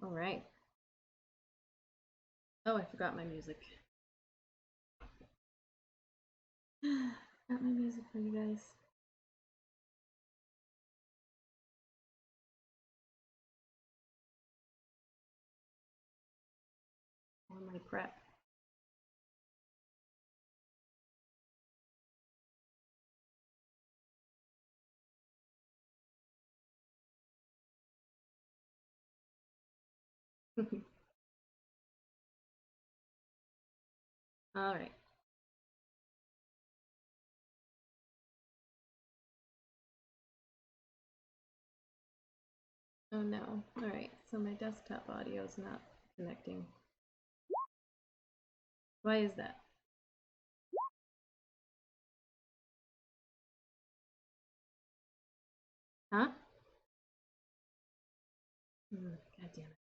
All right. Oh, I forgot my music. Got my music for you guys. On my prep. All right. Oh no. All right. So my desktop audio is not connecting. Why is that? Huh? God damn it.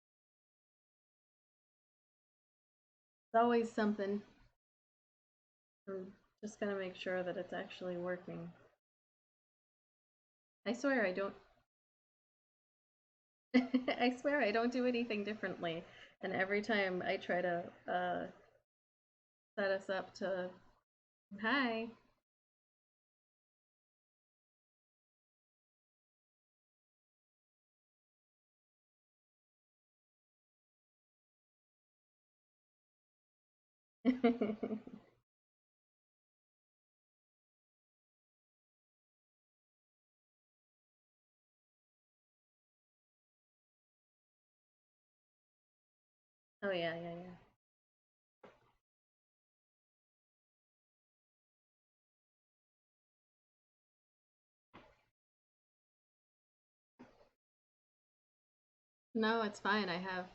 It's always something. I'm just gonna make sure that it's actually working. I swear I don't. I swear I don't do anything differently. And every time I try to set us up to. Hi. Oh yeah, yeah, yeah. No, it's fine. I have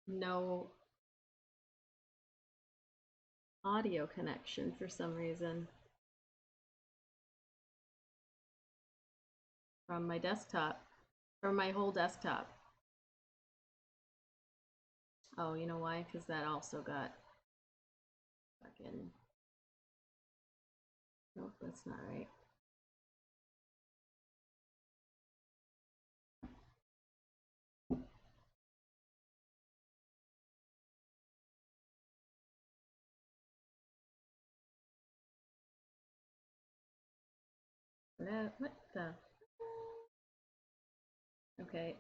no audio connection for some reason from my desktop, from my whole desktop. Oh, you know why? Because that also got fucking. Nope, that's not right. What the? Okay.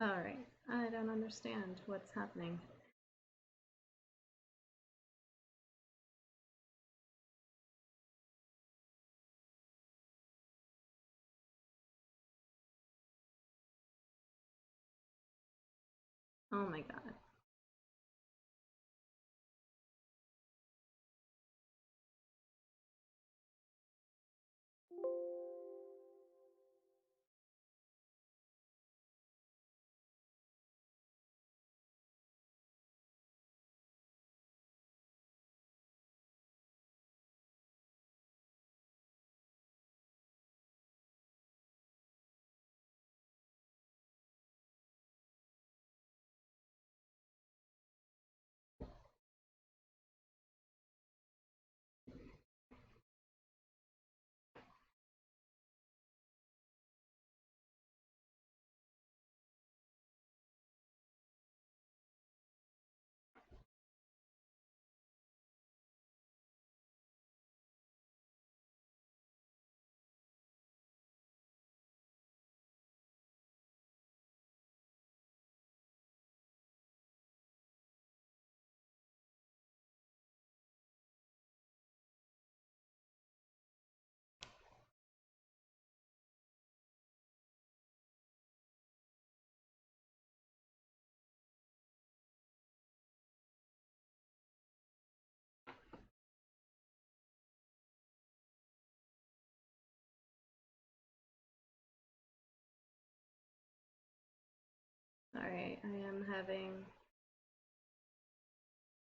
All right. I don't understand what's happening. Oh my god. I am having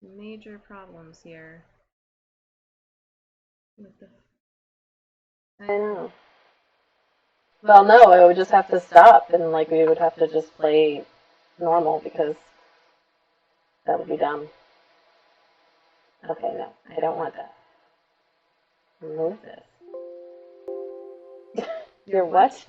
major problems here with the. I know. Well, no, I would just have to stop and like we would have to just play normal because that would be dumb. Okay, no, I don't want that. Remove this. You're what?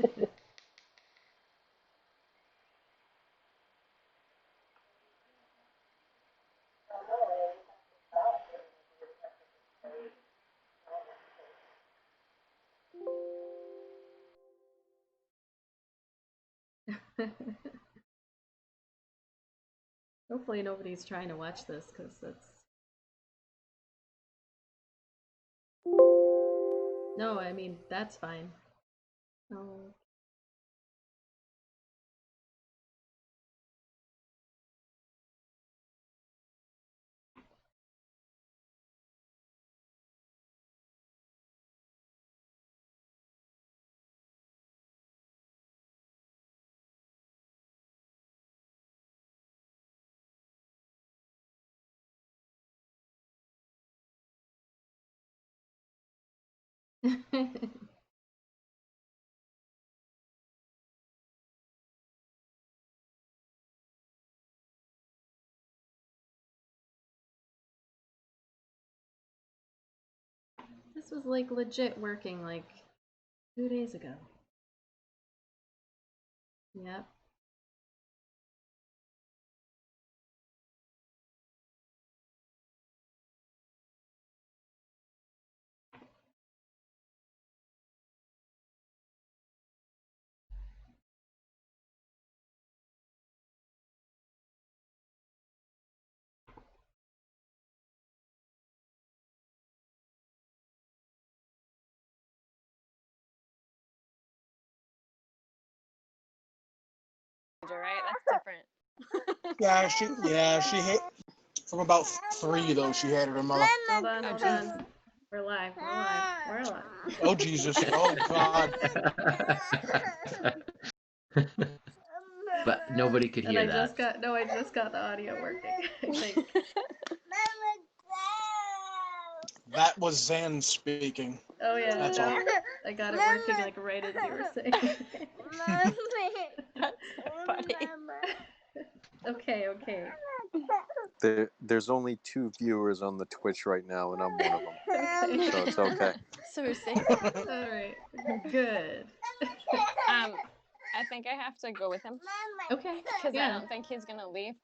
Hopefully nobody's trying to watch this because that's. No, I mean, that's fine. Oh. This was like legit working like 2 days ago. Yep. Right? That's different. She hit from about 3 though. She had her mother. Hold on, hold on. We're live. We're live. We're live. Oh Jesus! Oh God! But nobody could hear and I that. just got the audio working. I think. That was Zan speaking. Oh yeah. That's all. I got it working like right as you were saying. That's so funny. Okay, okay. There's only 2 viewers on the Twitch right now, and I'm one of them. Okay. So it's okay. So we're safe. All right. Good. I think I have to go with him Okay. because Yeah. I don't think he's gonna leave.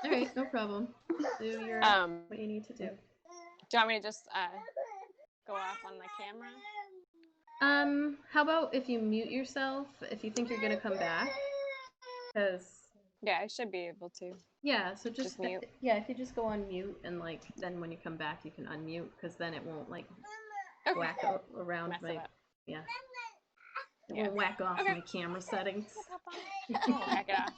All right. No problem. Do your what you need to do. Do you want me to just go off on the camera? How about if you mute yourself if you think you're gonna come back? Because Yeah, I should be able to. yeah, so just mute. Yeah, if you just go on mute and like then when you come back you can unmute because then it won't like Okay. whack around Mess my it up. yeah. It won't whack off my camera settings. I won't whack it off.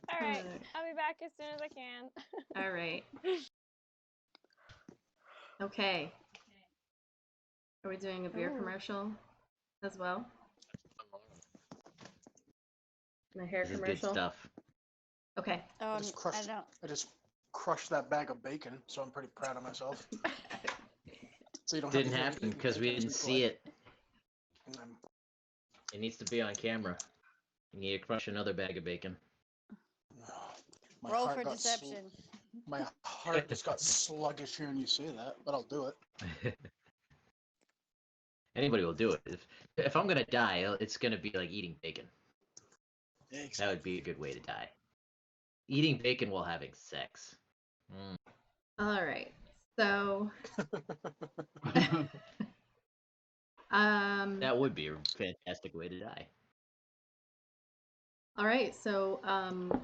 All right, I'll be back as soon as I can. All right. Okay. Are we doing a beer commercial as well? And a hair This is commercial? good stuff. Okay. I just crushed that bag of bacon, so I'm pretty proud of myself. So you don't Didn't have to happen because we didn't see it. It needs to be on camera. You need to crush another bag of bacon. Roll for deception. My heart just got sluggish hearing you say that, but I'll do it. Anybody will do it. If I'm gonna die, it's gonna be like eating bacon. Exactly. That would be a good way to die. Eating bacon while having sex. All right. So that would be a fantastic way to die. all right, so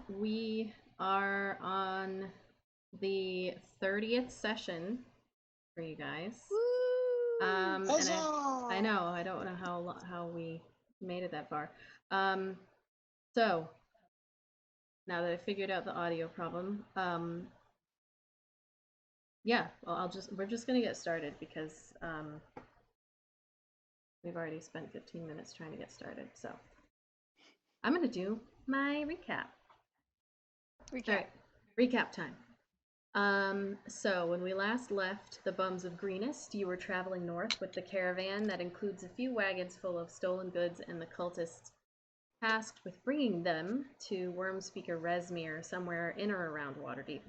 we are on the 30th session for you guys. And I know, I don't know how we made it that far. So now that I figured out the audio problem, yeah, well, we're just gonna get started because we've already spent 15 minutes trying to get started. So I'm gonna do my recap. Recap. All right, recap time. So when we last left the Bums of Greenest, you were traveling north with the caravan that includes a few wagons full of stolen goods and the cultists tasked with bringing them to Wormspeaker Resmere, somewhere in or around Waterdeep.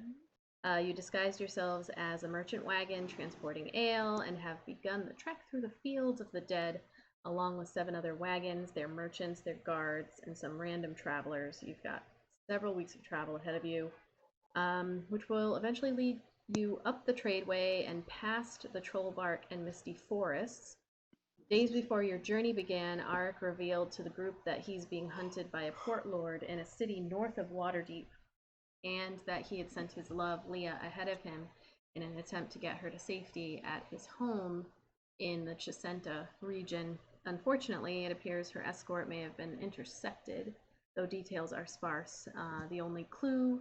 You disguised yourselves as a merchant wagon transporting ale and have begun the trek through the fields of the dead, along with 7 other wagons, their merchants, their guards, and some random travelers. You've got several weeks of travel ahead of you, which will eventually lead you up the tradeway and past the Trollbark and Misty Forests. Days before your journey began, Arik revealed to the group that he's being hunted by a port lord in a city north of Waterdeep, and that he had sent his love, Leah, ahead of him in an attempt to get her to safety at his home in the Chisenta region. Unfortunately, it appears her escort may have been intercepted, though details are sparse. The only clue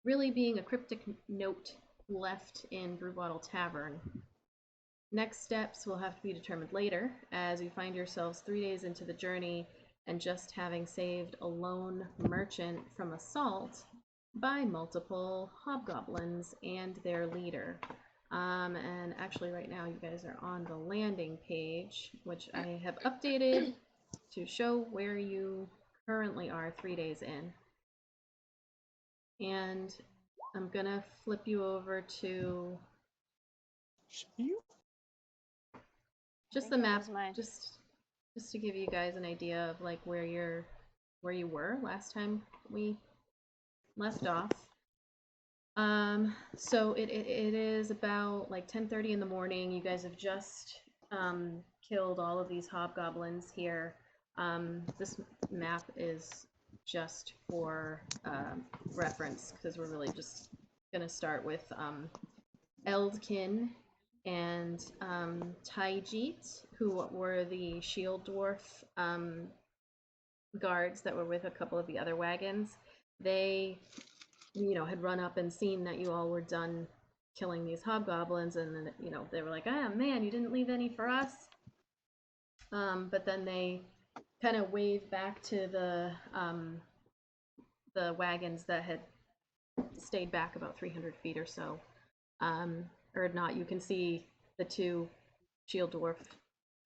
really being a cryptic note left in Brewbottle Tavern. Next steps will have to be determined later, as you find yourselves 3 days into the journey and just having saved a lone merchant from assault by multiple hobgoblins and their leader. And actually right now you guys are on the landing page, which I have updated to show where you currently are 3 days in. And I'm gonna flip you over to just the map, just to give you guys an idea of like where you were last time we left off. So it is about like 10:30 in the morning. You guys have just killed all of these hobgoblins here. This map is just for reference, because we're really just gonna start with Eldkin and Taijit, who were the shield dwarf guards that were with a couple of the other wagons. They, had run up and seen that you all were done killing these hobgoblins, and then, they were like, ah, man, you didn't leave any for us. But then they kind of waved back to the wagons that had stayed back about 300 feet or so. Or not, you can see the 2 shield dwarf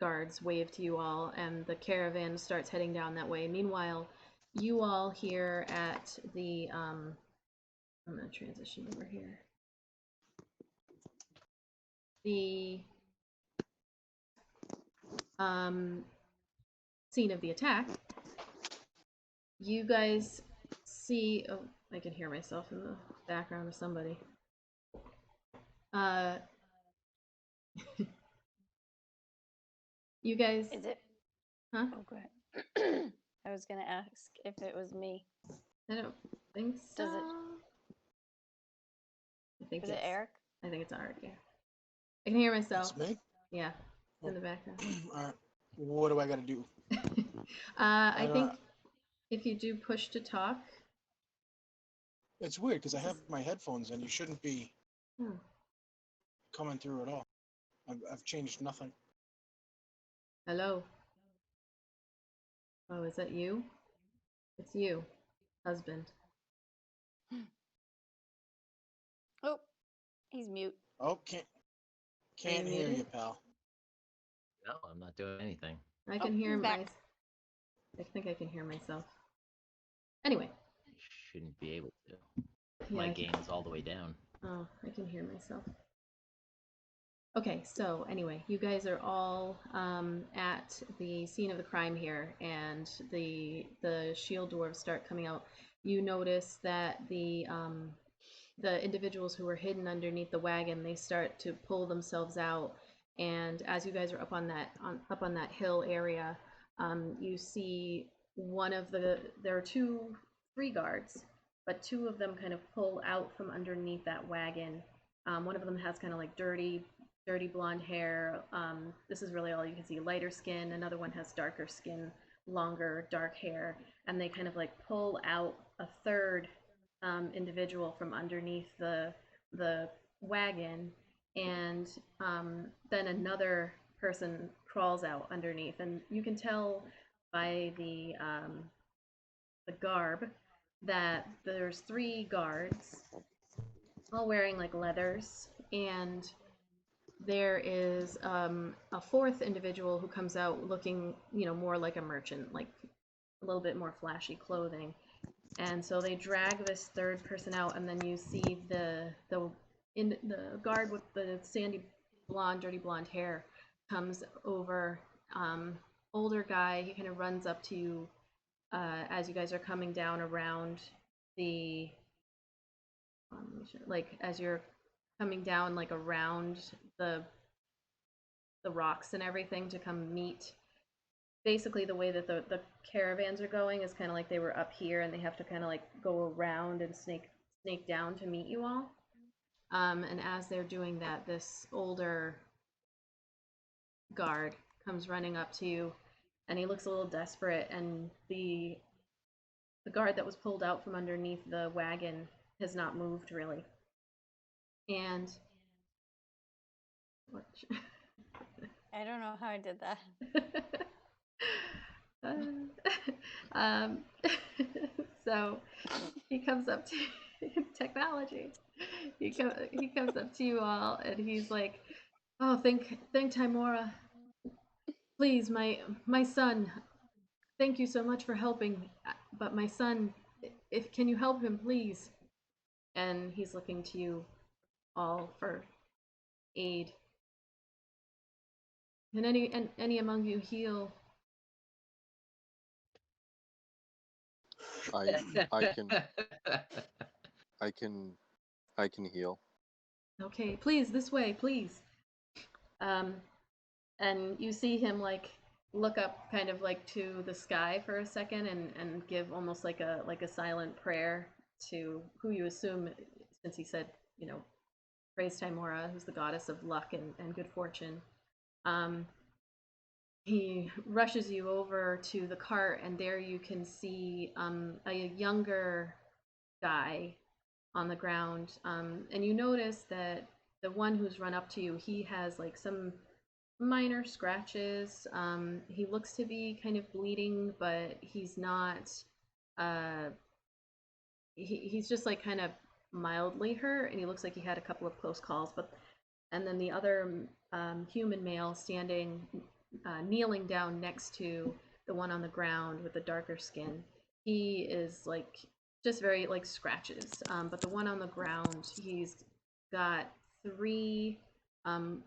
guards wave to you all, and the caravan starts heading down that way. Meanwhile, you all here at the I'm gonna transition over here. The scene of the attack. You guys see, oh, I can hear myself in the background of somebody. You guys. Is it? Huh? Oh, go ahead. I was gonna ask if it was me. I don't think so. Does it? Is it Eric? I think it's Eric. Yeah. I can hear myself. It's me? Yeah. It's in the background. All right. What do I got to do? I think if you do push to talk. It's weird because I have my headphones and you shouldn't be coming through at all. I've changed nothing. Hello. Oh, is that you? It's you, husband. Oh, he's mute. Oh, can't hear you, pal. No, I'm not doing anything. I can hear back. I think I can hear myself. Anyway. Shouldn't be able to. Yeah, My gain is all the way down. Oh, I can hear myself. Okay, so anyway, you guys are all at the scene of the crime here, and the shield dwarves start coming out. You notice that the individuals who were hidden underneath the wagon, they start to pull themselves out, and as you guys are up on that hill area, you see there are 3 guards, but 2 of them kind of pull out from underneath that wagon. One of them has kind of like dirty blonde hair. This is really all you can see. Lighter skin. Another one has darker skin, longer dark hair, and they kind of like pull out a third individual from underneath the wagon, and then another person crawls out underneath, and you can tell by the the garb that there's 3 guards, all wearing like leathers, and there is a 4th individual who comes out looking, more like a merchant, like a little bit more flashy clothing. And so they drag this 3rd person out, and then you see the guard with the sandy blonde, dirty blonde hair comes over. Older guy, he kind of runs up to you as you guys are coming down around the like as you're coming down like around the rocks and everything to come meet. Basically, the way that the caravans are going is kind of like they were up here and they have to kind of like go around and snake down to meet you all. And as they're doing that, this older guard comes running up to you, and he looks a little desperate. And the guard that was pulled out from underneath the wagon has not moved really. And I don't know how I did that. um, so he comes up to technology. He comes up to you all, and he's like, "Oh, thank Timora. Please, my son. Thank you so much for helping. But my son, if can you help him, please?" And he's looking to you all for aid. Can any among you heal? I can heal. Okay, please, this way, please. And you see him like look up kind of like to the sky for a second and give almost like a silent prayer to who you assume, since he said, praise Timora, who's the goddess of luck and good fortune. He rushes you over to the cart, and there you can see a younger guy on the ground. And you notice that the one who's run up to you, he has like some minor scratches. He looks to be kind of bleeding, but he's not. He's just like kind of mildly hurt, and he looks like he had a couple of close calls. And then the other human male standing, kneeling down next to the one on the ground with the darker skin, he is like just very like scratches. But the one on the ground, he's got 3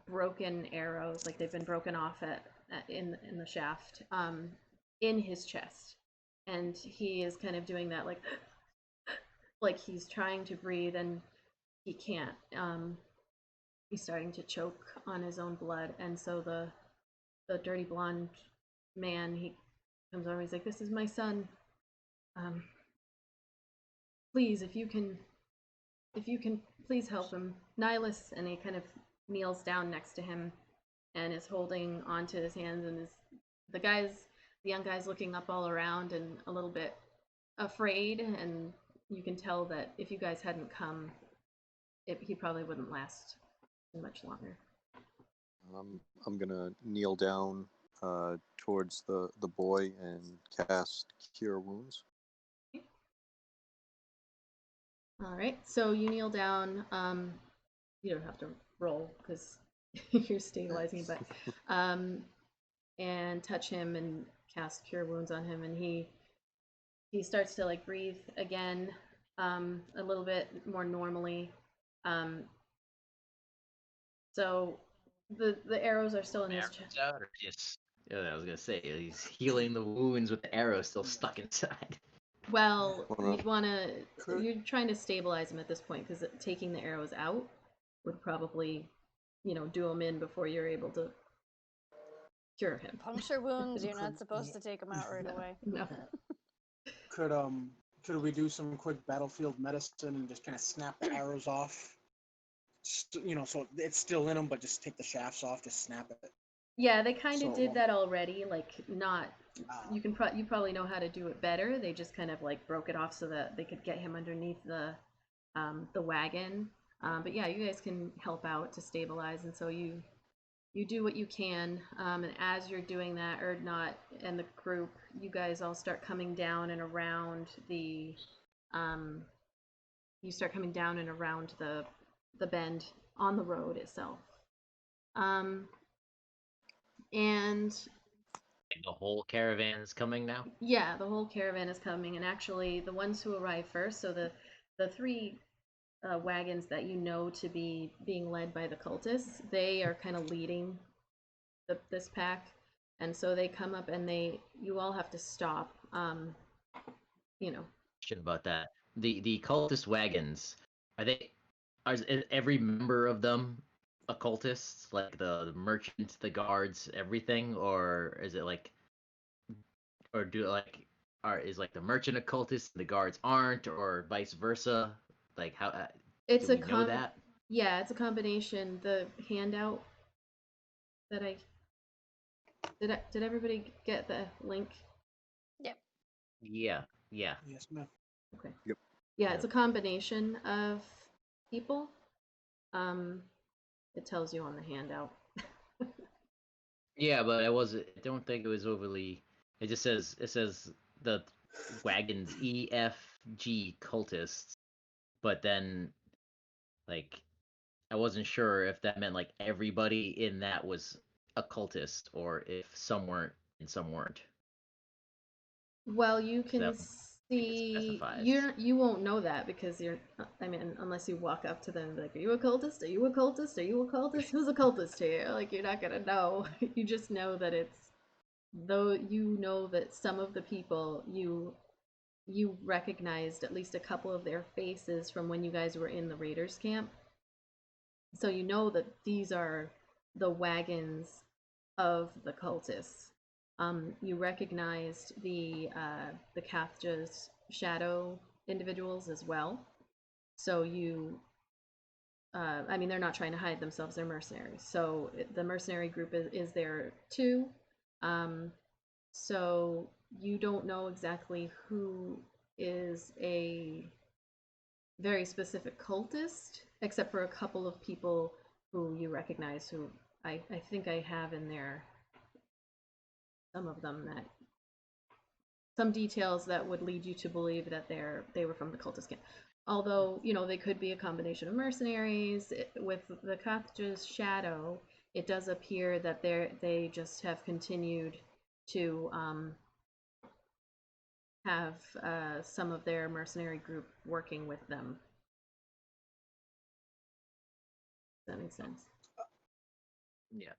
broken arrows, like they've been broken off in the shaft, in his chest, and he is kind of doing that like he's trying to breathe and he can't. He's starting to choke on his own blood, and so the dirty blonde man, he comes over. He's like, "This is my son. Please, if you can, please help him, Nihilus." And he kind of kneels down next to him and is holding onto his hands, and the young guy's looking up all around and a little bit afraid, and you can tell that if you guys hadn't come, he probably wouldn't last much longer. I'm gonna kneel down towards the boy and cast Cure Wounds. All right, so you kneel down. You don't have to roll because you're stabilizing, but and touch him and cast Cure Wounds on him, and he starts to like breathe again, a little bit more normally. So the arrows are still in his chest. Yes. Yeah, I was gonna say he's healing the wounds with the arrow still stuck inside. Well, you're trying to stabilize him at this point, because taking the arrows out would probably, do him in before you're able to cure him. Puncture wounds, you're not supposed to take them out right away. No. Could we do some quick battlefield medicine and just kind of snap the arrows off? So it's still in them, but just take the shafts off, just snap it. Yeah, they kind of did that already. Like, not. You probably know how to do it better. They just kind of like broke it off so that they could get him underneath the wagon. But yeah, you guys can help out to stabilize, and so you you do what you can, and as you're doing that, Erdnot and the group, you guys all start coming down and around the, you start coming down and around the bend on the road itself. And The whole caravan is coming now? yeah, the whole caravan is coming, and actually the ones who arrive first, so the three wagons that you know to be being led by the cultists, they are kind of leading this pack, and so they come up and you all have to stop. You know. Shit about that. The cultist wagons, is every member of them a cultist? Like the merchants, the guards, everything, or is it like, or do like, is like the merchant a cultist and the guards aren't, or vice versa? Like how It's do we know that? Yeah, it's a combination. The handout that did everybody get the link? Yep. Yeah, yeah. Yes, ma'am. Okay. Yep. Yeah, it's a combination of people. It tells you on the handout. Yeah, but I don't think it was overly. It says the wagons EFG cultists, but then like I wasn't sure if that meant like everybody in that was a cultist or if some weren't and some weren't. Well, you 'Cause I can don't think it see specifies. you won't know that because you're. I mean, unless you walk up to them and be like, "Are you a cultist? Are you a cultist? Are you a cultist? Who's a cultist here?" Like you're not gonna know. You just know that it's though you know that some of the people you recognized at least a couple of their faces from when you guys were in the Raiders camp. So you know that these are the wagons of the cultists. You recognized the Kathja's shadow individuals as well. So I mean, they're not trying to hide themselves; they're mercenaries. So the mercenary group is there too. Um, so you don't know exactly who is a very specific cultist, except for a couple of people who you recognize who I think I have in there some of them that some details that would lead you to believe that they were from the cultist camp. Although, you know, they could be a combination of mercenaries. With the Kathja's shadow, it does appear that they just have continued to have some of their mercenary group working with them. Does that make sense? Yeah.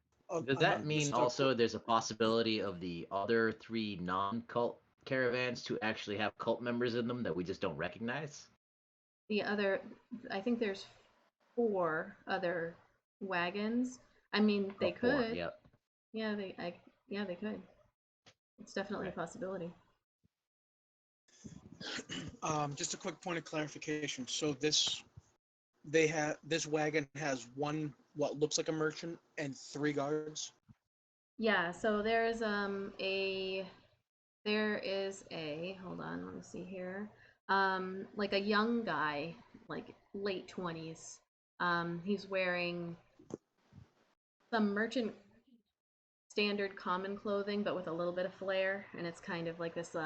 Does I'm that mean just a also there's a possibility of the other three non-cult caravans to actually have cult members in them that we just don't recognize? The other, I think there's 4 other wagons. I mean, they Oh, four. could. Yep. Yeah, yeah, they could. It's definitely a Okay. possibility. just a quick point of clarification. So this wagon has one what looks like a merchant and 3 guards. Yeah, so there is a hold on, let me see here. Like a young guy, like late 20s. He's wearing some merchant standard common clothing, but with a little bit of flair, and it's kind of like this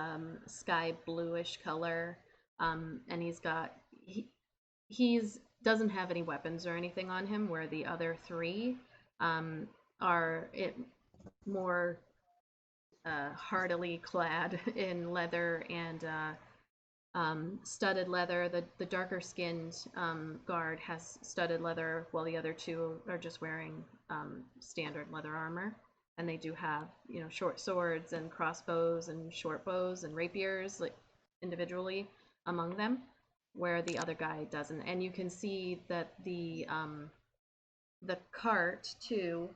sky bluish color. And he's doesn't have any weapons or anything on him, where the other 3 are more hardily clad in leather and studded leather. The darker skinned guard has studded leather, while the other 2 are just wearing standard leather armor. And they do have, you know, short swords and crossbows and short bows and rapiers, like individually among them, where the other guy doesn't. And you can see that the cart too,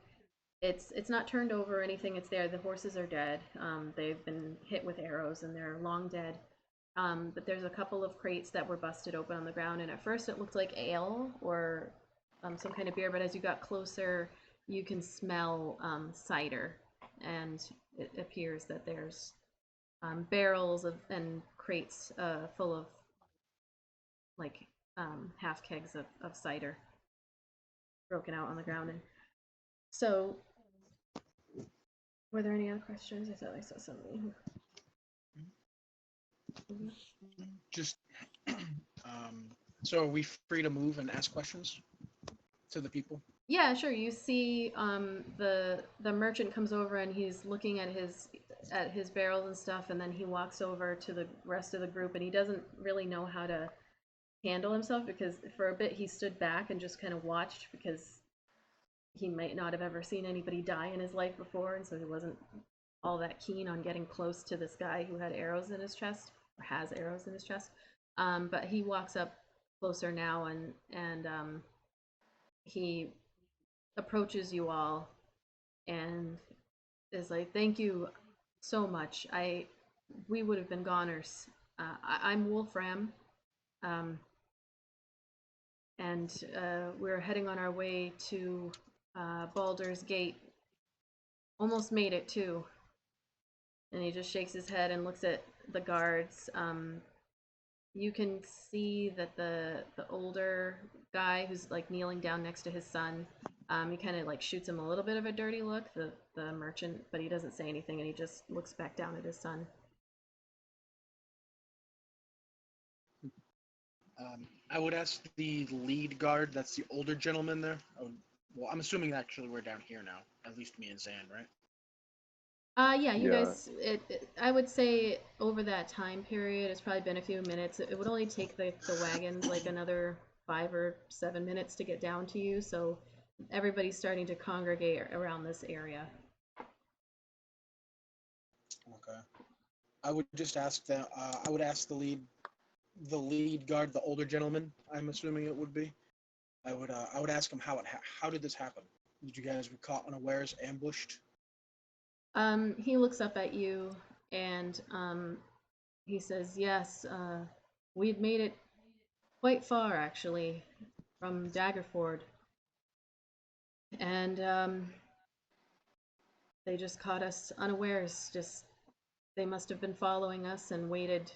it's not turned over or anything. It's there. The horses are dead. They've been hit with arrows and they're long dead. But there's a couple of crates that were busted open on the ground, and at first it looked like ale or some kind of beer, but as you got closer, you can smell cider, and it appears that there's barrels and crates full of like half kegs of cider broken out on the ground. And So, were there any other questions? I thought I saw something. Just, so are we free to move and ask questions to the people? Yeah, sure. You see, the merchant comes over and he's looking at his barrels and stuff, and then he walks over to the rest of the group, and he doesn't really know how to handle himself because for a bit he stood back and just kind of watched because he might not have ever seen anybody die in his life before, and so he wasn't all that keen on getting close to this guy who had arrows in his chest or has arrows in his chest. But he walks up closer now and he approaches you all and is like, "Thank you so much. We would have been goners. I'm Wolfram, um, and we're heading on our way to Baldur's Gate. Almost made it too." And he just shakes his head and looks at the guards. You can see that the older guy who's like kneeling down next to his son, he kind of like shoots him a little bit of a dirty look, the merchant, but he doesn't say anything and he just looks back down at his son. I would ask the lead guard, that's the older gentleman there. Well, I'm assuming actually we're down here now, at least me and Zan, right? Yeah, you Yeah. guys, I would say over that time period, it's probably been a few minutes. It would only take the wagons like another 5 or 7 minutes to get down to you, so everybody's starting to congregate around this area. Okay. I would just ask I would ask the lead guard, the older gentleman. I'm assuming it would be. I would ask him how did this happen? Did you guys get caught unawares, ambushed? He looks up at you and he says, "Yes, we've made it quite far actually from Daggerford, and they just caught us unawares. Just they must have been following us and waited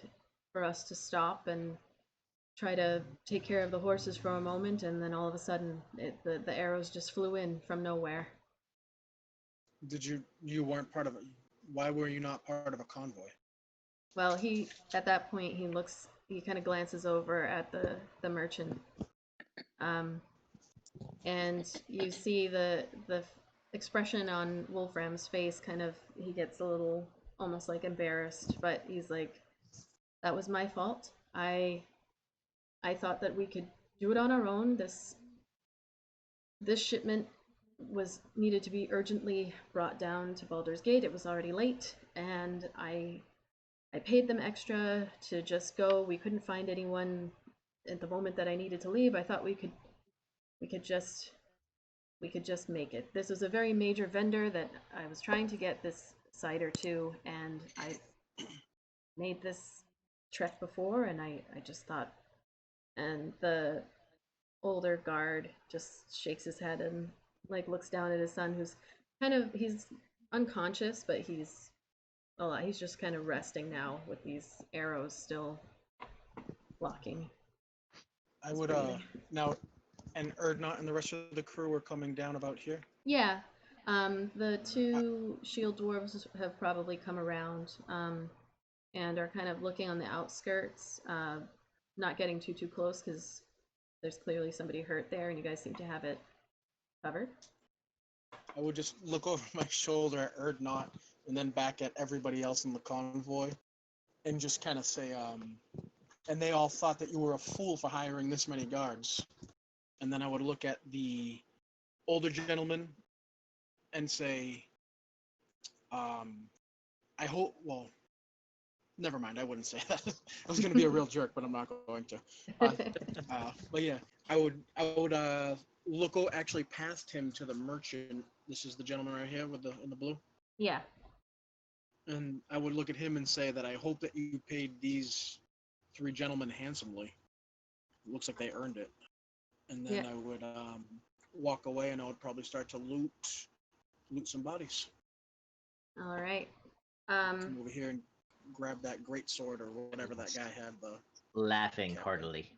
for us to stop and try to take care of the horses for a moment, and then all of a sudden, the arrows just flew in from nowhere." Did you weren't part of it? Why were you not part of a convoy? Well, at that point he kind of glances over at the merchant, and you see the expression on Wolfram's face. Kind of, he gets a little almost like embarrassed, but he's like, "That was my fault. I thought that we could do it on our own. This shipment was needed to be urgently brought down to Baldur's Gate. It was already late, and I paid them extra to just go. We couldn't find anyone at the moment that I needed to leave. I thought we could just make it. This was a very major vendor that I was trying to get this cider to, and I made this trek before, and I just thought." And the older guard just shakes his head and like looks down at his son, who's he's unconscious, but he's just kind of resting now with these arrows still blocking. I would now, and Erdnot and the rest of the crew are coming down about here. Yeah, the two shield dwarves have probably come around, and are kind of looking on the outskirts, not getting too close because there's clearly somebody hurt there, and you guys seem to have it covered. I would just look over my shoulder at Erdnot and then back at everybody else in the convoy and just kind of say, and they all thought that you were a fool for hiring this many guards. And then I would look at the older gentleman and say, I hope, well, never mind, I wouldn't say that. I was going to be a real jerk, but I'm not going to. But yeah, I would look actually past him to the merchant. This is the gentleman right here with in the blue. Yeah. And I would look at him and say that I hope that you paid these 3 gentlemen handsomely. It looks like they earned it. And then I would walk away, and I would probably start to loot some bodies. All right. Come over here and grab that great sword or whatever that guy had. Laughing heartily.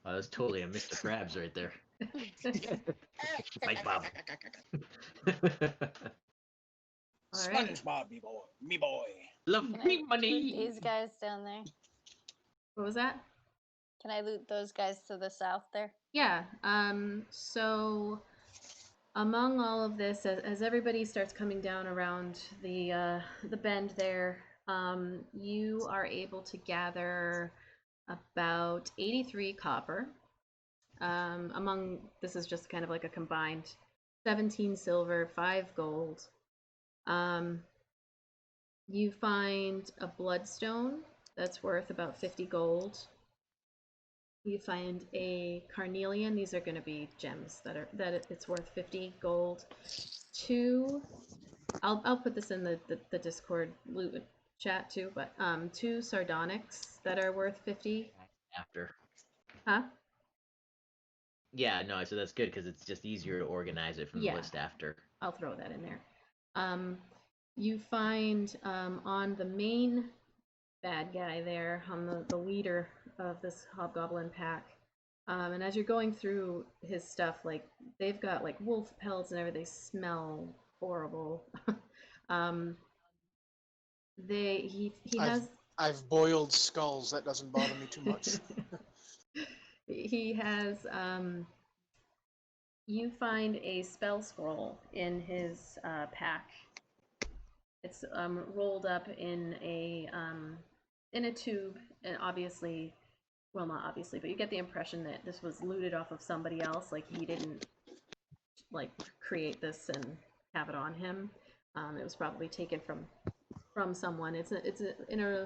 Oh, that's totally a Mr. Krabs right there. SpongeBob. All right. SpongeBob, me boy. Love Can I me loot money. these guys down there? What was that? Can I loot those guys to the south there? Yeah. So among all of this, as everybody starts coming down around the bend there, you are able to gather about 83 copper. Among this is just kind of like a combined 17 silver, 5 gold. You find a bloodstone that's worth about 50 gold. You find a carnelian. These are going to be gems that it's worth 50 gold. Two, I'll put this in the Discord loot chat too, but 2 sardonyx that are worth 50. After. Huh? Yeah, no, so that's good because it's just easier to organize it from the Yeah. list after. I'll throw that in there. You find on the main bad guy there, on the leader of this hobgoblin pack, and as you're going through his stuff, like they've got like wolf pelts and everything. They smell horrible. He has. I've boiled skulls. That doesn't bother me too much. He has. You find a spell scroll in his pack. It's rolled up in a tube, and obviously, well, not obviously, but you get the impression that this was looted off of somebody else. Like he didn't like create this and have it on him. It was probably taken from someone. It's in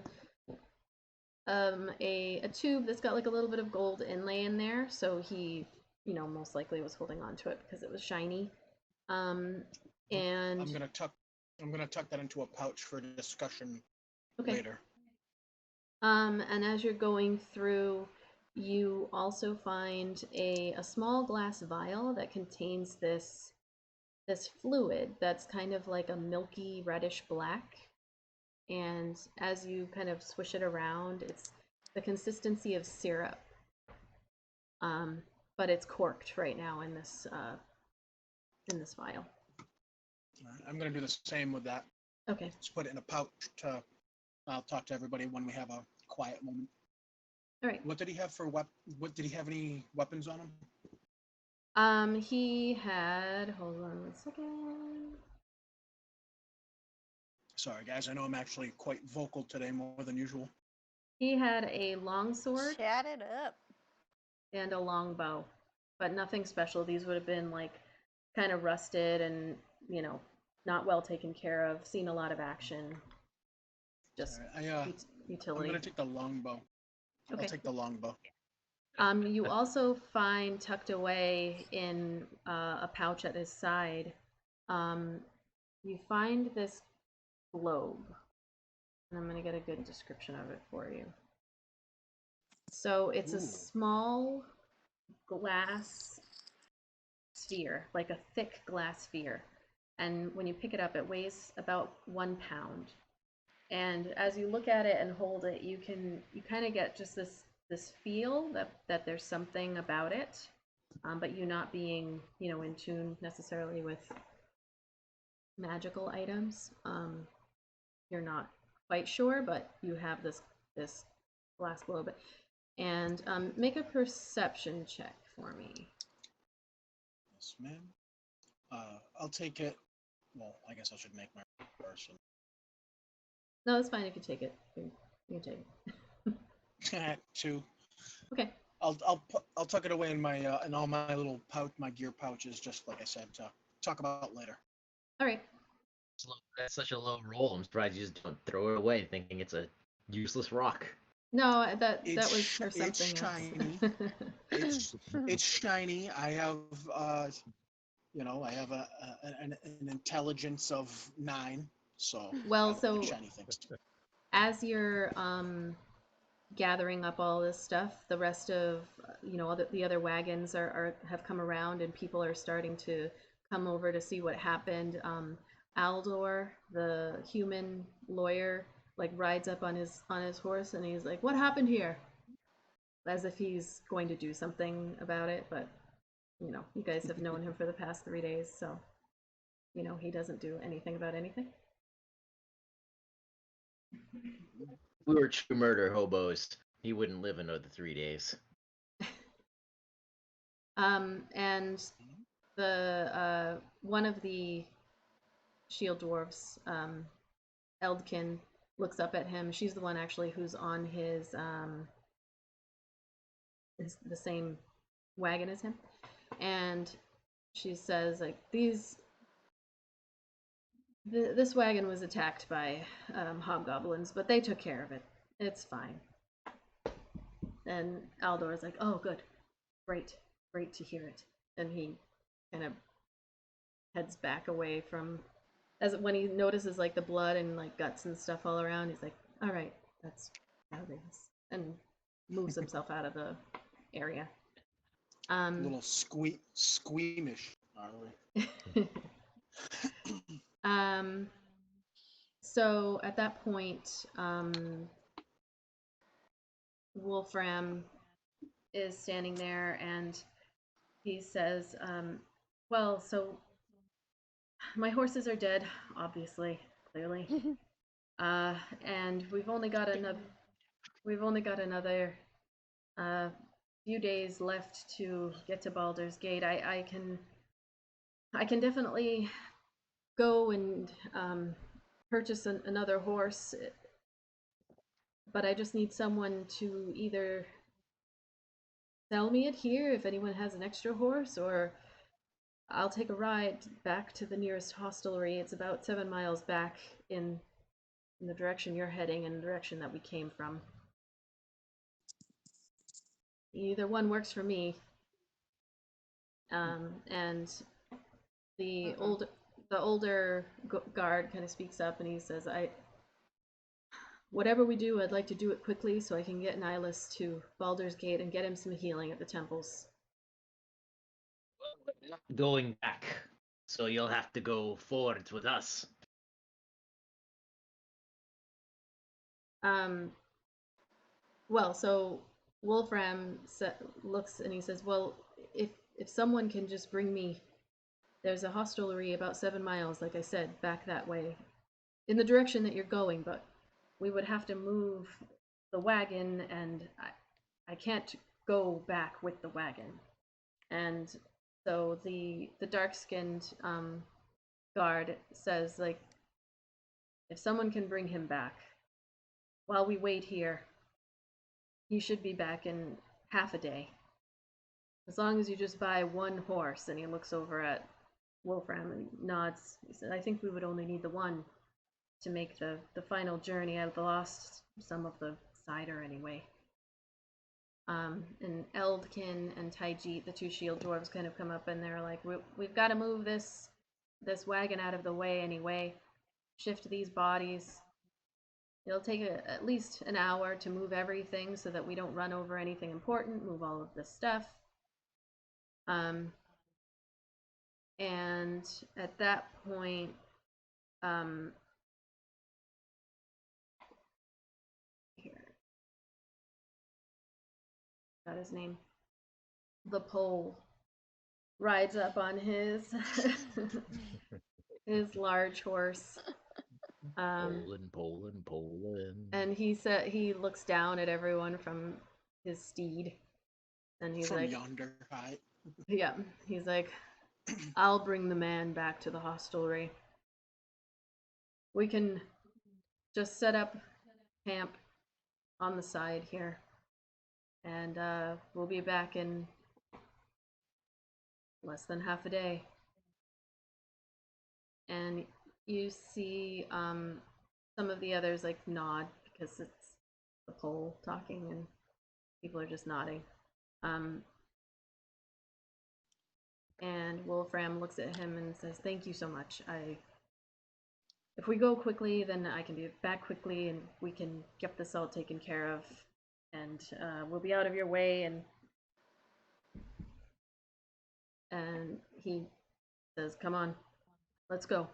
a tube that's got like a little bit of gold inlay in there, so he most likely was holding on to it because it was shiny. And I'm gonna tuck that into a pouch for discussion later. And as you're going through, you also find a small glass vial that contains this fluid that's kind of like a milky reddish black. And as you kind of swish it around, it's the consistency of syrup. But it's corked right now in this vial. I'm gonna do the same with that. Okay. Let's put it in a pouch. I'll talk to everybody when we have a quiet moment. All right. What did he have for What did he have any weapons on him? He had. Hold on 1 second. Sorry, guys. I know I'm actually quite vocal today, more than usual. He had a long sword. Chat it up. And a long bow, but nothing special. These would have been like kind of rusted and not well taken care of. Seen a lot of action. Just utility. I'm gonna take the longbow. Okay. I'll take the longbow. You also find tucked away in a pouch at his side. You find this globe, and I'm gonna get a good description of it for you. So it's a small glass sphere, like a thick glass sphere. And when you pick it up, it weighs about 1 pound. And as you look at it and hold it, you kind of get just this feel that there's something about it, but you not being in tune necessarily with magical items. You're not quite sure, but you have this glass globe. And make a perception check for me. Yes, ma'am. I'll take it. Well, I guess I should make my person. No, it's fine if you take it. You can take it. 2. Okay. I'll tuck it away in my in all my little my gear pouches, just like I said, to talk about later. All right. That's such a low roll. I'm surprised you just don't throw it away, thinking it's a useless rock. No, that was for something. It's shiny. it's shiny. I have I have an intelligence of 9, so so shiny things. As you're gathering up all this stuff, the rest of the other wagons have come around, and people are starting to come over to see what happened. Aldor, the human lawyer, like rides up on his horse, and he's like, "What happened here?" As if he's going to do something about it, but you know, you guys have known him for the past 3 days, so you know he doesn't do anything about anything. We were true murder hobos. He wouldn't live another 3 days. And the one of the shield dwarves, Eldkin, looks up at him. She's the one actually who's on his the same wagon as him, and she says like this wagon was attacked by hobgoblins, but they took care of it. It's fine. And Aldor is like, oh, good, great to hear it. And he kind of heads back away from, as when he notices like the blood and like guts and stuff all around, he's like, all right, that's how it is, and moves himself out of the area. A little squeamish, are we? So at that point, Wolfram is standing there and he says, well, so my horses are dead, obviously, clearly. And we've only got another few days left to get to Baldur's Gate. I can definitely go and purchase another horse, but I just need someone to either sell me it here if anyone has an extra horse, or I'll take a ride back to the nearest hostelry. It's about 7 miles back in the direction you're heading and the direction that we came from. Either one works for me. And the older guard kind of speaks up and he says, whatever we do, I'd like to do it quickly so I can get Nihilus to Baldur's Gate and get him some healing at the temples. Not going back, so you'll have to go forwards with us. Well, so Wolfram looks and he says, well, if someone can just bring me, there's a hostelry about 7 miles, like I said, back that way, in the direction that you're going, but we would have to move the wagon, and I can't go back with the wagon. And so the dark-skinned guard says, like, if someone can bring him back while we wait here, he should be back in half a day. As long as you just buy one horse. And he looks over at Wolfram and nods. He said, I think we would only need the one to make the final journey. I've lost some of the cider anyway. And Eldkin and Taijit, the two shield dwarves, kind of come up and they're like, we've got to move this wagon out of the way anyway. Shift these bodies. It'll take at least an hour to move everything so that we don't run over anything important, move all of this stuff. And at that point, here, got his name. The pole rides up on his his large horse. Poland. And he looks down at everyone from his steed, and he's From like, yonder height. yeah, he's like, I'll bring the man back to the hostelry. We can just set up camp on the side here, and we'll be back in less than half a day. And you see some of the others like nod because it's the pole talking and people are just nodding. And Wolfram looks at him and says, thank you so much. If we go quickly, then I can be back quickly and we can get this all taken care of, and we'll be out of your way. And he says, come on, let's go.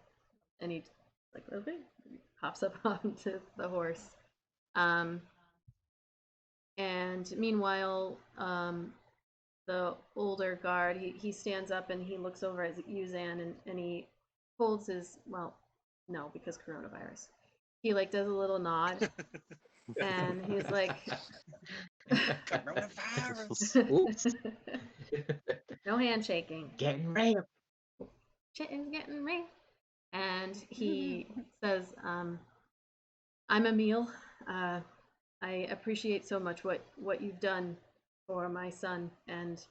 And he like, okay, hops up onto the horse. And meanwhile, the older guard, he stands up and he looks over at you, Zan, and he holds his, well, no, because coronavirus. He like does a little nod, and he's like, Coronavirus. Oops. no handshaking. Getting real. Shit is getting real. And he says, I'm Emil. I appreciate so much what you've done for my son, and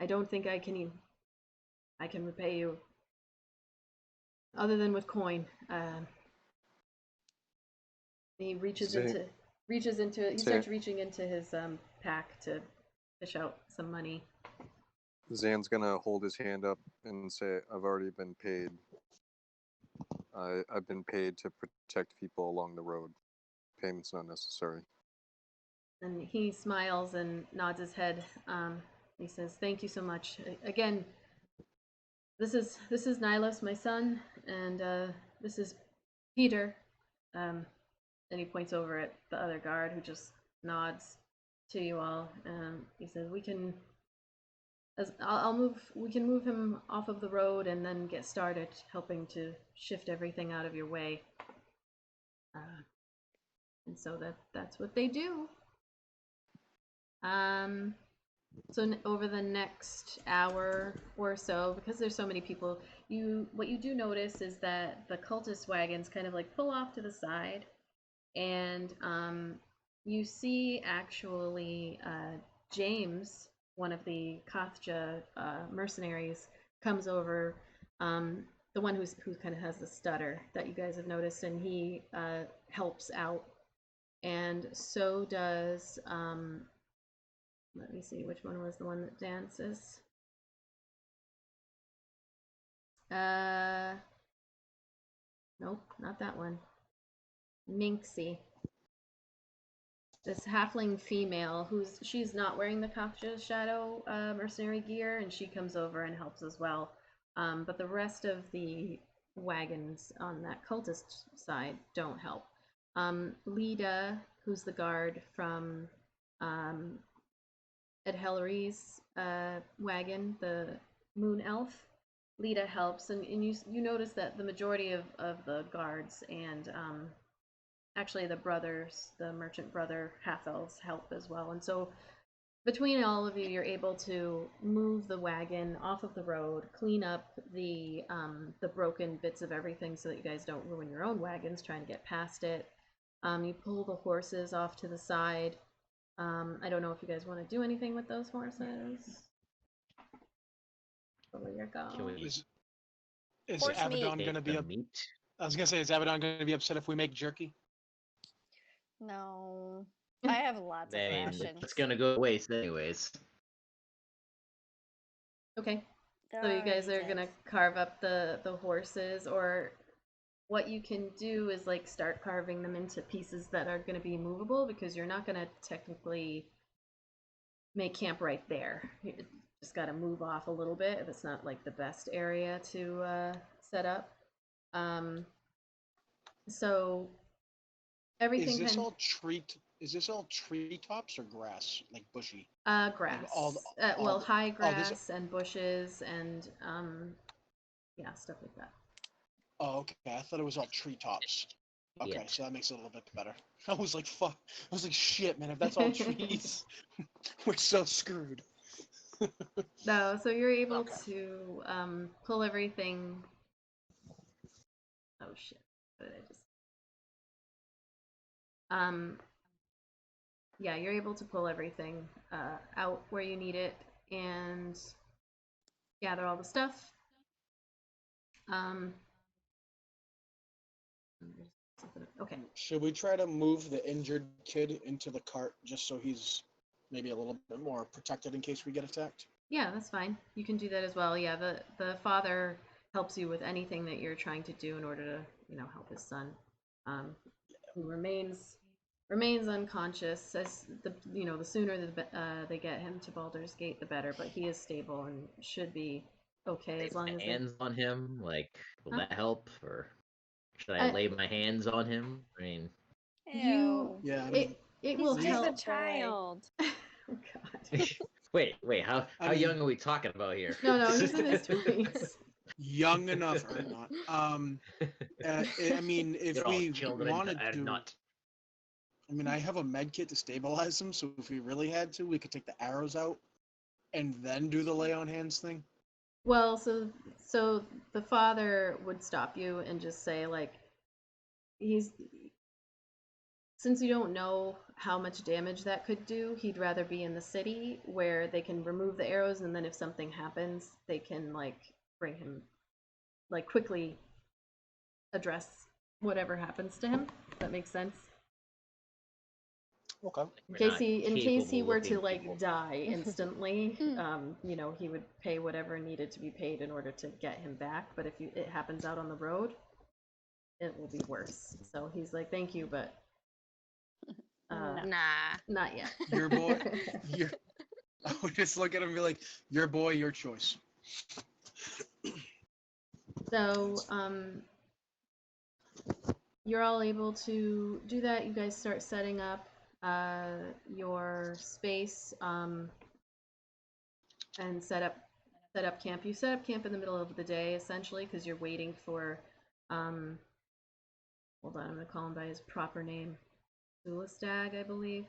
I don't think I can repay you other than with coin. He reaches Zan- into he Zan- starts reaching into his pack to fish out some money. Zan's gonna hold his hand up and say, "I've already been paid. I've been paid to protect people along the road. Payment's not necessary." And he smiles and nods his head. He says, "Thank you so much. Again, this is Nihilus, my son, and this is Peter." And he points over at the other guard, who just nods to you all. He says, "We can, I'll move. We can move him off of the road and then get started helping to shift everything out of your way." And so that's what they do. So over the next hour or so, because there's so many people, what you do notice is that the cultist wagons kind of like pull off to the side, and you see actually James, one of the Kathja mercenaries, comes over. The one who kind of has the stutter that you guys have noticed, and he helps out, and so does. Let me see, which one was the one that dances? Nope, not that one. Minxie. This halfling female she's not wearing the Kathja Shadow mercenary gear, and she comes over and helps as well. But the rest of the wagons on that cultist side don't help. Lida, who's the guard from Ed Hillary's wagon, the moon elf, Lida helps, and you notice that the majority of the guards and actually the brothers, the merchant brother half elves, help as well. And so between all of you, you're able to move the wagon off of the road, clean up the broken bits of everything so that you guys don't ruin your own wagons trying to get past it. You pull the horses off to the side. I don't know if you guys want to do anything with those horses. Over your go. Is Horse Abaddon meat. gonna be the up? meat. I was gonna say, is Abaddon gonna be upset if we make jerky? No. I have lots of I mean, rations. it's gonna go to waste anyways. Okay. They're So you guys already are gonna dead. carve up the horses, or what you can do is like start carving them into pieces that are gonna be movable, because you're not gonna technically make camp right there. You just gotta move off a little bit if it's not like the best area to set up. So everything Is this kind all treetops or grass, like bushy? grass. Like Well, high oh, this. grass and bushes and yeah, stuff like that. Oh, okay. I thought it was all treetops. Okay, Yeah. so that makes it a little bit better. I was like, fuck. I was like, shit, man. If that's all trees, we're so screwed. No, so you're able Okay. to pull everything. Oh shit! What did I just? Yeah, you're able to pull everything out where you need it and gather all the stuff. Okay. Should we try to move the injured kid into the cart just so he's maybe a little bit more protected in case we get attacked? Yeah, that's fine. You can do that as well. Yeah, the father helps you with anything that you're trying to do in order to, help his son, who remains unconscious. As the sooner they get him to Baldur's Gate, the better. But he is stable and should be okay as Lay long my as hands on him. Like, will Huh? that help, or should I lay my hands on him? I mean, you Ew. Yeah, I it mean, it He's will just help. a child. Oh God. Wait, how I mean, young are we talking about here? No, he's in his 20s. young enough or not. I mean, if You're all we children wanted are to, not. I mean, I have a med kit to stabilize them, so if we really had to, we could take the arrows out and then do the lay on hands thing. Well, so the father would stop you and just say like he's since you don't know how much damage that could do, he'd rather be in the city where they can remove the arrows and then if something happens, they can like bring him like quickly address whatever happens to him. If that makes sense. Okay. In case he were to like people. die instantly, he would pay whatever needed to be paid in order to get him back. But if it happens out on the road, it will be worse. So he's like, "Thank you, but Nah. not yet." Your boy, I would just look at him and be like, "Your boy, your choice." So you're all able to do that. You guys start setting up your space and set up camp. You set up camp in the middle of the day essentially because you're waiting for hold on, I'm gonna call him by his proper name. Sulastag, I believe.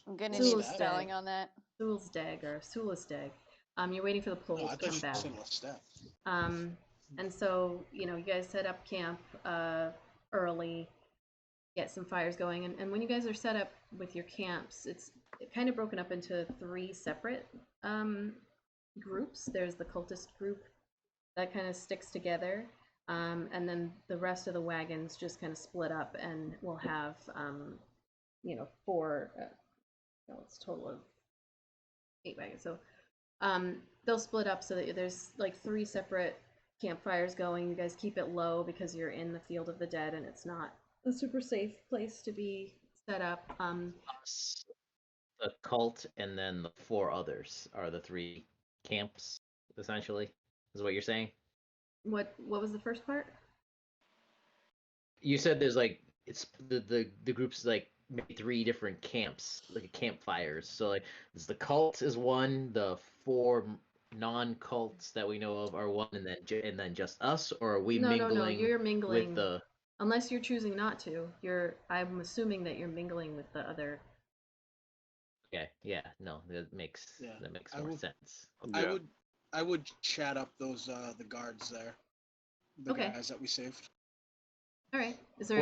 I'm gonna Sulastag. need spelling on that. Sulastag or Sulastag. You're waiting for the pole I to come thought back. you said Lestat. And so, you guys set up camp early, get some fires going, and when you guys are set up with your camps, it's kind of broken up into 3 separate groups. There's the cultist group that kind of sticks together, and then the rest of the wagons just kind of split up, and we'll have 4. No, it's a total of 8 wagons. So they'll split up so that there's like 3 separate campfires going. You guys keep it low because you're in the field of the dead, and it's not a super safe place to be set up. Us, the cult, and then the 4 others are the 3 camps, essentially, is what you're saying? What was the first part? You said there's like it's the group's like made 3 different camps, like campfires. So like there's the cult is one, the 4 non-cults that we know of are one, and then just us, or are we No, mingling you're mingling with the? Unless you're choosing not to. I'm assuming that you're mingling with the other. Okay, yeah, no, that makes more sense. Yeah. I would chat up those the guards there, the Okay. guys that we saved. All right. Is there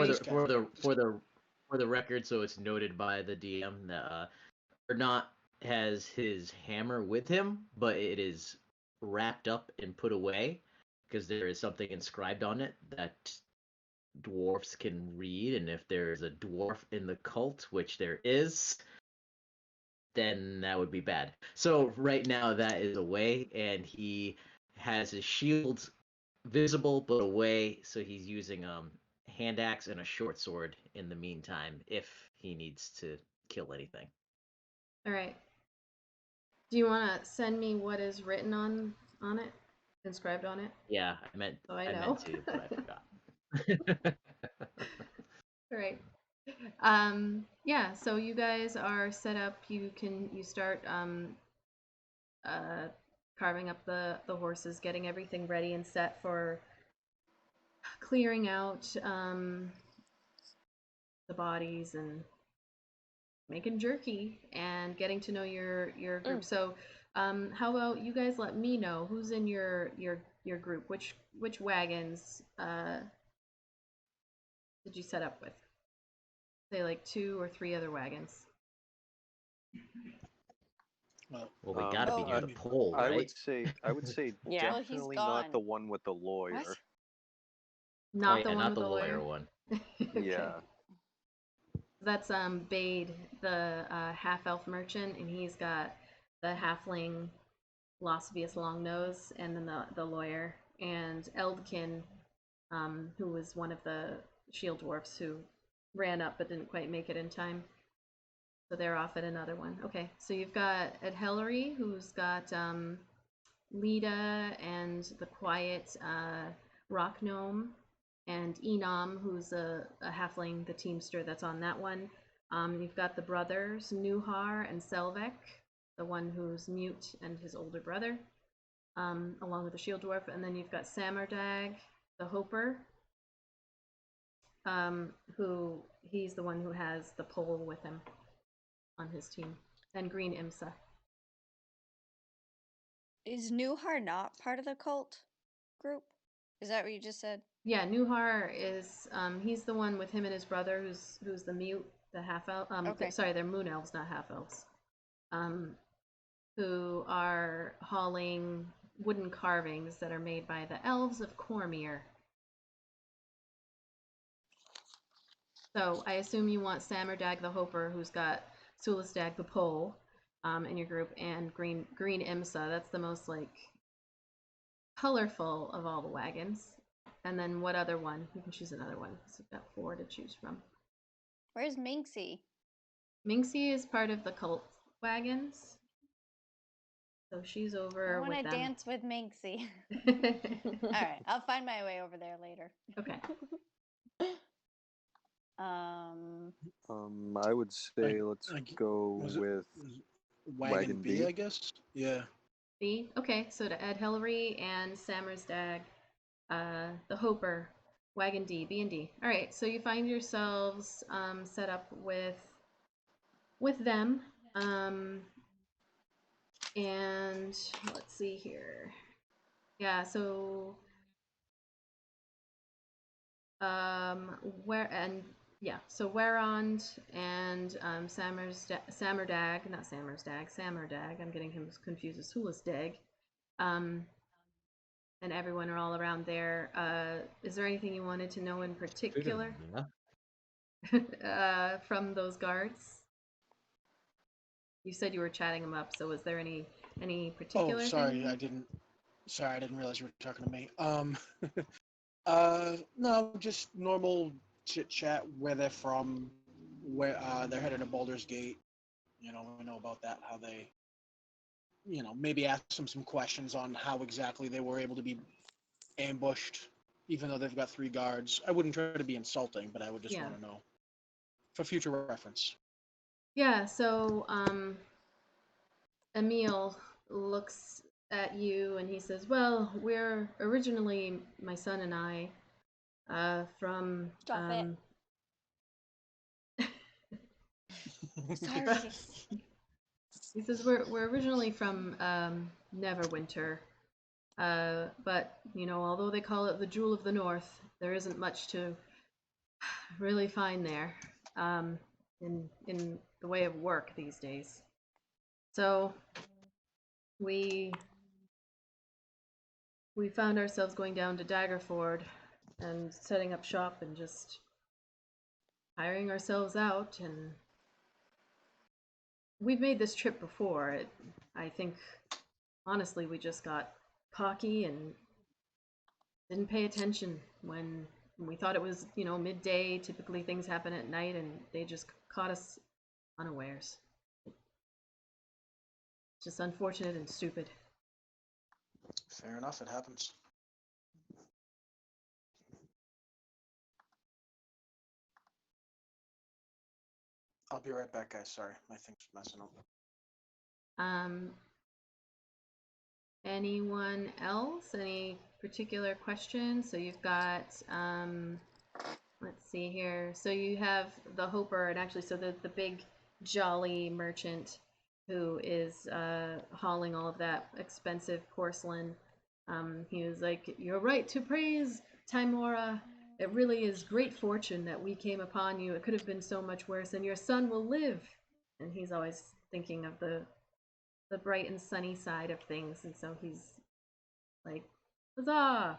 For the record, so it's noted by the DM that Ernot has his hammer with him, but it is wrapped up and put away because there is something inscribed on it that dwarfs can read, and if there is a dwarf in the cult, which there is, then that would be bad. So right now that is away, and he has his shield visible but away, so he's using hand axe and a short sword in the meantime if he needs to kill anything. All right. Do you want to send me what is written on it, inscribed on it? Yeah, I meant to, but I forgot. All right. Yeah, so you guys are set up. You start carving up the horses, getting everything ready and set for clearing out the bodies and making jerky and getting to know your group. So how about you guys let me know who's in your group? Which wagons did you set up with? Say like 2 or 3 other wagons. Well, we gotta be near the pole, I right? would say Yeah. definitely Well, not the one with the lawyer. What? Not the one not with the the lawyer one. Okay. Yeah. That's Bade, the half elf merchant, and he's got the halfling Losvius Longnose, and then the lawyer, and Eldkin, who was one of the shield dwarfs who ran up but didn't quite make it in time. So they're off at another one. Okay, so you've got Ed Hellery, who's got Lita and the quiet rock gnome, and Enam, who's a halfling, the teamster that's on that one. You've got the brothers, Nuhar and Selvek, the one who's mute and his older brother, along with the shield dwarf. And then you've got Samardag, the Hoper, who he's the one who has the pole with him on his team, and Green Imsa. Is Nuhar not part of the cult group? Is that what you just said? Yeah, Nuhar is he's the one with him and his brother who's the mute, the half elf. Okay. Sorry, they're moon elves, not half elves. Who are hauling wooden carvings that are made by the elves of Cormyr. So I assume you want Samardag the Hoper, who's got Sulastag the Pole, in your group, and Green Imsa. That's the most like colorful of all the wagons. And then what other one? You can choose another one. So you've got 4 to choose from. Where's Minxie? Minxie is part of the cult wagons. So she's over I with want to them. dance with Minxie. All right, I'll find my way over there later. Okay. I would say let's go with Wagon B, I guess. Yeah. B. Okay, so to Ed Hillary and Samersdag, the Hoper, Wagon D, B and D. All right, so you find yourselves set up with them, and let's see here. Yeah, so so Werond and Samerdag, not Samerdag. I'm getting him confused with Sulasdag. And everyone are all around there. Is there anything you wanted to know in particular from those guards? You said you were chatting them up, so was there any particular? Oh, sorry, thing? I didn't realize you were talking to me. No, just normal chit chat. Where they're from, where they're headed to Baldur's Gate. You know, we know about that. How they, maybe ask them some questions on how exactly they were able to be ambushed, even though they've got 3 guards. I wouldn't try to be insulting, but I would just want to know for future reference. Yeah. So Emil looks at you and he says, "Well, we're originally, my son and I, from Drop it. Sorry. He says we're originally from Neverwinter, but although they call it the Jewel of the North, there isn't much to really find there in the way of work these days. So we found ourselves going down to Daggerford and setting up shop and just hiring ourselves out, and we've made this trip before. I think, honestly, we just got cocky and didn't pay attention when we thought it was, midday. Typically things happen at night, and they just caught us unawares. It's just unfortunate and stupid. Fair enough, it happens. I'll be right back, guys. Sorry, my thing's messing up. Anyone else? Any particular questions? So you've got, let's see here. So you have the Hoper, and actually, so the big jolly merchant who is hauling all of that expensive porcelain. He was like, "You're right to praise, Timora. It really is great fortune that we came upon you. It could have been so much worse, and your son will live." And he's always thinking of the bright and sunny side of things, and so he's like, "Huzzah!"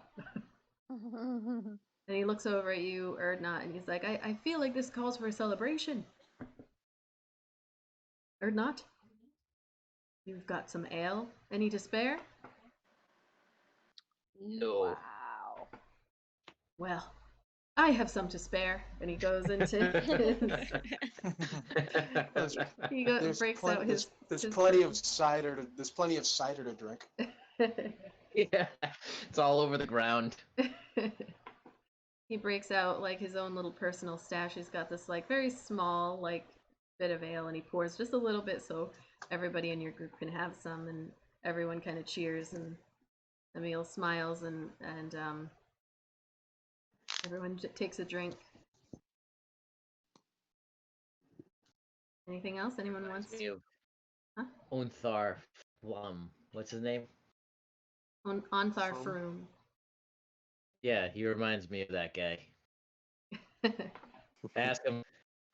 And he looks over at you, Erdnot, and he's like, I feel like this calls for a celebration. Erdnot, you've got some ale. Any to spare? No. Wow. Well, I have some to spare. And he goes into his breaks out his. There's plenty of cider to drink. Yeah, it's all over the ground. He breaks out like his own little personal stash. He's got this like very small, like bit of ale, and he pours just a little bit so everybody in your group can have some, and everyone kind of cheers, and Emil smiles, and everyone takes a drink. Anything else? Anyone wants? Huh? Onthar what's his name? Onthar Faroum. Yeah, he reminds me of that guy. Ask him,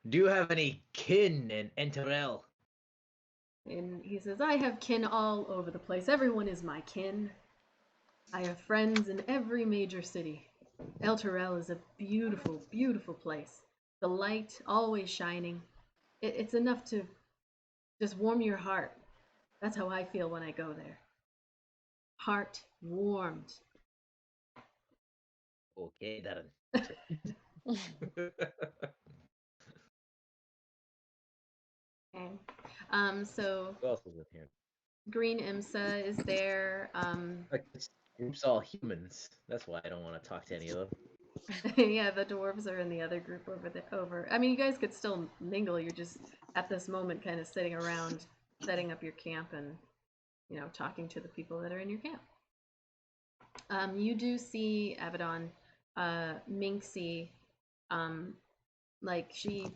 do you have any kin in Enterel? And he says, I have kin all over the place. Everyone is my kin. I have friends in every major city. El Terrell is a beautiful, beautiful place. The light always shining. It's enough to just warm your heart. That's how I feel when I go there. Heart warmed. Okay, Darren. Okay. So Who else is in here? Green Imsa is there. Like, this group's all humans. That's why I don't want to talk to any of them. Yeah, the dwarves are in the other group over. I mean, you guys could still mingle. You're just at this moment kind of sitting around, setting up your camp, and talking to the people that are in your camp. You do see Abaddon, Minxie, like she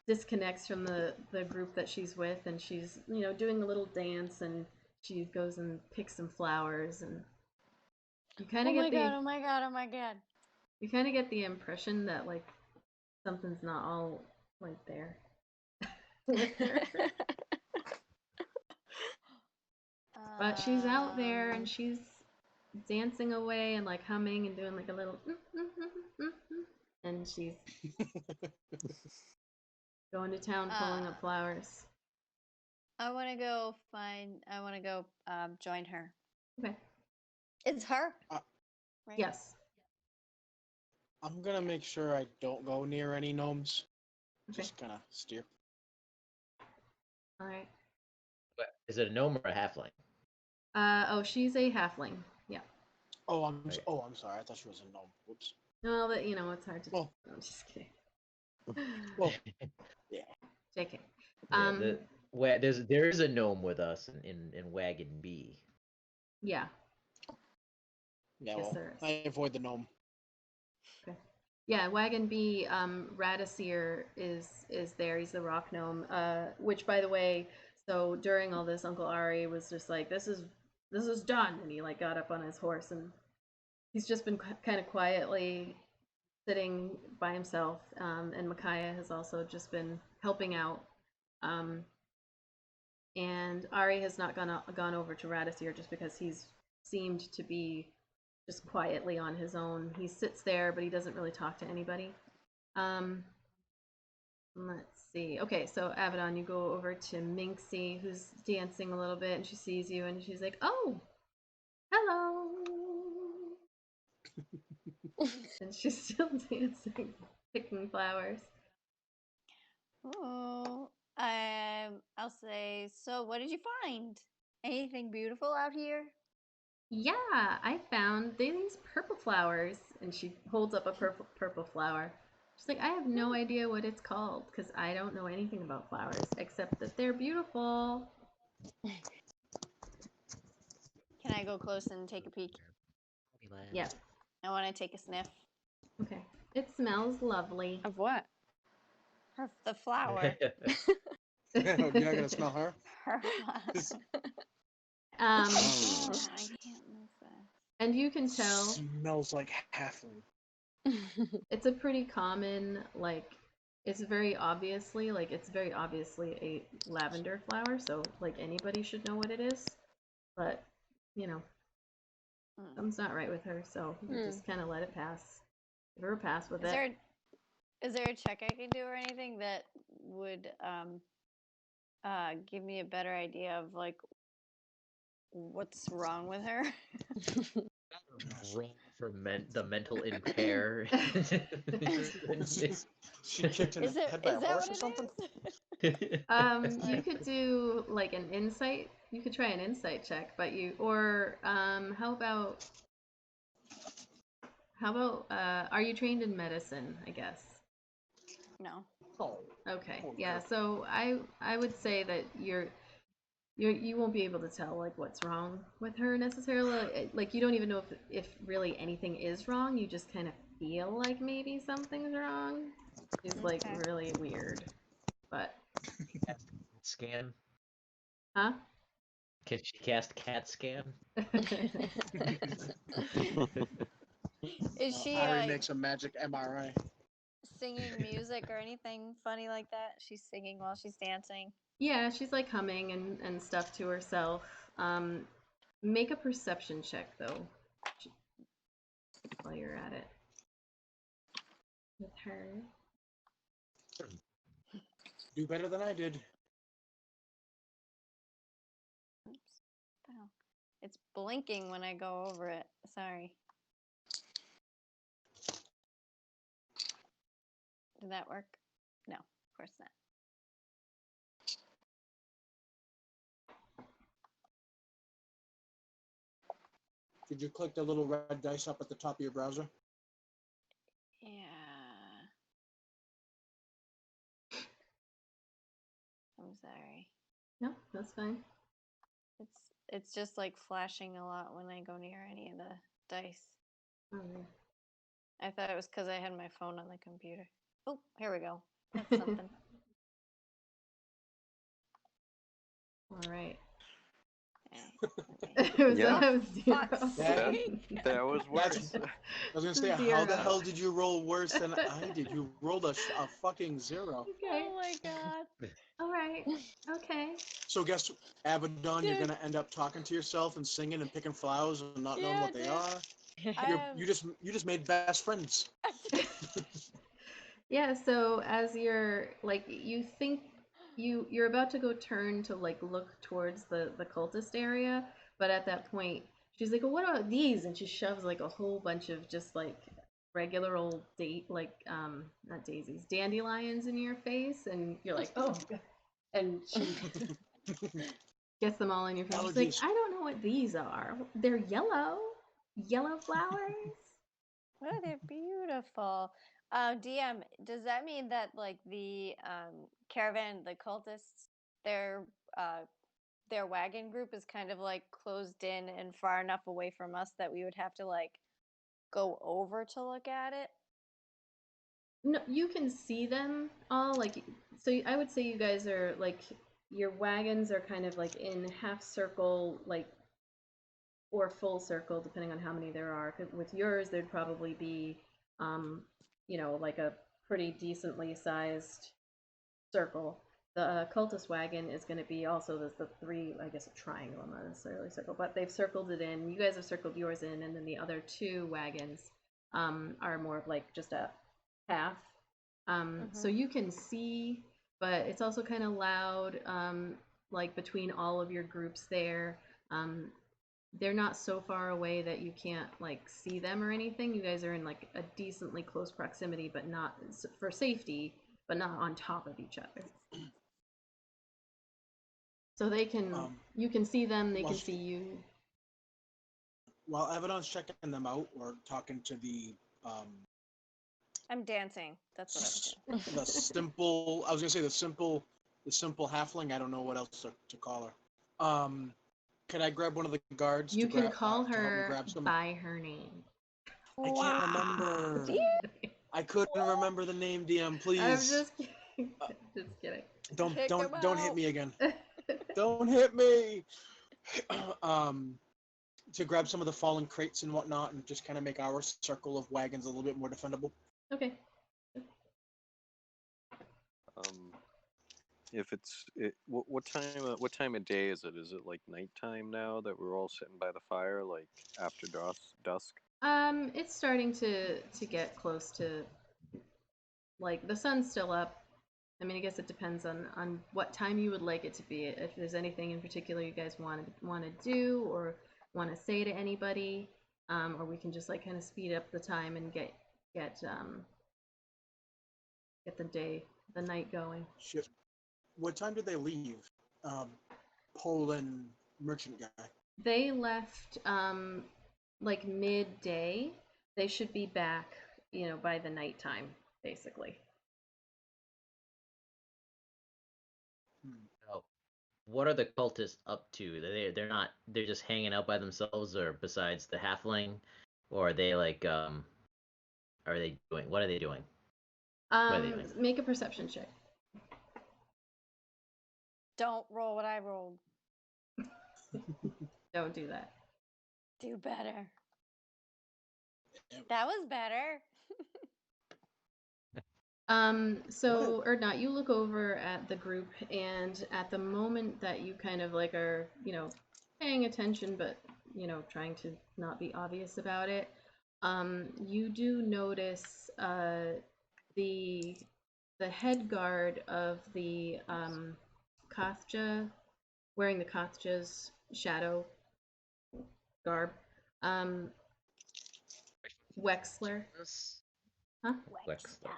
disconnects from the group that she's with, and she's doing a little dance, and she goes and picks some flowers, and you kind of oh my god. You kind of get the impression that like something's not all like there with her. But she's out there and she's dancing away and like humming and doing like a little and she's going to town pulling up flowers. I want to go join her. Okay. It's her. Right? Yes. I'm gonna make sure I don't go near any gnomes. Okay. Just kind of steer. All right. But is it a gnome or a halfling? Oh, she's a halfling. Yeah. Oh, I'm sorry. I thought she was a gnome. Whoops. No, but it's hard to. Well, I'm just kidding. Well, yeah. JK. There is a gnome with us in Wagon B. Yeah. Yeah. Yes, Well, there is. I avoid the gnome. Okay. Yeah, Wagon B, Radisir is there. He's the rock gnome. Which, by the way, so during all this, Uncle Ari was just like, "This is done," and he like got up on his horse, and he's just been kind of quietly sitting by himself. And Micaiah has also just been helping out. And Ari has not gone over to Radisir just because he's seemed to be just quietly on his own. He sits there, but he doesn't really talk to anybody. Let's see. Okay, so Abaddon, you go over to Minxie, who's dancing a little bit, and she sees you, and she's like, "Oh, hello." And she's still dancing, picking flowers. Oh, I'll say. So, what did you find? Anything beautiful out here? Yeah, I found these purple flowers, and she holds up a purple flower. She's like, I have no idea what it's called because I don't know anything about flowers except that they're beautiful. Can I go close and take a peek? Yep. I want to take a sniff. Okay. It smells lovely. Of what? The flower. You're not gonna smell her. Her flower. I can't move that. And you can tell Smells like halfling. it's a pretty common, like, it's very obviously a lavender flower, so like anybody should know what it is. But something's not right with her, so you just kind of let it pass. Give her a pass with it. Is there a check I can do or anything that would give me a better idea of like what's wrong with her? Roll for the mental impair. She kicked in the head by a horse or something? You could do like an insight. You could try an insight check, but how about are you trained in medicine, I guess? No. Oh. Okay. Holy Yeah. crap. So I would say that you won't be able to tell like what's wrong with her necessarily. Like you don't even know if really anything is wrong. You just kind of feel like maybe something's wrong. She's like Okay. really weird. But Scan. huh? Can she cast cat scan? Is she Ari makes a magic MRI. singing music or anything funny like that? She's singing while she's dancing. Yeah, she's like humming and stuff to herself. Make a perception check though, while you're at it. With her. Do better than I did. Oops. Oh. It's blinking when I go over it. Sorry. Did that work? No, of course not. Did you click the little red dice up at the top of your browser? Yeah. I'm sorry. No, that's fine. It's just like flashing a lot when I go near any of the dice. Okay. I thought it was because I had my phone on the computer. Oh, here we go. That's something. All right. Okay. It was, Yeah. that was zero. Fuck's That- sake. That was worse. I was gonna say, how Zero. the hell did you roll worse than I did? You rolled a fucking 0. Okay. Oh my god. All right. Okay. So guess, Abaddon, you're Dude. gonna end up talking to yourself and singing and picking flowers and not knowing Yeah, what they dude. are. You just made best friends. Yeah, so as you're like you think you're about to go turn to like look towards the cultist area, but at that point she's like, well, what about these? And she shoves like a whole bunch of just like regular old not daisies, dandelions in your face, and you're like, oh God. And she gets them all in your face. She's like, Allergies. I don't know what these are. They're yellow. Yellow flowers. Oh, they're beautiful. DM, does that mean that like the caravan, the cultists, their uh, their wagon group is kind of like closed in and far enough away from us that we would have to like go over to look at it? No, you can see them all. Like, so I would say you guys are like your wagons are kind of like in half circle, like or full circle, depending on how many there are. 'Cause with yours, there'd probably be, like a pretty decently sized circle. The cultist wagon is going to be also the three, I guess, a triangle, not necessarily circle, but they've circled it in. You guys have circled yours in, and then the other two wagons are more of like just a half. So you can see, but it's also kind of loud, like between all of your groups there. They're not so far away that you can't like see them or anything. You guys are in like a decently close proximity, but not for safety, but not on top of each other. So they can, you can see them, they can see you. While Abaddon's checking them out, we're talking to the I'm dancing. That's what I'm doing. the simple. I was gonna say the simple halfling. I don't know what else to call her. Can I grab one of the guards? You to can grab, call to help me her grab some? by her name. I can't remember. I couldn't remember the name. DM, please. I'm just kidding. Just kidding. Don't Kick him don't hit out. me again. Don't hit me. To grab some of the fallen crates and whatnot, and just kind of make our circle of wagons a little bit more defendable. Okay. If what time of day is it? Is it like nighttime now that we're all sitting by the fire, like after dusk? It's starting to get close to, like, the sun's still up. I mean, I guess it depends on what time you would like it to be. If there's anything in particular you guys want to do or want to say to anybody, or we can just like kind of speed up the time and get the night going. Shit. What time did they leave? Poland merchant guy. They left like midday. They should be back, by the nighttime, basically. what are the cultists up to? They're just hanging out by themselves, or besides the halfling, or are they like are they doing what are they doing? What are they doing? Make a perception check. Don't roll what I rolled. Don't do that. Do better. That was better. So Erdnot, you look over at the group, and at the moment that you kind of like are, paying attention, but trying to not be obvious about it, you do notice the head guard of the Kathja, wearing the Kathja's shadow garb, Wexler. Huh? Wexler.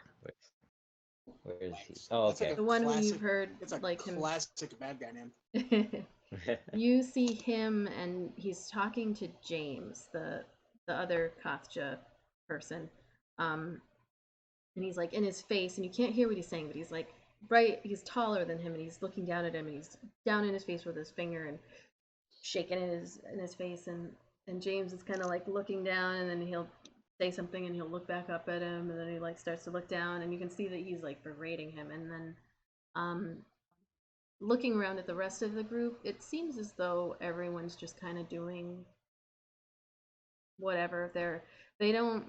Where is he? Oh, That's like okay. a The one who classic, you've heard it's a like him. classic bad guy name. You see him, and he's talking to James, the other Kathja person, and he's like in his face, and you can't hear what he's saying, but he's like he's taller than him, and he's looking down at him, and he's down in his face with his finger and shaking in his face, and James is kind of like looking down, and then he'll say something, and he'll look back up at him, and then he like starts to look down, and you can see that he's like berating him, and then looking around at the rest of the group, it seems as though everyone's just kind of doing whatever. They don't.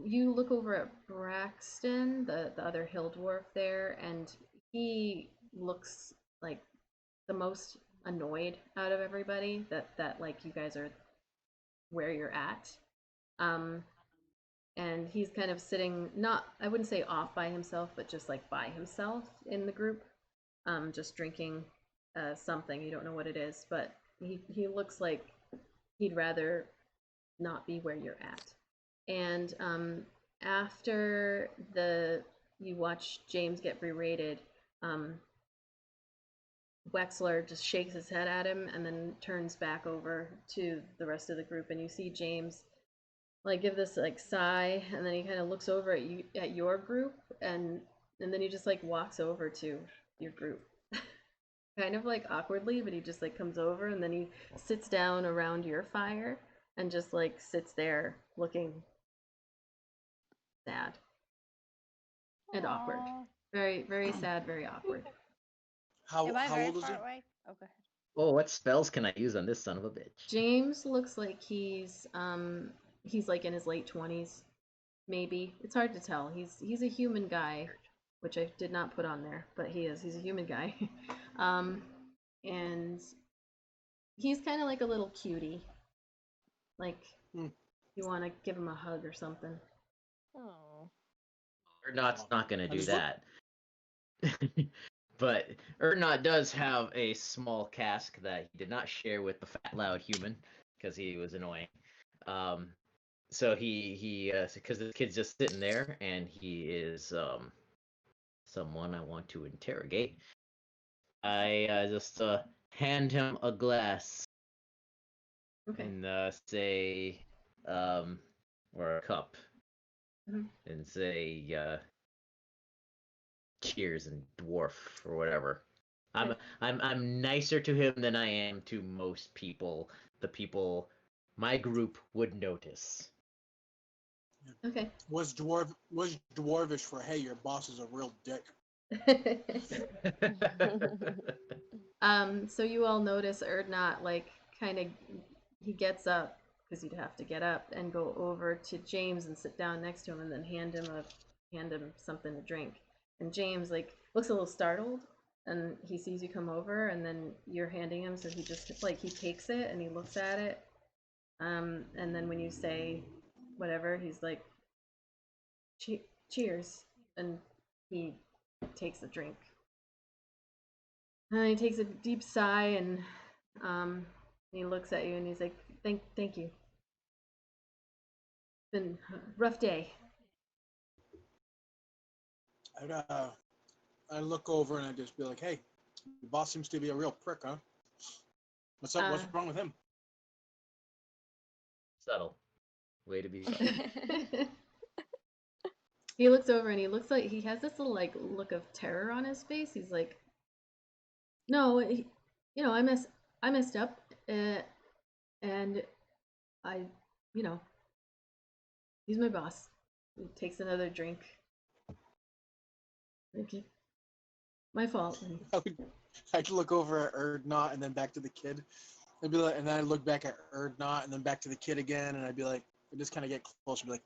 You look over at Braxton, the other hill dwarf there, and he looks like the most annoyed out of everybody that like you guys are where you're at. And he's kind of sitting, not, I wouldn't say off by himself, but just like by himself in the group, just drinking something. You don't know what it is, but he looks like he'd rather not be where you're at. And after you watch James get berated, Wexler just shakes his head at him and then turns back over to the rest of the group, and you see James like give this like sigh, and then he kind of looks over at your group, and then he just like walks over to your group. Kind of like awkwardly, but he just like comes over, and then he sits down around your fire and just like sits there looking sad and awkward. Very, very sad, very awkward. How Am I very old is he? far away? Oh, go ahead. Oh, what spells can I use on this son of a bitch? James looks like he's like in his late 20s, maybe. It's hard to tell. He's a human guy, which I did not put on there, but he's a human guy. And he's kind of like a little cutie. Like you want to give him a hug or something. Oh. Ernot's not gonna do just that. But Ernot does have a small cask that he did not share with the fat loud human because he was annoying. So he because the kid's just sitting there, and he is someone I want to interrogate. I just hand him a glass. Okay. And say or a cup. Mhm. And say cheers and dwarf or whatever. Okay. I'm nicer to him than I am to most people. The people my group would notice. Okay. Was dwarvish for, hey, your boss is a real dick. So you all notice Erdnot like kind of he gets up, because he'd have to get up and go over to James and sit down next to him, and then hand him something to drink. And James like looks a little startled, and he sees you come over, and then you're handing him, so he just like he takes it and he looks at it. And then when you say whatever, he's like, cheers, and he takes the drink. And he takes a deep sigh, and he looks at you, and he's like, thank you. It's been a rough day. I look over and I just be like, hey, your boss seems to be a real prick, huh? What's up? What's wrong with him? Subtle. Way to be subtle. He looks over, and he looks like he has this little like look of terror on his face. He's like, no, I messed up, and I, you know, he's my boss. He takes another drink. Okay, my fault. I'd look over at Erdnot and then back to the kid. I'd be like, and then I'd look back at Erdnot and then back to the kid again, and I'd be like, I'd just kind of get closer, be like,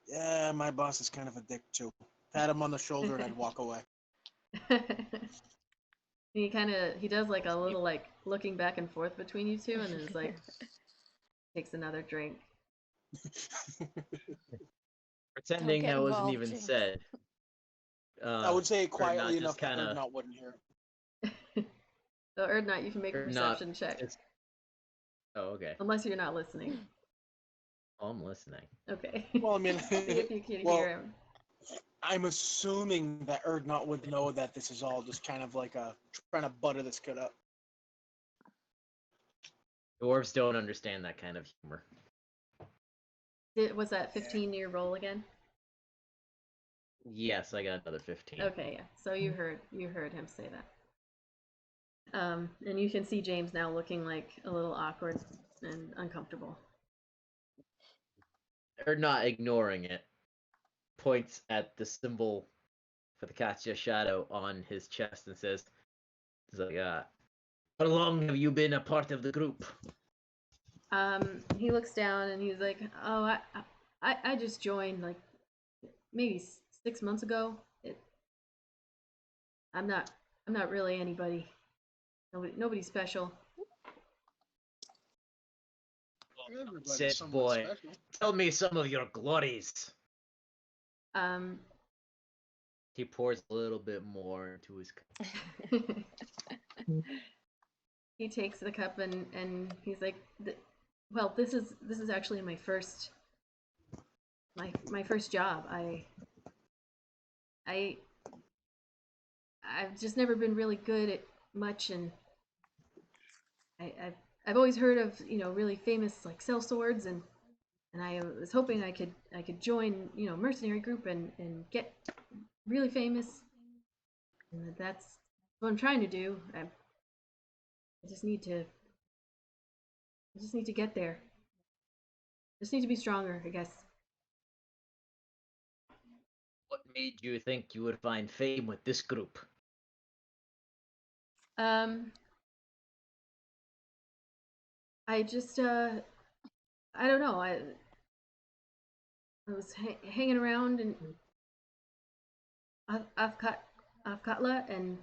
yeah, my boss is kind of a dick too. Pat him on the shoulder and I'd walk away. He does like a little like looking back and forth between you two, and then is like takes another drink. Pretending get that wasn't involved, even Jinx. said. I would say it quietly Erdnot enough just that kinda- Erdnot wouldn't hear. So Erdnot, you can make a Erdnot perception check, is- Oh, okay. unless you're not listening. Oh, I'm listening. Okay. Well, I mean, See if you can well, hear him. I'm assuming that Erdnot would know that this is all just kind of like a trying to butter this kid up. Dwarves don't understand that kind of humor. Was that 15 year roll again? Yes, I got another 15. Okay, yeah. So you heard him say that. And you can see James now looking like a little awkward and uncomfortable. Or not ignoring it. Points at the symbol for the Katya shadow on his chest and says, "How long have you been a part of the group?" He looks down and he's like, "Oh, I just joined like maybe 6 months ago. I'm not really anybody. Nobody special." Everybody's Sit, somewhat boy. special. Tell me some of your glories. Um, He pours a little bit more into his cup. he takes the cup and he's like, "Well, this is actually my first job. I I've just never been really good at much, and I've always heard of really famous like sellswords, and I was hoping I could join mercenary group and get really famous, and that's what I'm trying to do. I just need to get there. Just need to be stronger, I guess." What made you think you would find fame with this group? I just I don't know. I was hanging around and Avkatla, and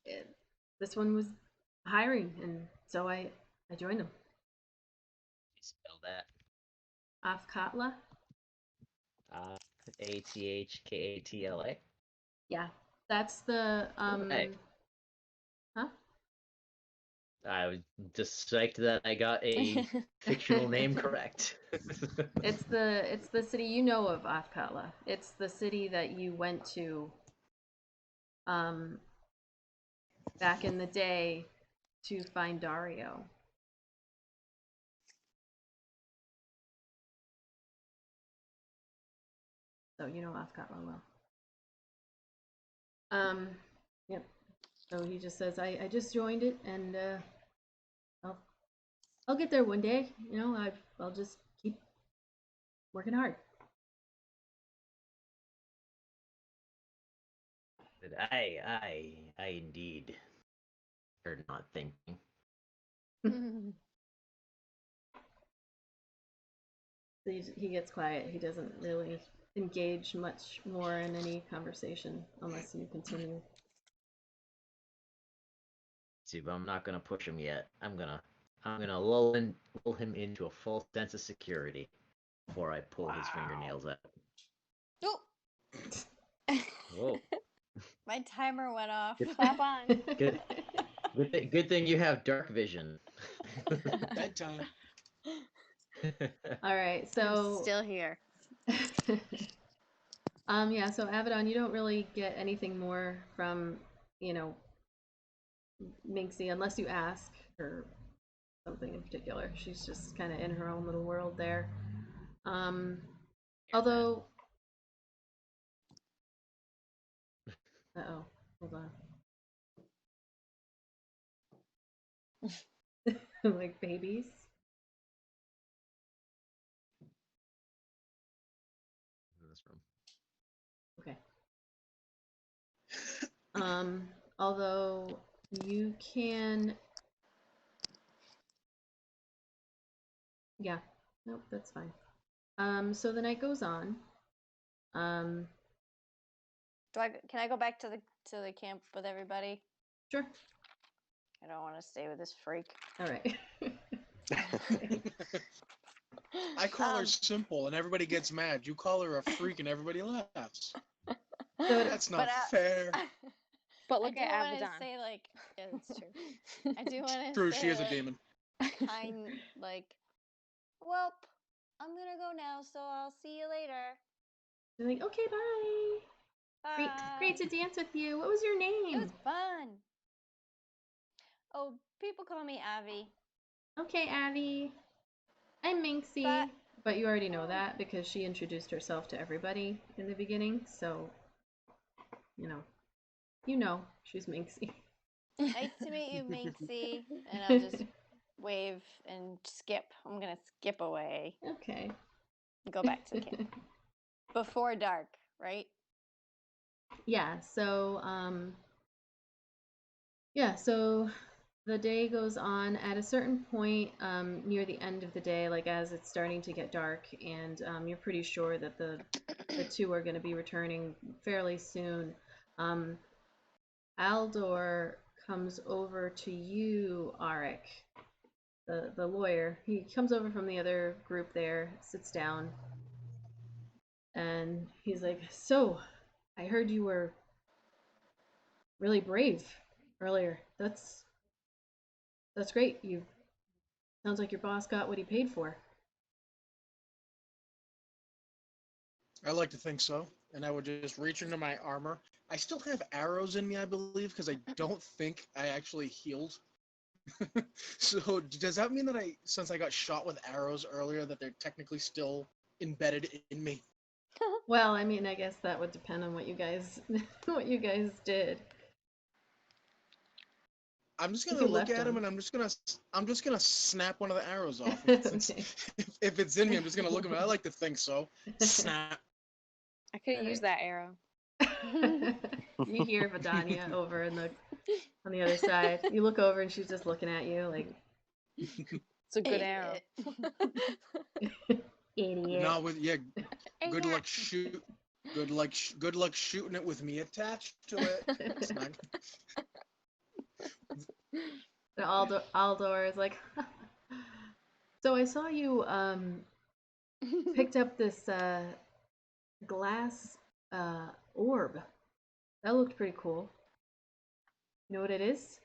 it, this one was hiring, and so I joined them. You spell that. Avkatla. Athkatla. Yeah, that's the Right. Huh? I was just psyched that I got a fictional name correct. It's the city you know of, Avkatla. It's the city that you went to um back in the day to find Dario. So you know Afkatla well. Yep. So he just says, I just joined it, and I'll I'll get there one day. I'll just keep working hard. But I indeed are not thinking. So he gets quiet. He doesn't really engage much more in any conversation unless you continue. See, but I'm not gonna push him yet. I'm gonna lull him into a false sense of security before I pull his fingernails out. Oh, Whoa. my timer went off. Clap on. Good thing you have dark vision. Bedtime. All right, so I'm still here. yeah, so Abaddon, you don't really get anything more from, Minxie unless you ask her something in particular. She's just kind of in her own little world there. Although, hold on. like babies. In this room. Okay. Although you can, yeah, nope, that's fine. So the night goes on. Can I go back to the camp with everybody? Sure. I don't want to stay with this freak. All right. I call her simple, and everybody gets mad. You call her a freak, and everybody laughs. That's not fair. But look at I do want Abaddon. to say, like, yeah, that's true. I do want to True, say, she is a like, demon. I'm like, well, I'm gonna go now, so I'll see you later. They're like, okay, bye. Bye. Great to dance with you. What was your name? It was fun. Oh, people call me Avi. Okay, Abby. I'm Minxie. But you already know that because she introduced herself to everybody in the beginning, so you know she's Minxie. Nice to meet you, Minxie. And I'll just wave and skip. I'm gonna skip away. Okay. Go back to the camp. Before dark, right? Yeah, so so the day goes on at a certain point near the end of the day, like as it's starting to get dark, and you're pretty sure that the two are going to be returning fairly soon. Aldor comes over to you, Arik, the lawyer. He comes over from the other group there, sits down, and he's like, "So, I heard you were really brave earlier. That's great. You sounds like your boss got what he paid for." I like to think so. And I would just reach into my armor. I still have arrows in me, I believe, because I don't think I actually healed. So does that mean that since I got shot with arrows earlier, that they're technically still embedded in me? Well, I mean, I guess that would depend on what you guys did. I'm just gonna look at him and I'm just gonna snap one of the arrows off. If it's in me, I'm just gonna look at him. I like to think so. Snap. I could use that arrow. You hear Vidania over on the other side. You look over and she's just looking at you like, it's a good arrow. Idiot. No, good luck shoot. Good luck shooting it with me attached to it. It's not... Aldor is like, so I saw you picked up this glass orb. That looked pretty cool. You know what it is?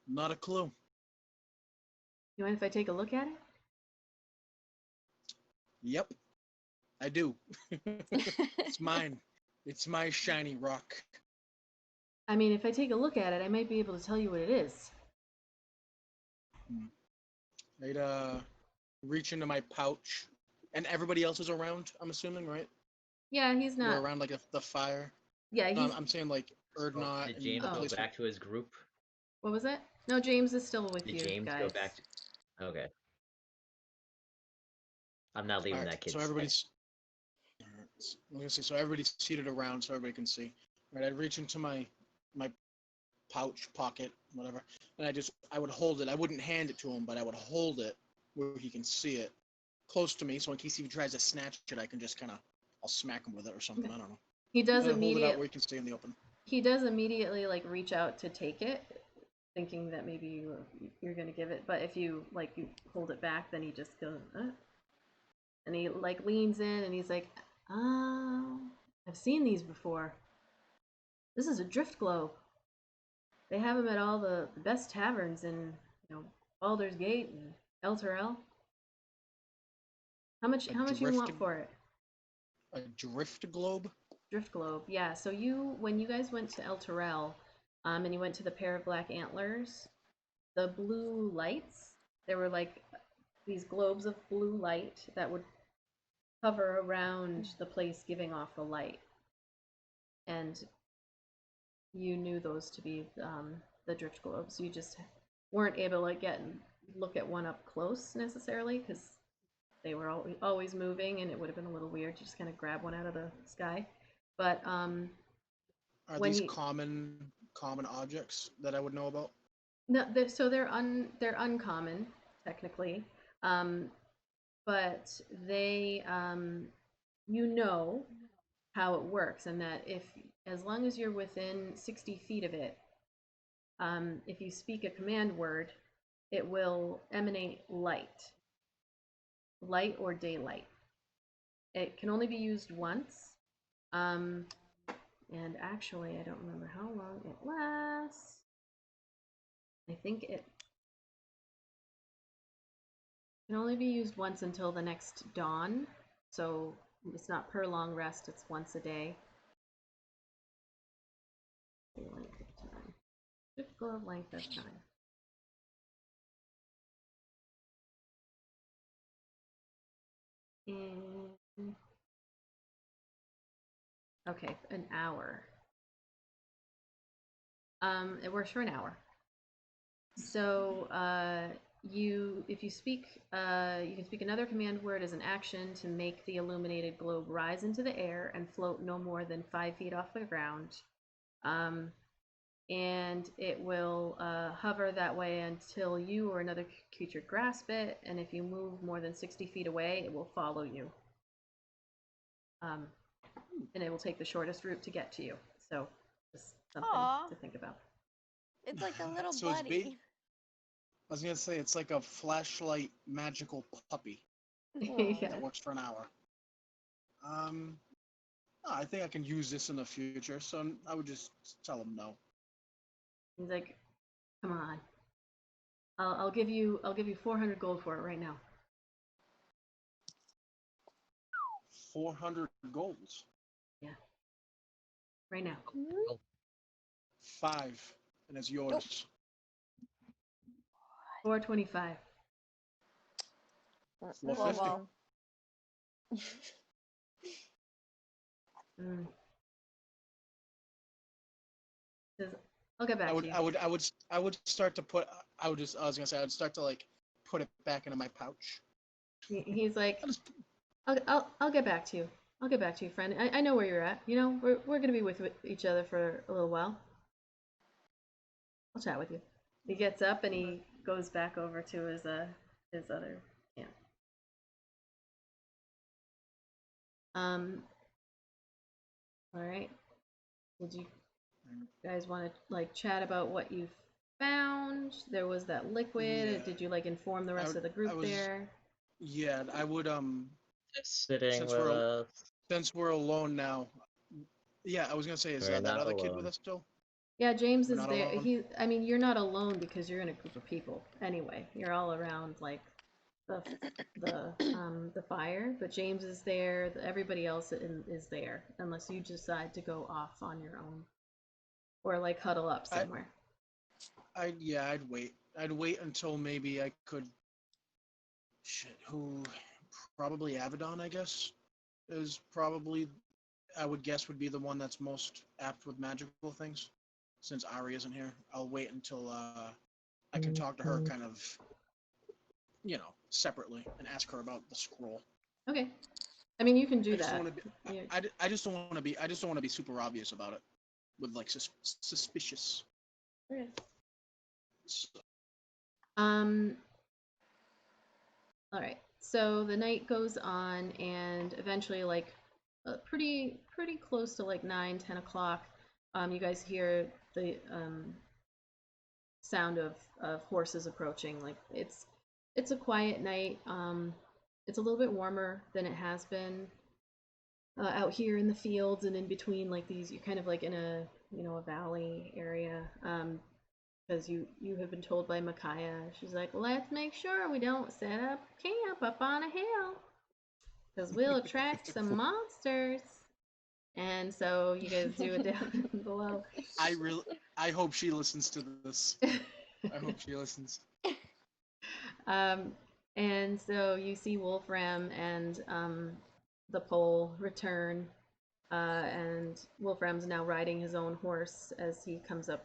Not a clue. You mind if I take a look at it? Yep, I do. It's mine. It's my shiny rock. I mean, if I take a look at it, I might be able to tell you what it is. I'd reach into my pouch, and everybody else is around. I'm assuming, right? Yeah, he's not. We're around like the fire. Yeah, he's. No, I'm saying like Erdnot. Did James go back to his group? What was it? No, James is still with you guys. Did James go back to... Okay. I'm not leaving that kid. So everybody's... I'm gonna say, so everybody's seated around so everybody can see. Right, I'd reach into my pouch, pocket, whatever, and I would hold it. I wouldn't hand it to him, but I would hold it where he can see it, close to me, so in case he tries to snatch it, I can just kind of, I'll smack him with it or something. I don't know. He does immediately. Hold it out where he can stay in the open. He does immediately like reach out to take it, thinking that maybe you're gonna give it, but if you hold it back, then he just goes, and he like leans in and he's like, "Oh, I've seen these before. This is a drift globe. They have them at all the best taverns in, Baldur's Gate and El Terrell. How much you want for it?" A drift globe? Drift globe, yeah. So when you guys went to El Terrell, and you went to the pair of black antlers, the blue lights, there were like these globes of blue light that would hover around the place giving off the light. And you knew those to be the drift globes. You just weren't able to look at one up close necessarily because they were always moving, and it would have been a little weird to just kind of grab one out of the sky. But Are when these you common objects that I would know about? no, so they're uncommon technically, but they you know how it works, and that if as long as you're within 60 feet of it, if you speak a command word, it will emanate light or daylight. It can only be used once. And actually, I don't remember how long it lasts. I think it can only be used once until the next dawn. So it's not per long rest, it's once a day. Length of time. Typical length of time. And okay, an hour. It works for an hour. So if you speak, you can speak another command word as an action to make the illuminated globe rise into the air and float no more than 5 feet off the ground. And it will hover that way until you or another creature grasp it, and if you move more than 60 feet away, it will follow you. And it will take the shortest route to get to you. So just something Aww. to think about. It's like a little So buddy. I was gonna say it's like a flashlight magical puppy Yeah. that works for an hour. I think I can use this in the future, so I would just tell him no. He's like, come on. I'll give you 400 gold for it right now. 400 golds. Yeah. Right now. 5, and it's yours. 425. 450. Well. I'll get back to you. I would start to put. I was gonna say I would start to like put it back into my pouch. He's like, I'll get back to you. I'll get back to you, friend. I know where you're at. You know, we're gonna be with each other for a little while. I'll chat with you. He gets up and he goes back over to his other camp. All right. Would you guys want to like chat about what you found? There was that liquid. Yeah. Did you like inform the rest of the group there? Yeah, I would Just sitting since with us. since we're alone now. Yeah, I was gonna say, is We're that not other kid alone. with us still? Yeah, James We're is not there. alone? I mean, you're not alone because you're in a group of people anyway. You're all around like the fire, but James is there. Everybody else is there, unless you decide to go off on your own or like huddle up somewhere. I'd wait. I'd wait until maybe I could. Shit, who? Probably Avedon, I guess, is probably, I would guess, would be the one that's most apt with magical things. Since Ari isn't here, I'll wait until I can talk to her kind of, separately and ask her about the scroll. Okay. I mean, you can do I just that. don't want to be. I just don't want to be. I just don't want to be super obvious about it, with like suspicious. Okay. So, All right. So the night goes on, and eventually, like, pretty close to like 9-10 o'clock, you guys hear the sound of horses approaching. Like it's a quiet night. It's a little bit warmer than it has been out here in the fields and in between like these. You're kind of like in a a valley area. Because you have been told by Micaiah, she's like, let's make sure we don't set up camp up on a hill, because we'll attract some monsters. And so you guys do it down below. I hope she listens to this. I hope she listens. And so you see Wolfram and the pole return, and Wolfram's now riding his own horse as he comes up.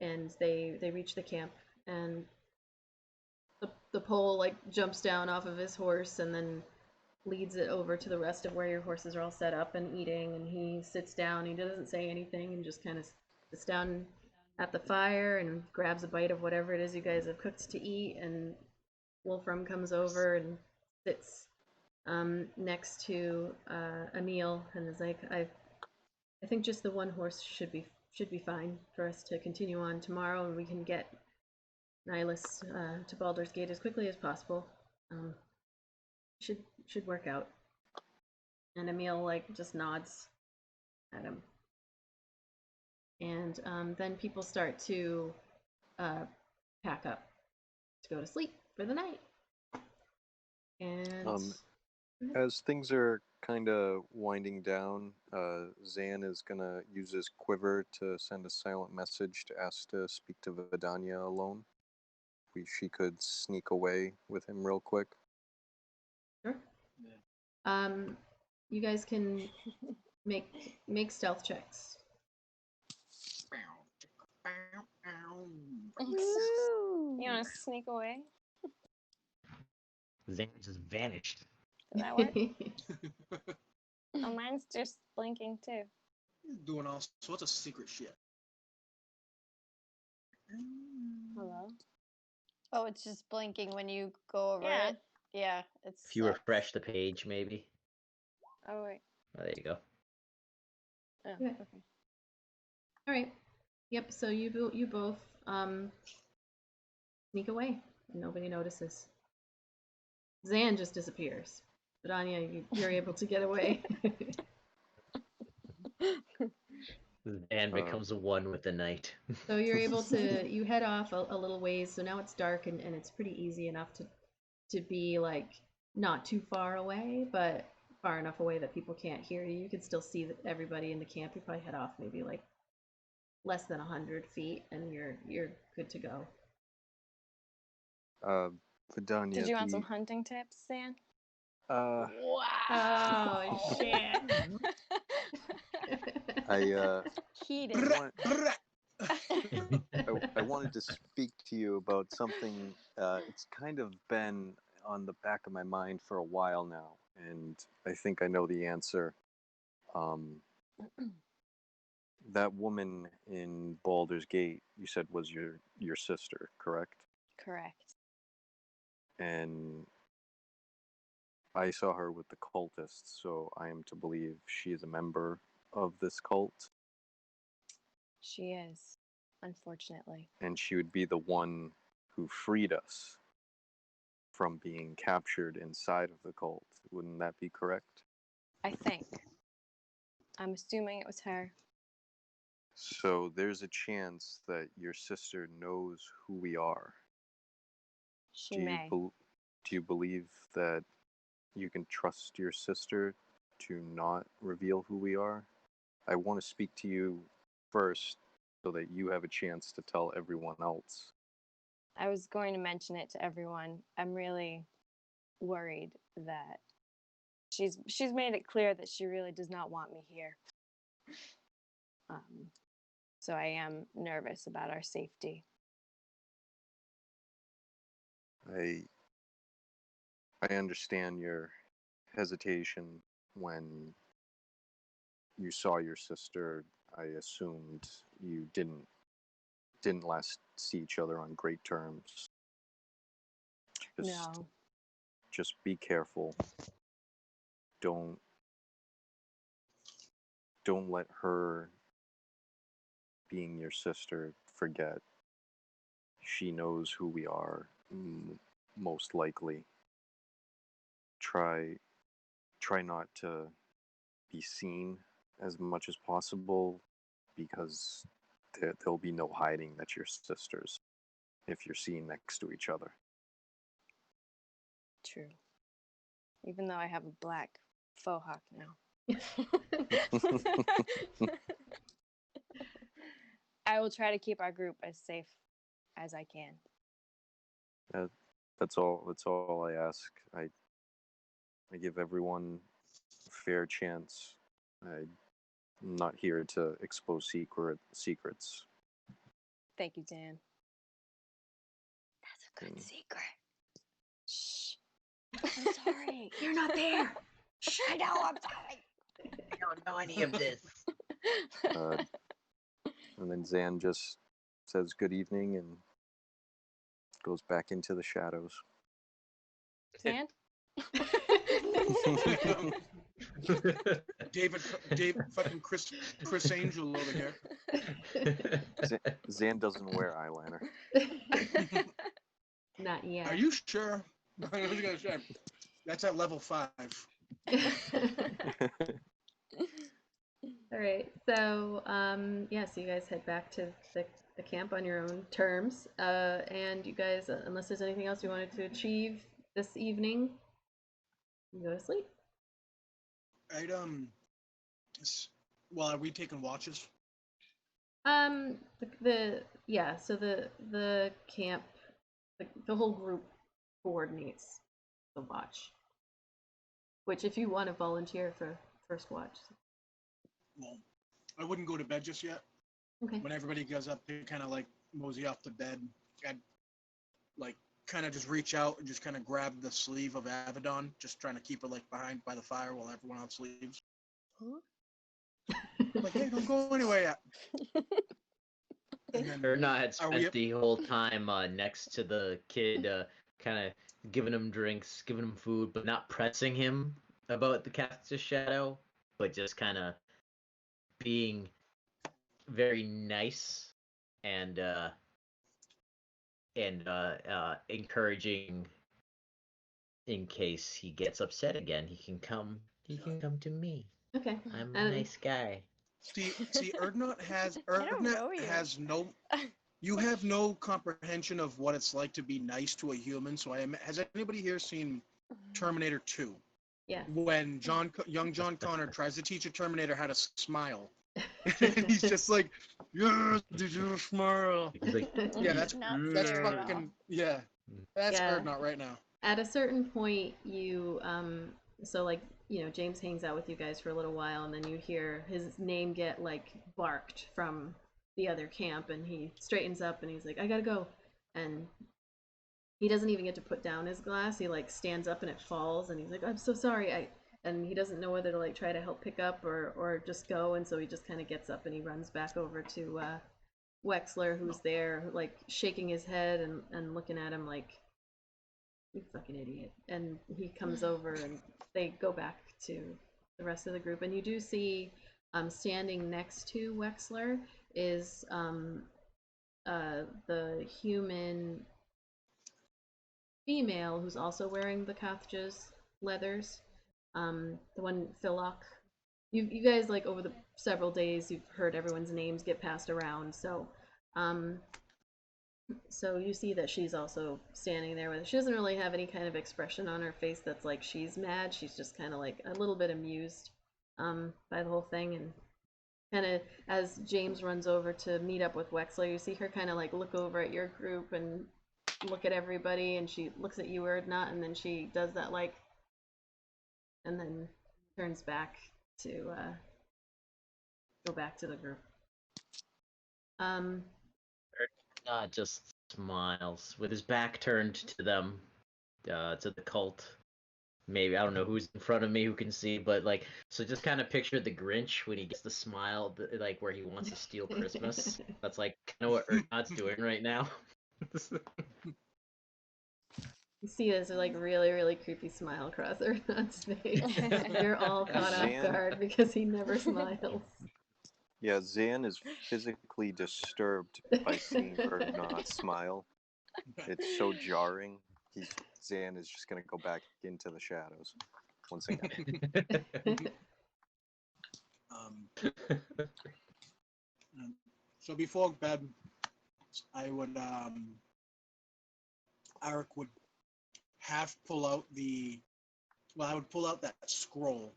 and they reach the camp, and the pole like jumps down off of his horse and then leads it over to the rest of where your horses are all set up and eating, and he sits down. He doesn't say anything and just kind of sits down at the fire and grabs a bite of whatever it is you guys have cooked to eat, and Wolfram comes over and sits next to Emil and is like, I think just the one horse should be fine for us to continue on tomorrow, and we can get Nihilus to Baldur's Gate as quickly as possible. Should work out. And Emil like just nods at him. And then people start to pack up to go to sleep for the night. And as things are kind of winding down, Zan is gonna use his quiver to send a silent message to ask to speak to Vidania alone. She could sneak away with him real quick. Sure. You guys can make stealth checks. You want to sneak away? Zan just vanished. Does that work? Oh, mine's just blinking too. He's doing all sorts of secret shit. Hello? Oh, it's just blinking when you go over Yeah. it. Yeah, it's. If you refresh the page, maybe. Oh wait. Oh, there you go. Oh, Yeah. okay. All right. Yep. So you both sneak away. And nobody notices. Zan just disappears. But Anya, you're able to get away. Zan becomes one with the night. So you're able to you head off a little ways. So now it's dark and it's pretty easy enough to be like not too far away, but far enough away that people can't hear you. You can still see everybody in the camp. You probably head off maybe like less than 100 feet, and you're good to go. Vidania. Did you want some hunting tips, Zan? Wow. Oh shit. Heated. I wanted to speak to you about something. It's kind of been on the back of my mind for a while now, and I think I know the answer. That woman in Baldur's Gate, you said was your sister, correct? Correct. And I saw her with the cultists, so I am to believe she is a member of this cult. She is, unfortunately. And she would be the one who freed us from being captured inside of the cult. Wouldn't that be correct? I think. I'm assuming it was her. So there's a chance that your sister knows who we are. She may. Do you believe that you can trust your sister to not reveal who we are? I want to speak to you first so that you have a chance to tell everyone else. I was going to mention it to everyone. I'm really worried that she's made it clear that she really does not want me here. So I am nervous about our safety. I understand your hesitation when you saw your sister. I assumed you didn't last see each other on great terms. No. Just be careful. Don't let her, being your sister, forget. She knows who we are, most likely. Try not to be seen as much as possible, because there'll be no hiding that you're sisters if you're seen next to each other. True. Even though I have a black faux hawk now. I will try to keep our group as safe as I can. That's all I ask. I give everyone a fair chance. I'm not here to expose secrets. Thank you, Dan. That's a good secret. Shh. I'm sorry. You're not there. I know, I'm sorry. I don't know any of this. And then Zan just says good evening and goes back into the shadows. Dan? David, fucking Chris Angel over here. Zan doesn't wear eyeliner. Not yet. Are you sure? I was gonna say that's at level 5. All right. So, so you guys head back to the camp on your own terms. And you guys, unless there's anything else you wanted to achieve this evening, you go to sleep. Right. Well, are we taking watches? So the camp, the whole group coordinates the watch. Which, if you want to volunteer for first watch. Well, I wouldn't go to bed just yet. Okay. When everybody goes up, they kind of like mosey off to bed. I'd like kind of just reach out and just kind of grab the sleeve of Avedon, just trying to keep her like behind by the fire while everyone else leaves. Huh? Like, hey, don't go anywhere yet. And then, Ernot had spent the whole time next to the kid, kind of giving him drinks, giving him food, but not pressing him about the cactus shadow, but just kind of being very nice and encouraging. In case he gets upset again, he can come to me. Okay. I'm a nice guy. See, Erdnot has no. You have no comprehension of what it's like to be nice to a human. So has anybody here seen Terminator 2? Yeah. When young John Connor tries to teach a Terminator how to smile, and he's just like, "Yes, did you smile?" He's like, Yeah, that's scary at fucking all. yeah. That's Yeah. Erdnot right now. At a certain point, you James hangs out with you guys for a little while, and then you hear his name get like barked from the other camp, and he straightens up and he's like, I gotta go. And he doesn't even get to put down his glass. He like stands up and it falls, and he's like, I'm so sorry. And he doesn't know whether to like try to help pick up or just go, and so he just kind of gets up and he runs back over to Wexler, who's there like shaking his head and looking at him like, you fucking idiot. And he comes over and they go back to the rest of the group, and you do see standing next to Wexler is the human female who's also wearing the Kathja's leathers. The one Philok. You guys, like, over the several days, you've heard everyone's names get passed around, so you see that she's also standing there with. She doesn't really have any kind of expression on her face that's like she's mad. She's just kind of like a little bit amused by the whole thing, and kind of as James runs over to meet up with Wexler, you see her kind of like look over at your group and look at everybody, and she looks at you, Erdnot, and then she does that like, and then turns back to go back to the group. Ernot just smiles with his back turned to them, to the cult. Maybe I don't know who's in front of me who can see, but like, so just kind of picture the Grinch when he gets the smile, like where he wants to steal Christmas. That's like kind of what Ernot's doing right now. You see there's a like really, really creepy smile across Ernot's face. You're all caught off guard because he never smiles. Yeah, Zan is physically disturbed by seeing Erdnot smile. It's so jarring. Zan is just going to go back into the shadows once again. So before bed, I would Eric would pull out I would pull out that scroll,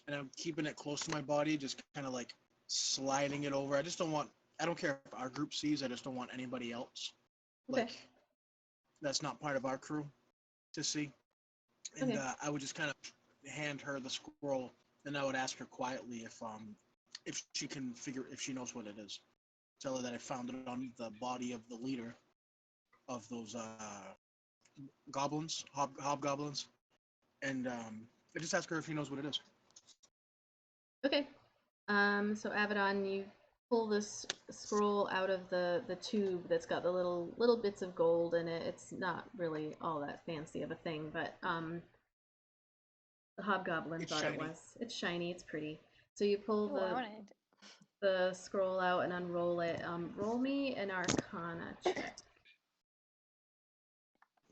and I'm keeping it close to my body, just kind of like sliding it over. I don't care if our group sees, I just don't want anybody else. Okay. Like, that's not part of our crew to see. And Okay. I would just kind of hand her the scroll, and I would ask her quietly if she knows what it is. Tell her that I found it on the body of the leader of those goblins, hobgoblins, and I just ask her if he knows what it is. Okay. So Abaddon, you pull this scroll out of the tube that's got the little bits of gold in it. It's not really all that fancy of a thing, but the hobgoblin It's thought shiny. it was. It's shiny. It's pretty. So you pull Ooh, I wanted. the scroll out and unroll it. Roll me an Arcana check.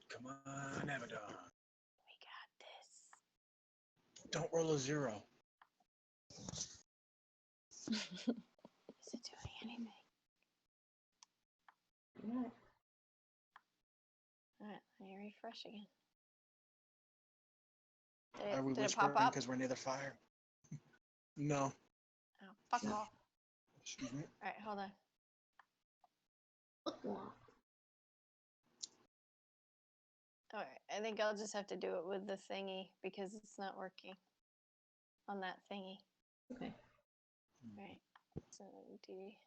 Come on, Abaddon. We got this. Don't roll a 0. Is it doing anything? Yeah. Alright, let me refresh again. Are we Did it whispering pop up? because we're near the fire? No. Oh, fuck off. Excuse me. Alright, hold on. Alright, I think I'll just have to do it with the thingy because it's not working on that thingy. Okay. Alright, so D.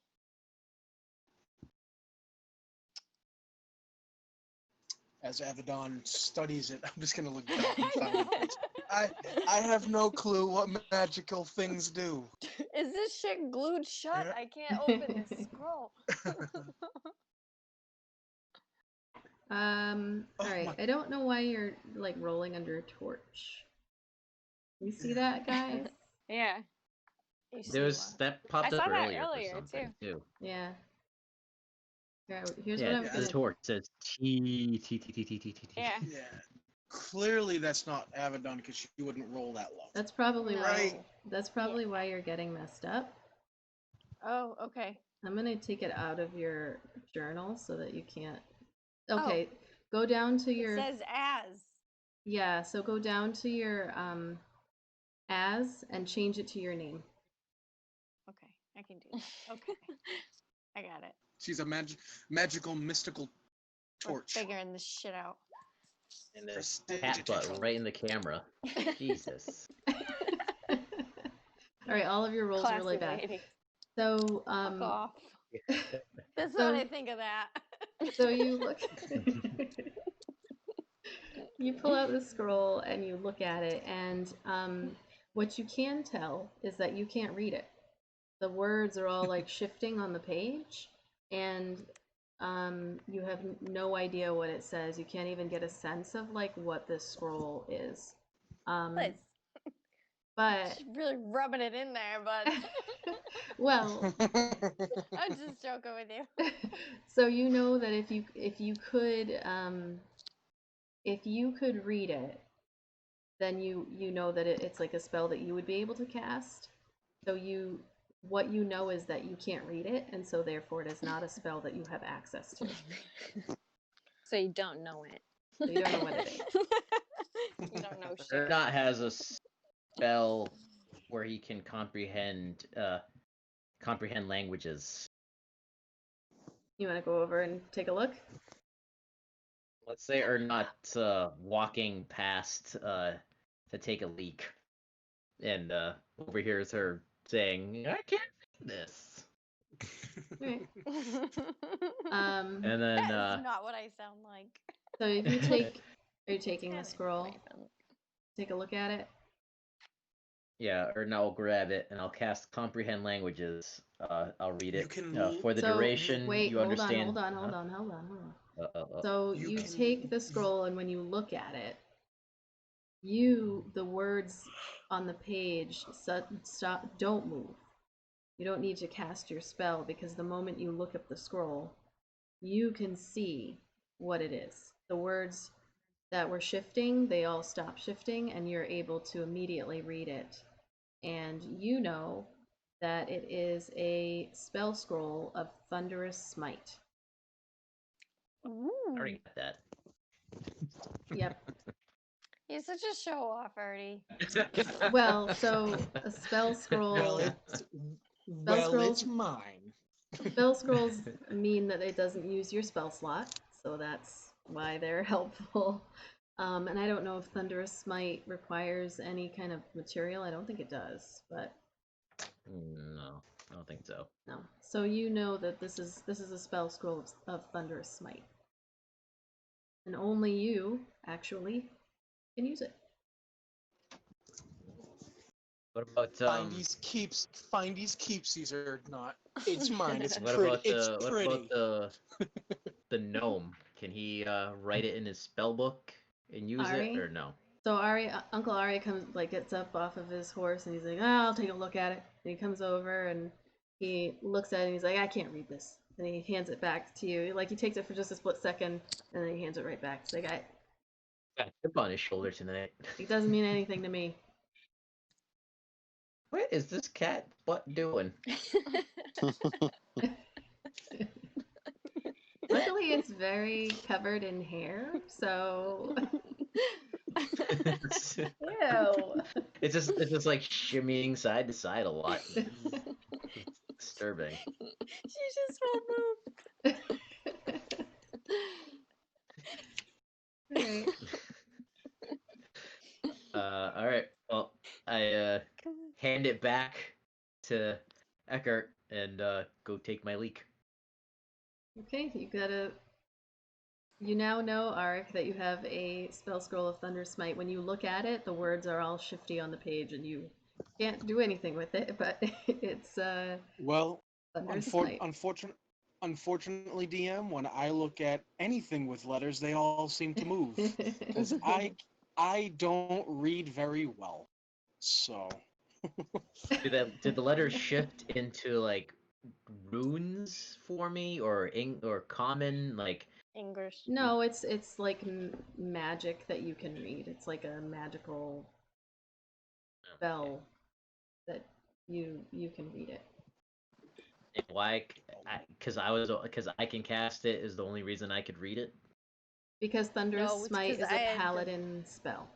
As Abaddon studies it, I'm just gonna look down and find it. I have no clue what magical things do. Is this shit glued shut? Yeah. I can't open this scroll. All right. I don't know why you're like rolling under a torch. You see that, guys? Yeah. You see There's what? that popped I up saw that earlier for earlier, something too. Yeah. Here, here's Yeah, what I'm the gonna. torch says T T T T T T T. Yeah. Yeah. Clearly, that's not Abaddon because she wouldn't roll that low. That's probably No. why. That's probably why you're getting messed up. Oh, okay. I'm gonna take it out of your journal so that you can't. Okay, go down to your. It says as. Yeah, so go down to your as and change it to your name. Okay, I can do that. Okay. I got it. She's a magical, mystical We're torch. figuring this shit out. And the cat butt right in the camera. Jesus. All right, all of your rolls are really bad. Lady. So Fuck off. That's so- what I think of that. So you look. You pull out the scroll and you look at it, and what you can tell is that you can't read it. The words are all like shifting on the page, and you have no idea what it says. You can't even get a sense of like what this scroll is. Liz, But she's really rubbing it in there, but well, I'm just joking with you. so you know that if you could read it, then you know that it's like a spell that you would be able to cast. So what you know is that you can't read it, and so therefore it is not a spell that you have access to. So you don't know it. So you don't know what it is. You don't know shit. Ernot has a spell where he can comprehend languages. You want to go over and take a look? Let's say Ernot's walking past to take a leak, and overhears her saying, "I can't do this." Right. And then That is not what I sound like. So if you take, are you taking the Kinda scroll? might sound- Take a look at it. yeah, Ernot will grab it, and I'll cast comprehend languages. I'll read You it can for the So, duration. Wait, you hold understand? on. Uh-huh. So You you can- take the scroll, and when you look at it, the words on the page stop, don't move. You don't need to cast your spell, because the moment you look at the scroll, you can see what it is. The words that were shifting, they all stop shifting, and you're able to immediately read it. And you know that it is a spell scroll of Thunderous Smite. I Ooh. already got that. Yep. You're such a show off, Artie. Well, so a spell scroll. It's mine. Spell scrolls mean that it doesn't use your spell slot, so that's why they're helpful. And I don't know if Thunderous Smite requires any kind of material. I don't think it does, but No. I don't think so. No. So you know that this is a spell scroll of Thunderous Smite. And only you, actually, can use it. What about Findies keepsies are not. It's mine. It's what pretty. about It's the what pretty. about the gnome? Can he write it in his spell book and use Ari? it or no? So Uncle Ari gets up off of his horse and he's like, oh, I'll take a look at it. And he comes over and he looks at it and he's like, I can't read this. And he hands it back to you. Like he takes it for just a split second and then he hands it right back. It's like Got a chip on his shoulder tonight. it doesn't mean anything to me. What is this cat butt doing? Luckily, it's very covered in hair, so. Ew. It's just like shimmying side to side a lot. It's disturbing. She just won't move. Alright. All right. Well, I hand it back to Eckhart and go take my leak. Okay, you now know, Arik, that you have a spell scroll of Thunder Smite. When you look at it, the words are all shifty on the page and you can't do anything with it, but it's Well, Thunder Smite. unfortunately, DM, when I look at anything with letters, they all seem to move. Because I don't read very well. So. Did the letters shift into like runes for me or common like English. No, it's like magic that you can read. It's like a magical spell that you can read it. And why? Because I can cast it is the only reason I could read it. Because Thunderous No, it's Smite 'cause is a paladin spell.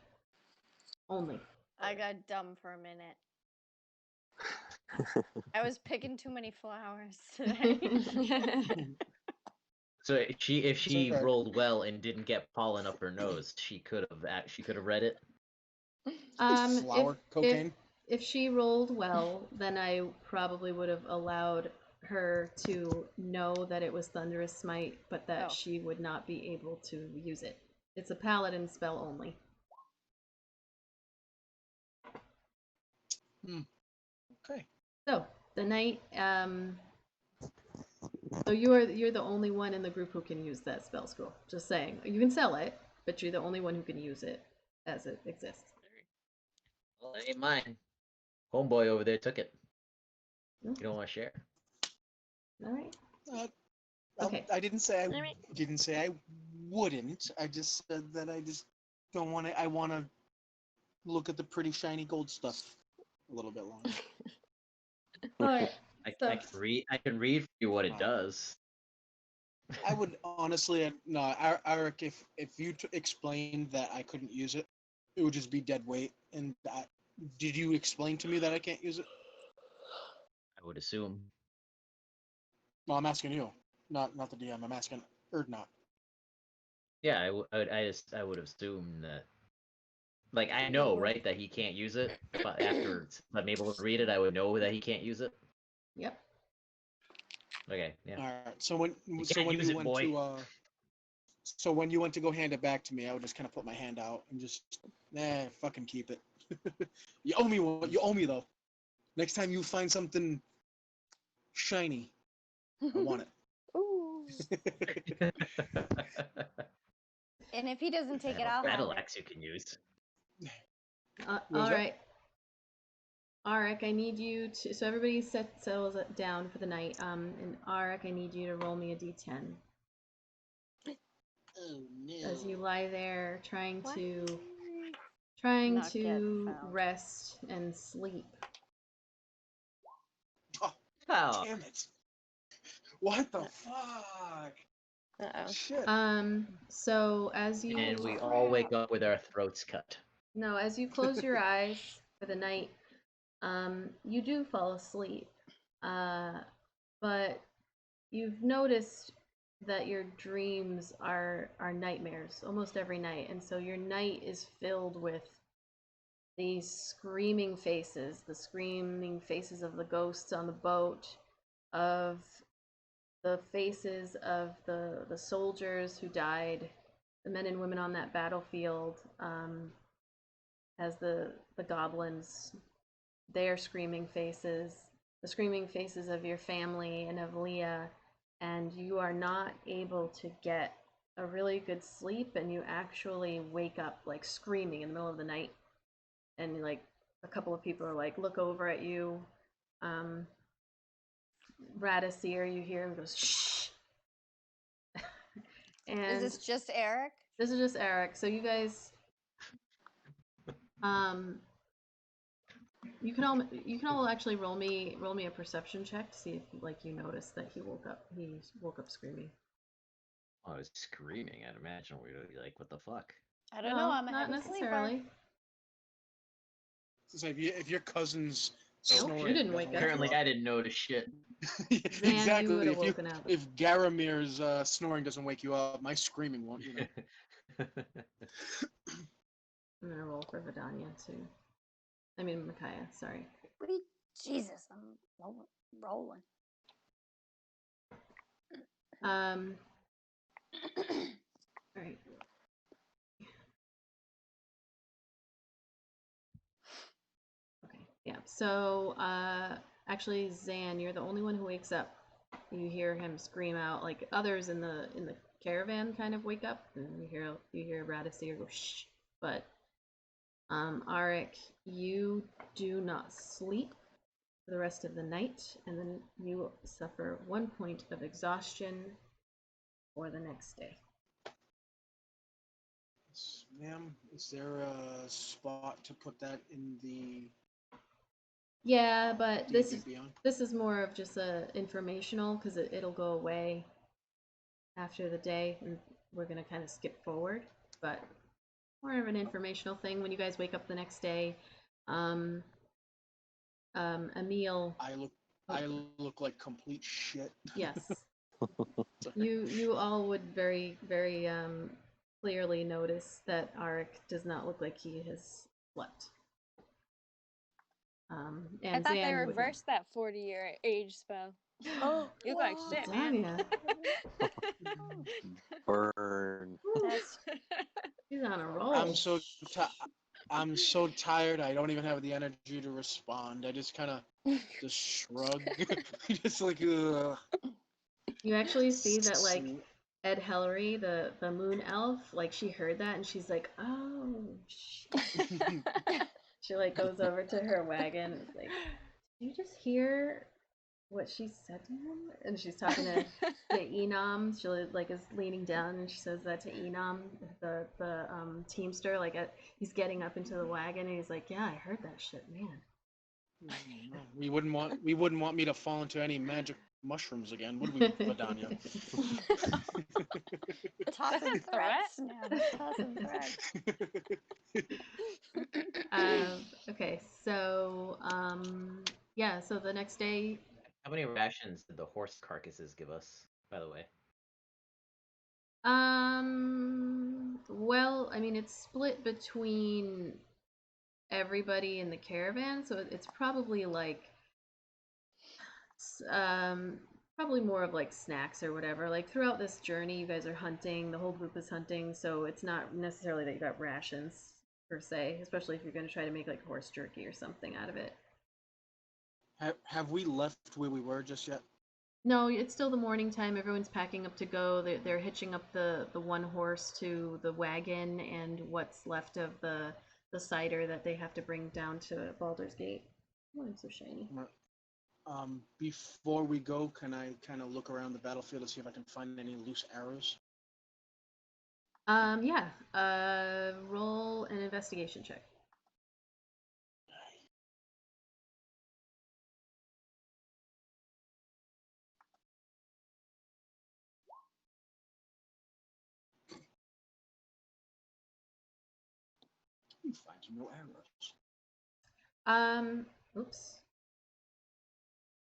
Only. I got dumb for a minute. I was picking too many flowers today. So if she okay. rolled well and didn't get pollen up her nose, she could have read it. Flower cocaine. If she rolled well, then I probably would have allowed her to know that it was Thunderous Smite, but that she would not be able to use it. It's a paladin spell only. Okay. So the knight, so you're the only one in the group who can use that spell scroll. Just saying, you can sell it, but you're the only one who can use it as it exists. Well, it ain't mine. Homeboy over there took it. You don't want to share. All right. Okay. I didn't say I wouldn't. I just said that I just don't want to. I want to look at the pretty shiny gold stuff a little bit longer. All right. I can read for you what it does. I would honestly no, Eric. If you explained that I couldn't use it, it would just be dead weight. And did you explain to me that I can't use it? I would assume. No, I'm asking you, not the DM. I'm asking Erdnot. Yeah, I would assume that. Like I know, right, that he can't use it, but after I'm able to read it, I would know that he can't use it. Yep. Okay. Yeah. All right. So when you went to go hand it back to me, I would just kind of put my hand out and just, fucking keep it. You owe me one. You owe me though. Next time you find something shiny, I want it. Ooh. And if he doesn't take it, I'll battle have it. axe you can use. All right. Arik, I need you to. So everybody settles it down for the night. And Arik, I need you to roll me a d10. Oh no. As you lie there trying to rest and sleep. Oh, damn it. What the fuck? Uh-oh. Shit. So as you And we all wake up with our throats cut. No, as you close your eyes for the night, you do fall asleep. But you've noticed that your dreams are nightmares almost every night, and so your night is filled with these screaming faces, the screaming faces of the ghosts on the boat, of the faces of the soldiers who died, the men and women on that battlefield, as the goblins, their screaming faces, the screaming faces of your family and of Leah, and you are not able to get a really good sleep, and you actually wake up like screaming in the middle of the night, and like a couple of people are like look over at you. Radisir, you hear him goes shh. And Is this just Eric? This is just Eric. So you guys, you can all actually roll me a perception check to see if like you notice that he woke up screaming. Oh, I was screaming. I'd imagine we'd be like, "What the fuck?" I don't know. I'm a not heavy necessarily. sleeper. So if your cousin's Nope, snoring, you didn't wake up. Apparently, I didn't notice shit. Exactly. You would have woken up. If Garamir's snoring doesn't wake you up, my screaming won't. You know. I'm gonna roll for Vidania too. I mean Micaiah. Sorry. Jesus, I'm rolling. All right. Okay. Yeah. So actually, Zan, you're the only one who wakes up. You hear him scream out. Like others in the caravan kind of wake up, and you hear Radisir go shh. But Arik, you do not sleep for the rest of the night, and then you suffer 1 point of exhaustion for the next day. Ma'am, is there a spot to put that in the? Yeah, but this beyond? This is more of just a informational because it'll go away after the day, and we're gonna kind of skip forward, but more of an informational thing. When you guys wake up the next day, Emil. I look like complete shit. Yes. You all would very clearly notice that Arik does not look like he has slept. And I thought Zan they would reversed that 40-year age spell. Oh, You look like shit, man. Vidania. Burn. That's He's on a roll. I'm so tired. I don't even have the energy to respond. I just kind of just shrug, just like. Ugh. You actually see that like Ed Hellery, the moon elf, like she heard that and she's like, oh shit. She like goes over to her wagon and is like, did you just hear what she said to him? And she's talking to Enam. She like is leaning down and she says that to Enam, the teamster. Like he's getting up into the wagon and he's like, yeah, I heard that shit, man. We wouldn't want me to fall into any magic mushrooms again, would we, Vidania? tossing threats now. Tossing threats. Okay, so yeah, so the next day. How many rations did the horse carcasses give us, by the way? Well, I mean, it's split between everybody in the caravan, so it's probably like probably more of like snacks or whatever. Like throughout this journey, you guys are hunting, the whole group is hunting, so it's not necessarily that you got rations per se, especially if you're going to try to make like horse jerky or something out of it. Have we left where we were just yet? No, it's still the morning time. Everyone's packing up to go. They're hitching up the one horse to the wagon and what's left of the cider that they have to bring down to Baldur's Gate. Oh, I'm so shiny. Before we go, can I kind of look around the battlefield to see if I can find any loose arrows? Yeah. Roll an investigation check. Find no arrows. Oops.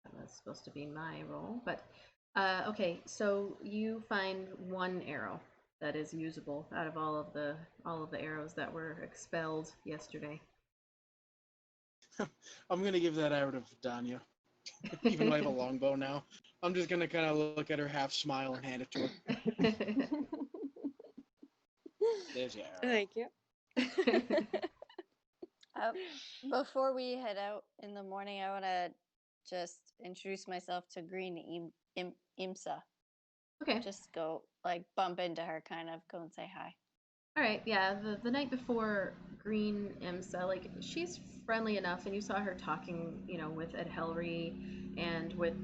That was supposed to be my roll, but okay. So you find one arrow that is usable out of all of the arrows that were expelled yesterday. I'm gonna give that arrow to Danya. Even though I have a longbow now, I'm just gonna kind of look at her, half smile, and hand it to her. There's your arrow. Thank you. Before we head out in the morning, I want to just introduce myself to Green Imsa. Okay. Just go, like, bump into her, kind of, go and say hi. All right, yeah. The night before, Green Imsa, like, she's friendly enough, and you saw her talking, with Ed Helry and with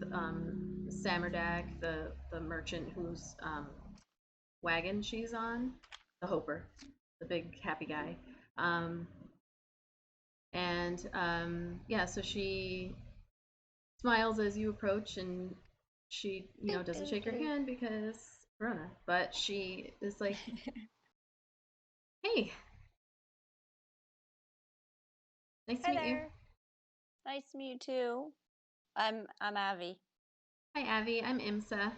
Samerdag, the merchant whose wagon she's on, the Hoper, the big happy guy. Yeah, so she smiles as you approach, and she, doesn't shake your hand because Corona, but she is like, hey. Nice to meet you. Nice to meet you too. I'm Avi. Hi, Avi. I'm Imsa.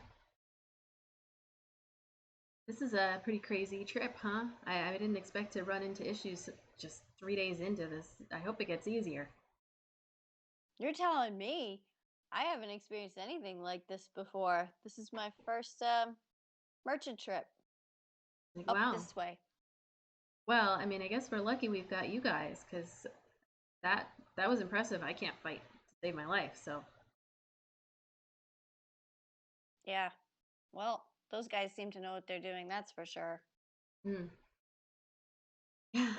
This is a pretty crazy trip, huh? I didn't expect to run into issues just 3 days into this. I hope it gets easier. You're telling me. I haven't experienced anything like this before. This is my first merchant trip. Up Wow. this way. Well, I mean, I guess we're lucky we've got you guys, because that was impressive. I can't fight to save my life, so. Yeah. Well, those guys seem to know what they're doing, that's for sure. Hmm.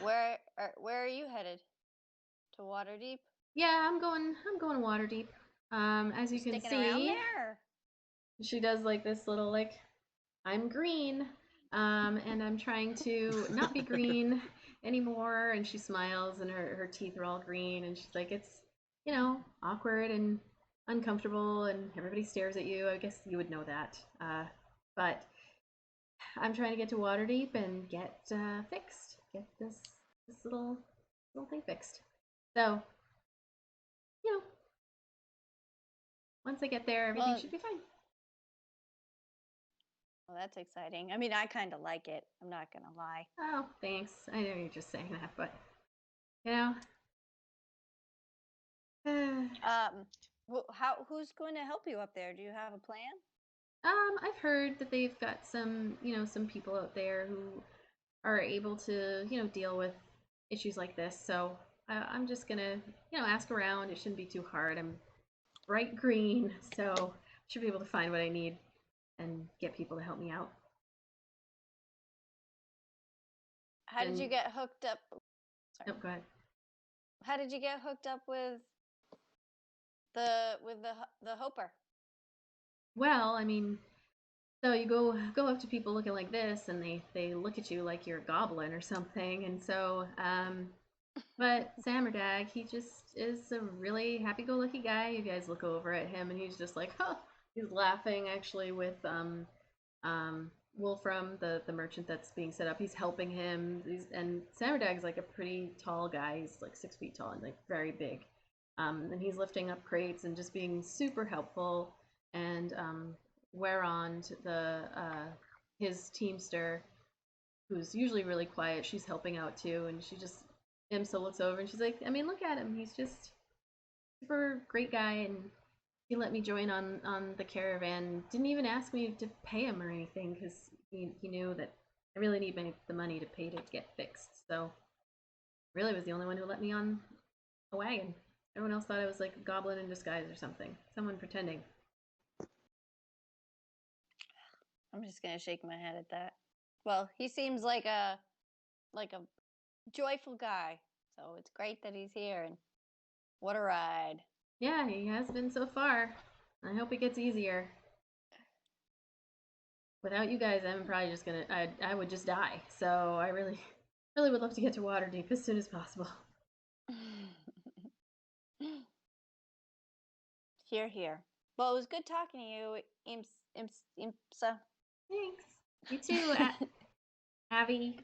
Where are you headed? To Waterdeep? Yeah, I'm going Waterdeep. As you can sticking around see, there? she does like this little I'm green, and I'm trying to not be green anymore. And she smiles, and her teeth are all green, and she's like, it's awkward and uncomfortable, and everybody stares at you. I guess you would know that, but I'm trying to get to Waterdeep and get fixed, get this little thing fixed. So, once I get there, everything should be fine. Well, that's exciting. I mean, I kind of like it. I'm not gonna lie. Oh, thanks. I know you're just saying that, but Who's going to help you up there? Do you have a plan? I've heard that they've got some people out there who are able to, deal with issues like this. So I'm just gonna, ask around. It shouldn't be too hard. I'm bright green, so I should be able to find what I need and get people to help me out. How did you get hooked up? Sorry. Oh, go ahead. How did you get hooked up with the Hoper? Well, I mean, so you go up to people looking like this, and they look at you like you're a goblin or something, and so but Samerdag, he just is a really happy-go-lucky guy. You guys look over at him, and he's just like, huh. He's laughing actually with Wolfram, the merchant that's being set up. He's helping him. And Samerdag's like a pretty tall guy. He's like 6 feet tall and like very big. And he's lifting up crates and just being super helpful. And Whereon his teamster, who's usually really quiet, she's helping out too. And Imsa looks over and she's like, I mean, look at him. He's just super great guy, and he let me join on the caravan. Didn't even ask me to pay him or anything, because he knew that I really need the money to pay to get fixed. So really was the only one who let me on a wagon. Everyone else thought I was like a goblin in disguise or something. Someone pretending. I'm just gonna shake my head at that. Well, he seems like a joyful guy, so it's great that he's here. And what a ride! Yeah, he has been so far. I hope it gets easier. Without you guys, I'm probably just gonna. I would just die. So I really would love to get to Waterdeep as soon as possible. Here, here. Well, it was good talking to you, Imsa. Thanks. You too, Abby.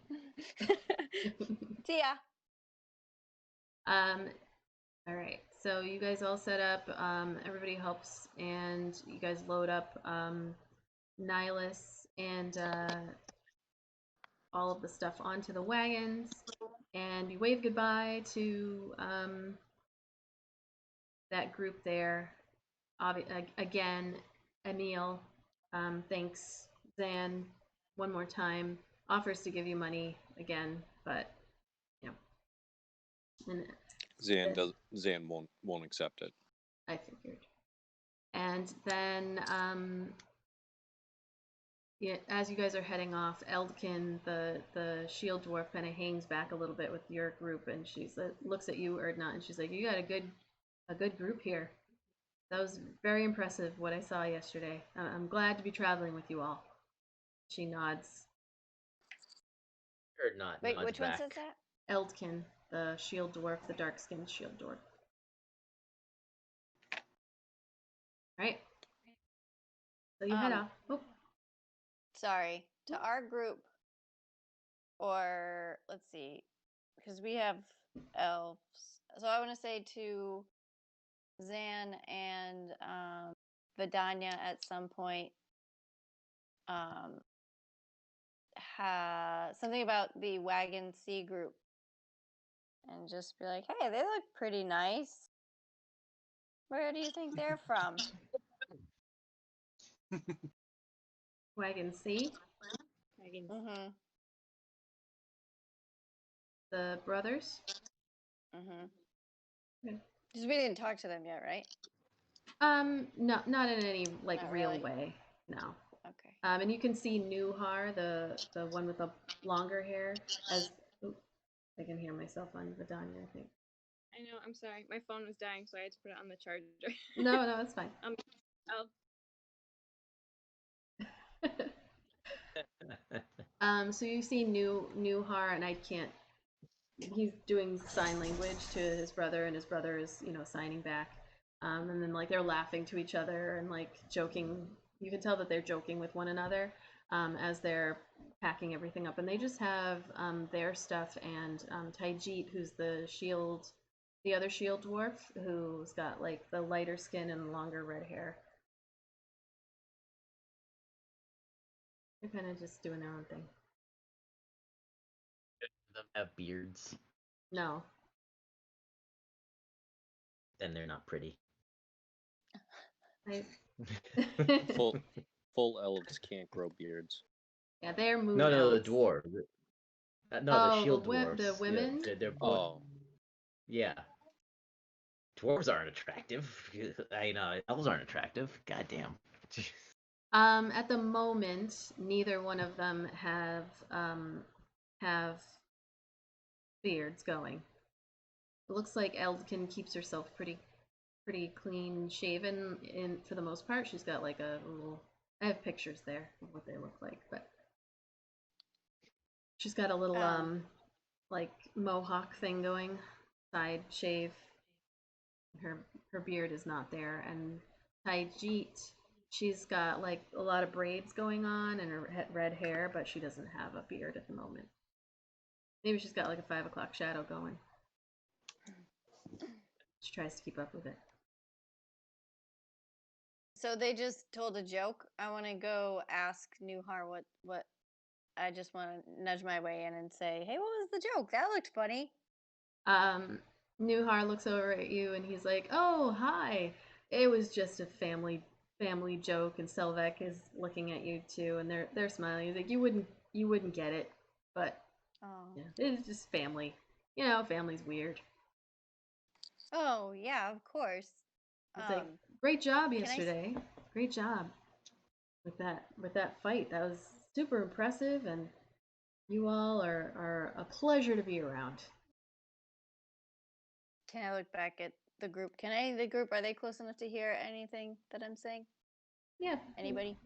See ya. All right. So you guys all set up. Everybody helps, and you guys load up Nihilus and all of the stuff onto the wagons, and you wave goodbye to that group there. Again, Emil thanks Zan one more time, offers to give you money again, but you know, and Zan won't accept it. I figured. And then yeah, as you guys are heading off, Eldkin, the shield dwarf, kind of hangs back a little bit with your group, and she's looks at you, Erdnot, and she's like, "You got a good group here. That was very impressive what I saw yesterday. I'm glad to be traveling with you all." She nods. Or not Wait, nods which one says back. that? Eldkin, the shield dwarf, the dark-skinned shield dwarf. All right. So you head off. Oh. Sorry, to our group, or let's see, because we have elves. So I want to say to Zan and Vidania at some point, something about the Wagon C group, and just be like, "Hey, they look pretty nice. Where do you think they're from?" Wagon C. Mm-hmm. The brothers. Mm-hmm. Okay. Because we didn't talk to them yet, right? Not in any like Not real really. way. No. Okay. And you can see Nuhar, the one with the longer hair, as ooh, I can hear myself on Vidania, I think. I know. I'm sorry. My phone was dying, so I had to put it on the charger. No, it's fine. So you see Nuhar, and I can't. He's doing sign language to his brother, and his brother is, signing back. And then like they're laughing to each other and like joking. You can tell that they're joking with one another as they're packing everything up. And they just have their stuff and Taijit, who's the other shield dwarf, who's got like the lighter skin and longer red hair. They're kind of just doing their own thing. Them have beards. No. Then they're not pretty. Full elves can't grow beards. Yeah, they're moon No, elves. the dwarf. No, the shield dwarves. The women. Yeah, they're both. Yeah. Dwarves aren't attractive. I know elves aren't attractive. God damn. At the moment, neither one of them have beards going. It looks like Eldkin keeps herself pretty clean shaven for the most part. She's got like a little. I have pictures there of what they look like, but she's got a little like mohawk thing going, side shave. Her beard is not there, and Taijit, she's got like a lot of braids going on and her red hair, but she doesn't have a beard at the moment. Maybe she's got like a 5 o'clock shadow going. She tries to keep up with it. So they just told a joke. I want to go ask Nuhar what. I just want to nudge my way in and say, "Hey, what was the joke? That looked funny." Nuhar looks over at you and he's like, "Oh, hi. It was just a family joke." And Selvek is looking at you too, and they're smiling. He's like, "You wouldn't get it, but yeah, it's just family. Family's weird." Oh yeah, of course. It's like, great job yesterday. Great job with that fight. That was super impressive, and you all are a pleasure to be around. Can I look back at the group? Are they close enough to hear anything that I'm saying? Yeah. Anybody?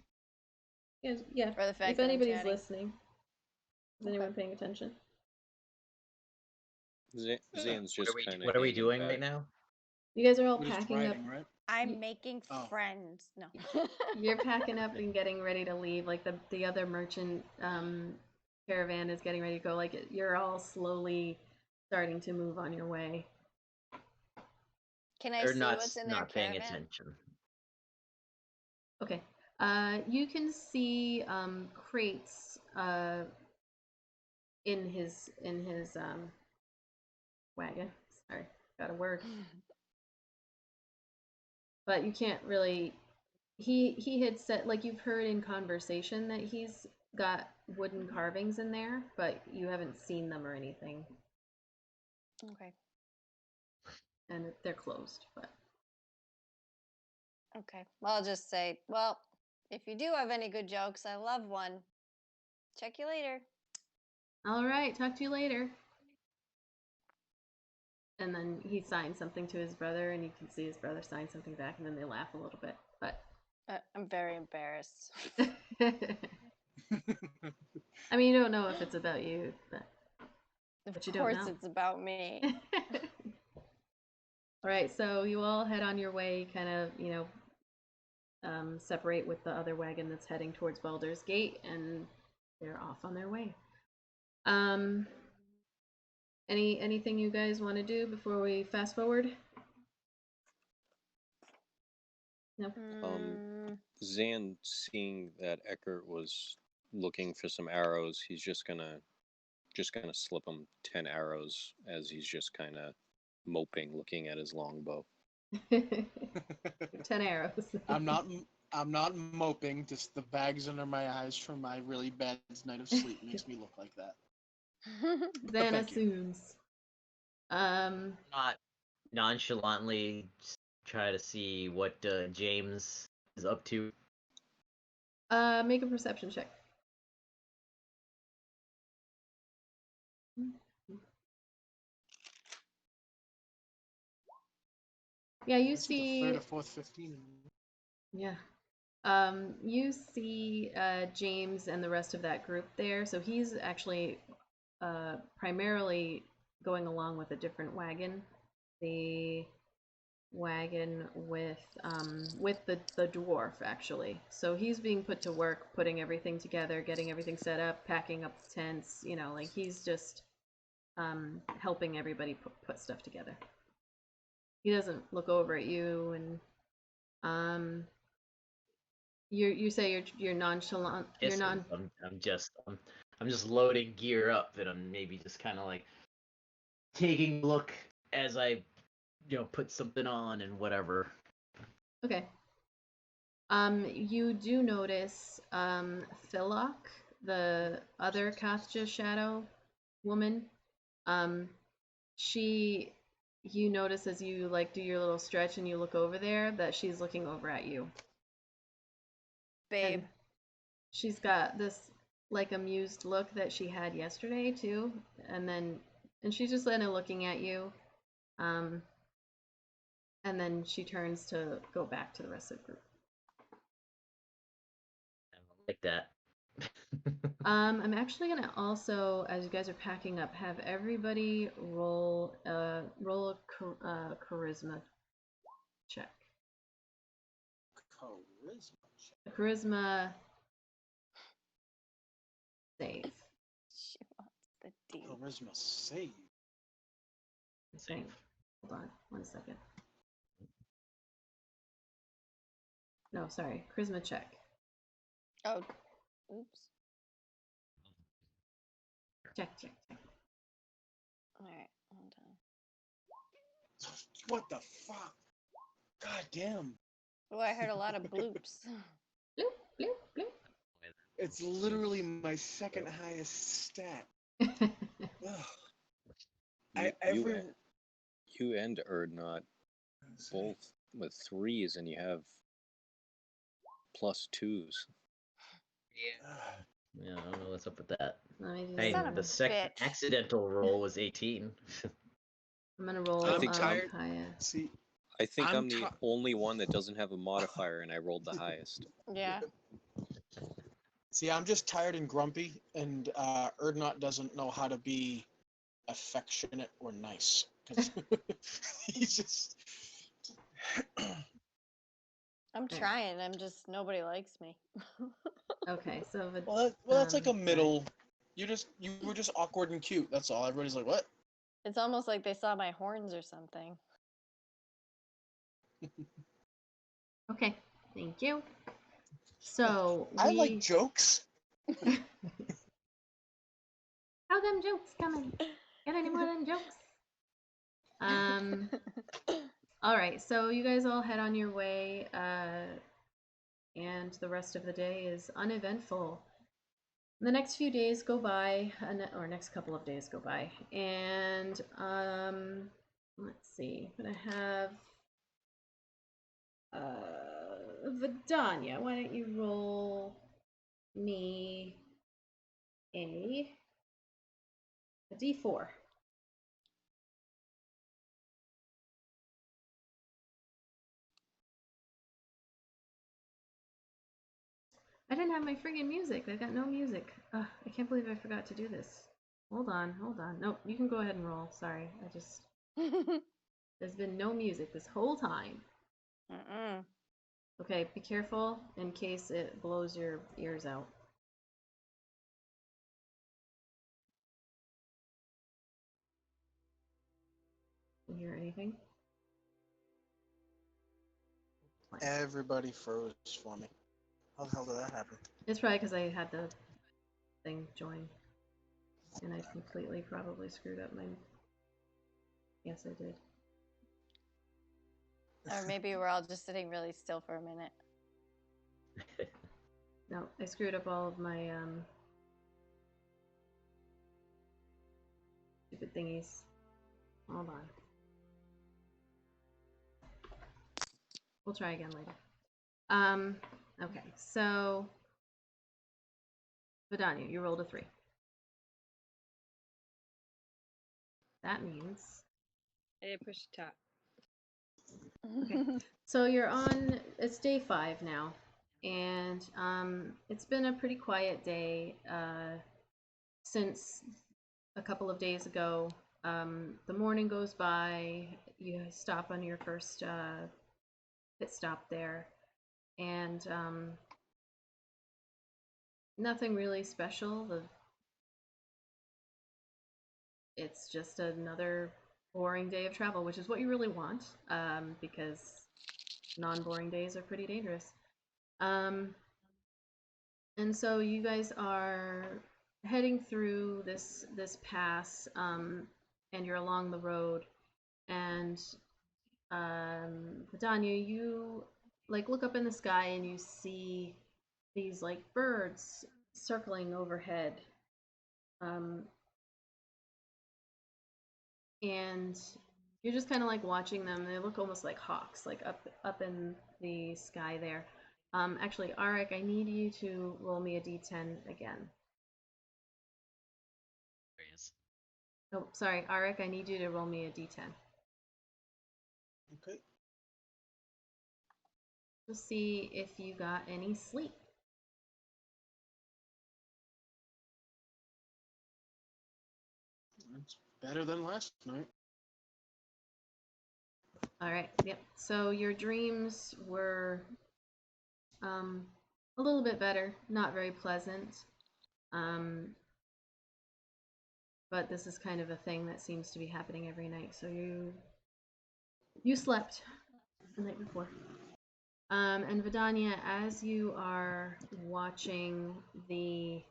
Yeah. Or the fact if that anybody's I'm chatting? listening. Is anyone paying attention? Zan's just kind of. What are we doing right now? You guys are all We're just packing riding, up. right? I'm making friends. No. You're packing up and getting ready to leave. Like the other merchant caravan is getting ready to go. Like you're all slowly starting to move on your way. Can I see what's in their not paying caravan? attention. Okay. You can see crates in his wagon. Sorry, got a word. but you can't really. He had said, like, you've heard in conversation that he's got wooden carvings in there, but you haven't seen them or anything, Okay. and they're closed. But Okay. Well, I'll just say, well, if you do have any good jokes, I love one. Check you later. all right, talk to you later. And then he signs something to his brother, and you can see his brother sign something back, and then they laugh a little bit. But I'm very embarrassed. I mean, you don't know if it's about you, but you don't Of course, know. it's about me. All right, so you all head on your way, kind of, separate with the other wagon that's heading towards Baldur's Gate, and they're off on their way. Anything you guys want to do before we fast forward? No. Zan, seeing that Eckert was looking for some arrows, he's just gonna slip him 10 arrows as he's just kind of moping, looking at his longbow. 10 arrows. I'm not moping. Just the bags under my eyes from my really bad night of sleep makes me look like that. Then assumes. Not nonchalantly try to see what James is up to. Make a perception check. Yeah, you see. Third or fourth 15. Yeah. You see James and the rest of that group there. So he's actually primarily going along with a different wagon. The wagon with the dwarf, actually. So he's being put to work, putting everything together, getting everything set up, packing up the tents. Like he's just helping everybody put stuff together. He doesn't look over at you, and you say you're nonchalant. Yes, I'm just loading gear up, and I'm maybe just kind of like taking a look as I put something on and whatever. Okay. You do notice Philok, the other Kathja shadow woman. You notice as you like do your little stretch and you look over there that she's looking over at you. Babe. And she's got this like amused look that she had yesterday too, and she's just kind of looking at you, and then she turns to go back to the rest of the group. I don't like that. I'm actually gonna also, as you guys are packing up, have everybody roll a charisma check. A charisma save. She wants the D. Charisma save. Save. Hold on, 1 second. No, sorry, charisma check. Oh, oops. Check. All right, hold on. What the fuck? God damn. Oh, I heard a lot of bloops. Bloop, bloop, bloop. It's literally my second highest stat. You and Erdnot both with 3s, and you have +2s. Yeah, I don't know what's up with that. Hey, the second accidental roll was 18. I'm gonna roll tired. highest. See, I think I'm the only one that doesn't have a modifier, and I rolled the highest. Yeah. See, I'm just tired and grumpy, and Erdnot doesn't know how to be affectionate or nice. He's just... I'm trying. I'm just, nobody likes me. Okay, so well, that's like a middle. You were just awkward and cute. That's all. Everybody's like, what? It's almost like they saw my horns or something. Okay, thank you. So I like jokes. How them jokes coming? Got any more than jokes? All right, so you guys all head on your way, and the rest of the day is uneventful. The next few days go by, or next couple of days go by, and let's see. I'm gonna have Vidania. Why don't you roll me a d4? I didn't have my friggin' music. I got no music. I can't believe I forgot to do this. Hold on. Nope, you can go ahead and roll. Sorry, there's been no music this whole time. Okay, be careful in case it blows your ears out. You hear anything? Everybody froze for me. How the hell did that happen? It's probably because I had the thing join. And I completely probably screwed up my... Yes, I did. Or maybe we're all just sitting really still for a minute. No, I screwed up all of my stupid thingies. Hold on. We'll try again later. Okay, so Vidania, you rolled a 3. That means I did push the top. okay. So you're on, it's day 5 now, and it's been a pretty quiet day since a couple of days ago. The morning goes by, you stop on your first pit stop there, and nothing really special. It's just another boring day of travel, which is what you really want, because non-boring days are pretty dangerous. And so you guys are heading through this pass, and you're along the road, and Vidania, you like look up in the sky and you see these like birds circling overhead, and you're just kind of like watching them. They look almost like hawks, like up in the sky there. Actually, Arik, I need you to roll me a d10 again. There he is. Oh, sorry, Arik, I need you to roll me a d10. Okay. To see if you got any sleep. It's better than last night. All right, yep. So your dreams were a little bit better, not very pleasant. But this is kind of a thing that seems to be happening every night. So you slept the night before. And Vidania, as you are watching the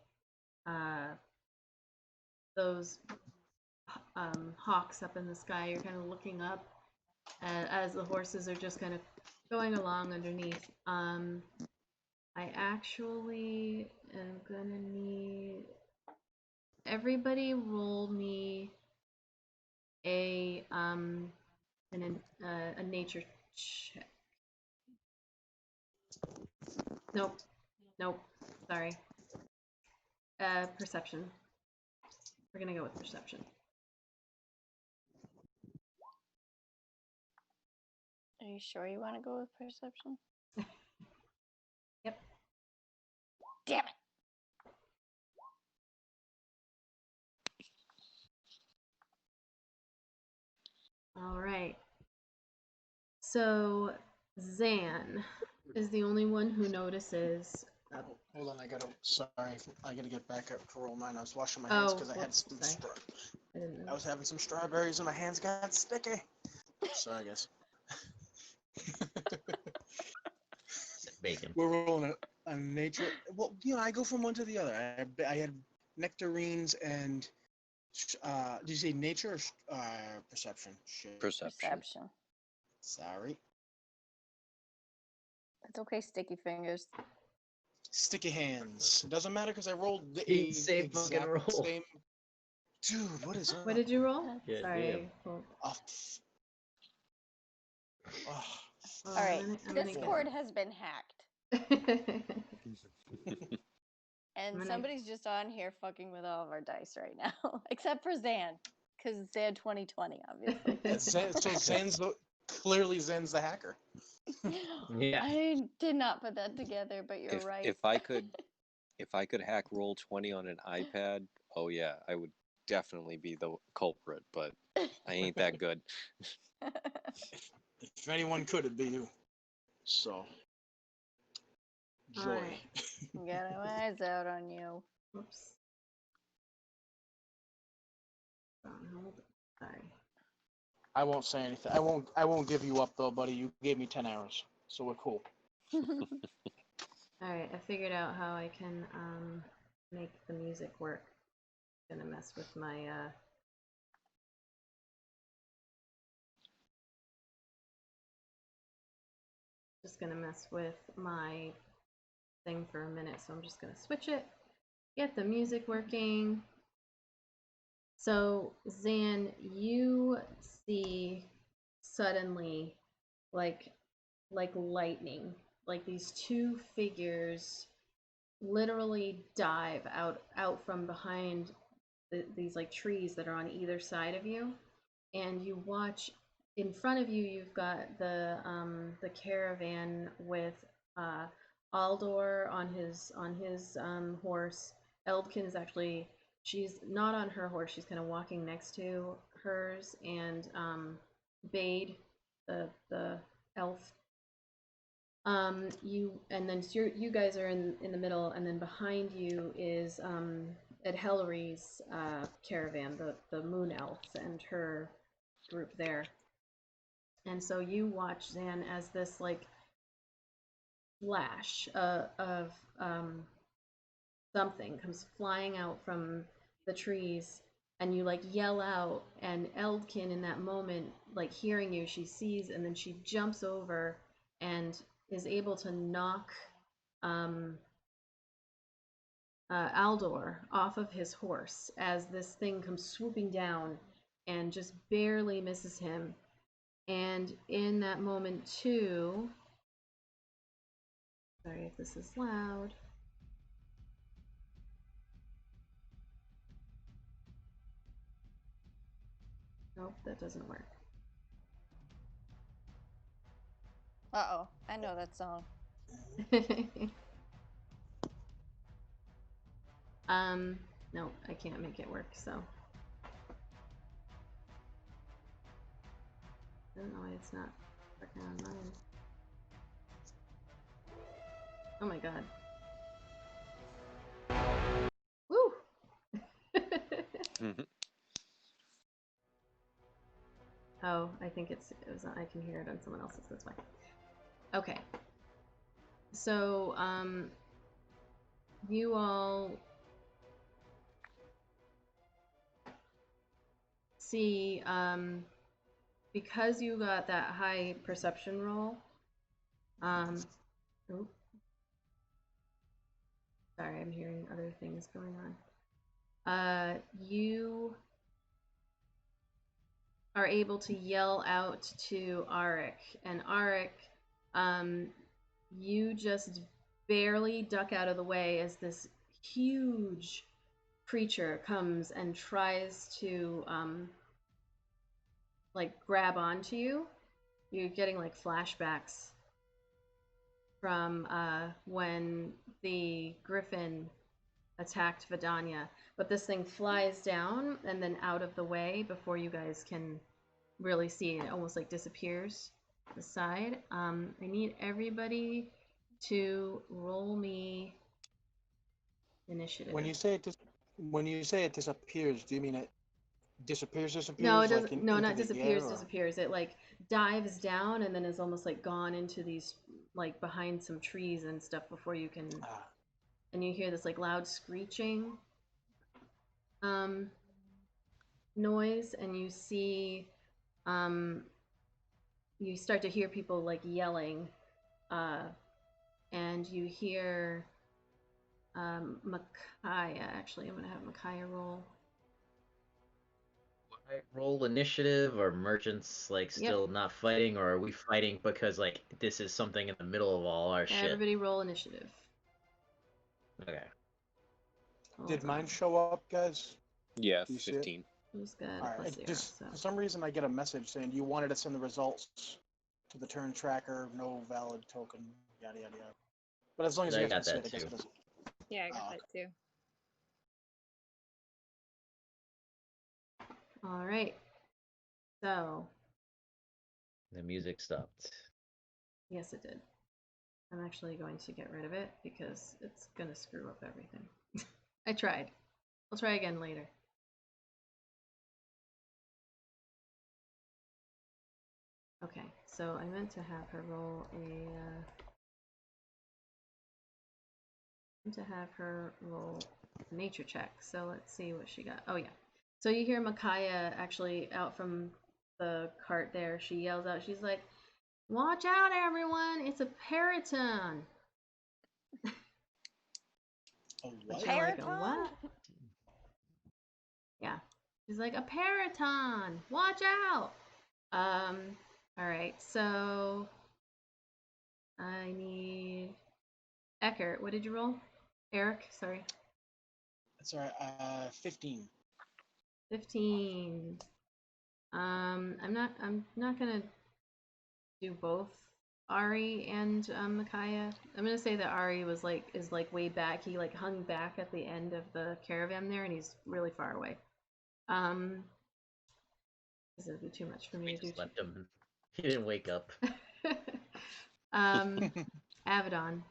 those hawks up in the sky, you're kind of looking up as the horses are just kind of going along underneath. I actually am gonna need everybody roll me a nature check. Nope. Sorry. Perception. We're gonna go with perception. Are you sure you want to go with perception? Yep. Damn it! All right. So Zan is the only one who notices. Hold on, I gotta get back up to roll mine. I was washing my hands because I had some I was having some strawberries and my hands got sticky. Sorry, guys. Bacon. We're rolling a nature. Well, I go from one to the other. I had nectarines and did you say nature or perception? Shit. Perception. Sorry. It's okay, sticky fingers. Sticky hands. It doesn't matter because I rolled the Same fucking exact roll. same. Dude, what is up? What did you roll? Yeah, Sorry. Oh, oh, All right, I'm gonna Discord has been hacked, and somebody's just on here fucking with all of our dice right now, except for Zan, because Zan 2020, obviously. so Zen's clearly Zen's the hacker. Yeah. I did not put that together, but you're right. If I could hack Roll20 on an iPad, oh yeah, I would definitely be the culprit, but I ain't that good. If anyone could, it'd be you. So, joy. Alright. Got my eyes out on you. Whoops. Sorry. I won't say anything. I won't give you up though, buddy. You gave me 10 arrows, so we're cool. Alright, I figured out how I can make the music work. I'm gonna mess with my just gonna mess with my thing for a minute, so I'm just gonna switch it, get the music working. So Zan, you see suddenly like lightning, like these two figures literally dive out from behind these like trees that are on either side of you, and you watch in front of you. You've got the caravan with Aldor on his horse. Eldkin is actually, she's not on her horse. She's kind of walking next to hers, and Bade, the elf. You guys are in the middle, and then behind you is Ed Hellery's caravan, the moon elf and her group there. And so you watch, Zan, as this like flash of something comes flying out from the trees, and you like yell out, and Eldkin in that moment, like hearing you, she sees, and then she jumps over and is able to knock Aldor off of his horse as this thing comes swooping down and just barely misses him. And in that moment too, sorry if this is loud. Nope, that doesn't work. Uh-oh, I know that song. No, I can't make it work, so. I don't know why it's not working on mine. Oh my god. Woo! Oh, I think it was, I can hear it on someone else's, that's why. Okay. So, you all see, because you got that high perception roll, oh, sorry, I'm hearing other things going on. You are able to yell out to Arik, and Arik, you just barely duck out of the way as this huge creature comes and tries to like grab onto you. You're getting like flashbacks from when the griffin attacked Vidania, but this thing flies down and then out of the way before you guys can really see it. It almost like disappears to the side. I need everybody to roll me initiative. When you say it disappears, do you mean it disappears? No, it doesn't. Like No, not into the disappears. air, or? Disappears. It like dives down and then is almost like gone into these like behind some trees and stuff before you can. And you hear this like loud screeching noise, and you see you start to hear people like yelling, and you hear Micaiah. Actually, I'm gonna have Micaiah roll. Roll initiative, or merchants like still not fighting, or are we fighting because like this is something in the middle of all our shit? Everybody roll initiative. Okay. Did mine show up, guys? Yeah, Do you see it? 15. Who's got All a right. +0? Just So for some reason, I get a message saying you wanted to send the results to the turn tracker. No valid token. Yada yada yada. But as long as I you guys got can see that it, I guess too. it doesn't. Yeah, I got Oh, that too. all right. So The music stopped. yes, it did. I'm actually going to get rid of it because it's gonna screw up everything. I tried. I'll try again later. Okay, so I meant to have her roll a. Nature check. So let's see what she got. Oh yeah. So you hear Micaiah actually out from the cart there. She yells out. She's like, "Watch out, everyone! It's a periton." a But what? you're like, a Periton? what? Yeah. She's like, a periton. Watch out. All right. So I need Eckert. What did you roll? Eric, sorry. That's all right. 15. 15. I'm not gonna do both Ari and Micaiah. I'm gonna say that Ari is way back. He like hung back at the end of the caravan there, and he's really far away. This would be too much for me We to do. just left him. He didn't wake up. Avedon.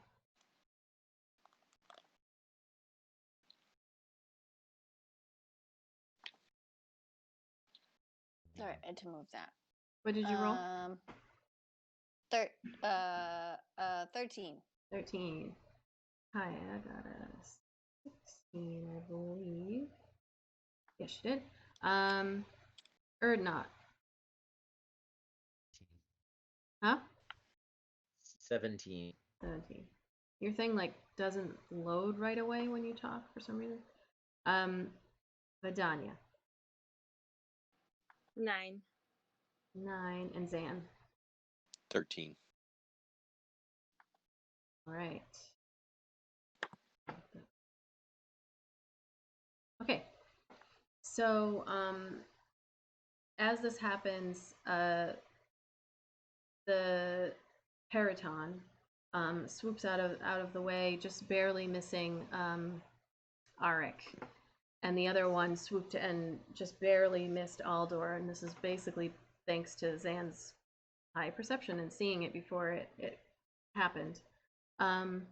All right, I had to move that. What did you roll? 13. 13. Hi, I got a 16, I believe. Yes, she did. Erdnot. Huh? 17. 17. Your thing like doesn't load right away when you talk for some reason. Vidania. 9. 9, and Zan. 13. All right. Okay. So, as this happens, the Periton swoops out of the way, just barely missing Arik, and the other one swooped and just barely missed Aldor. And this is basically thanks to Zan's high perception and seeing it before it happened. And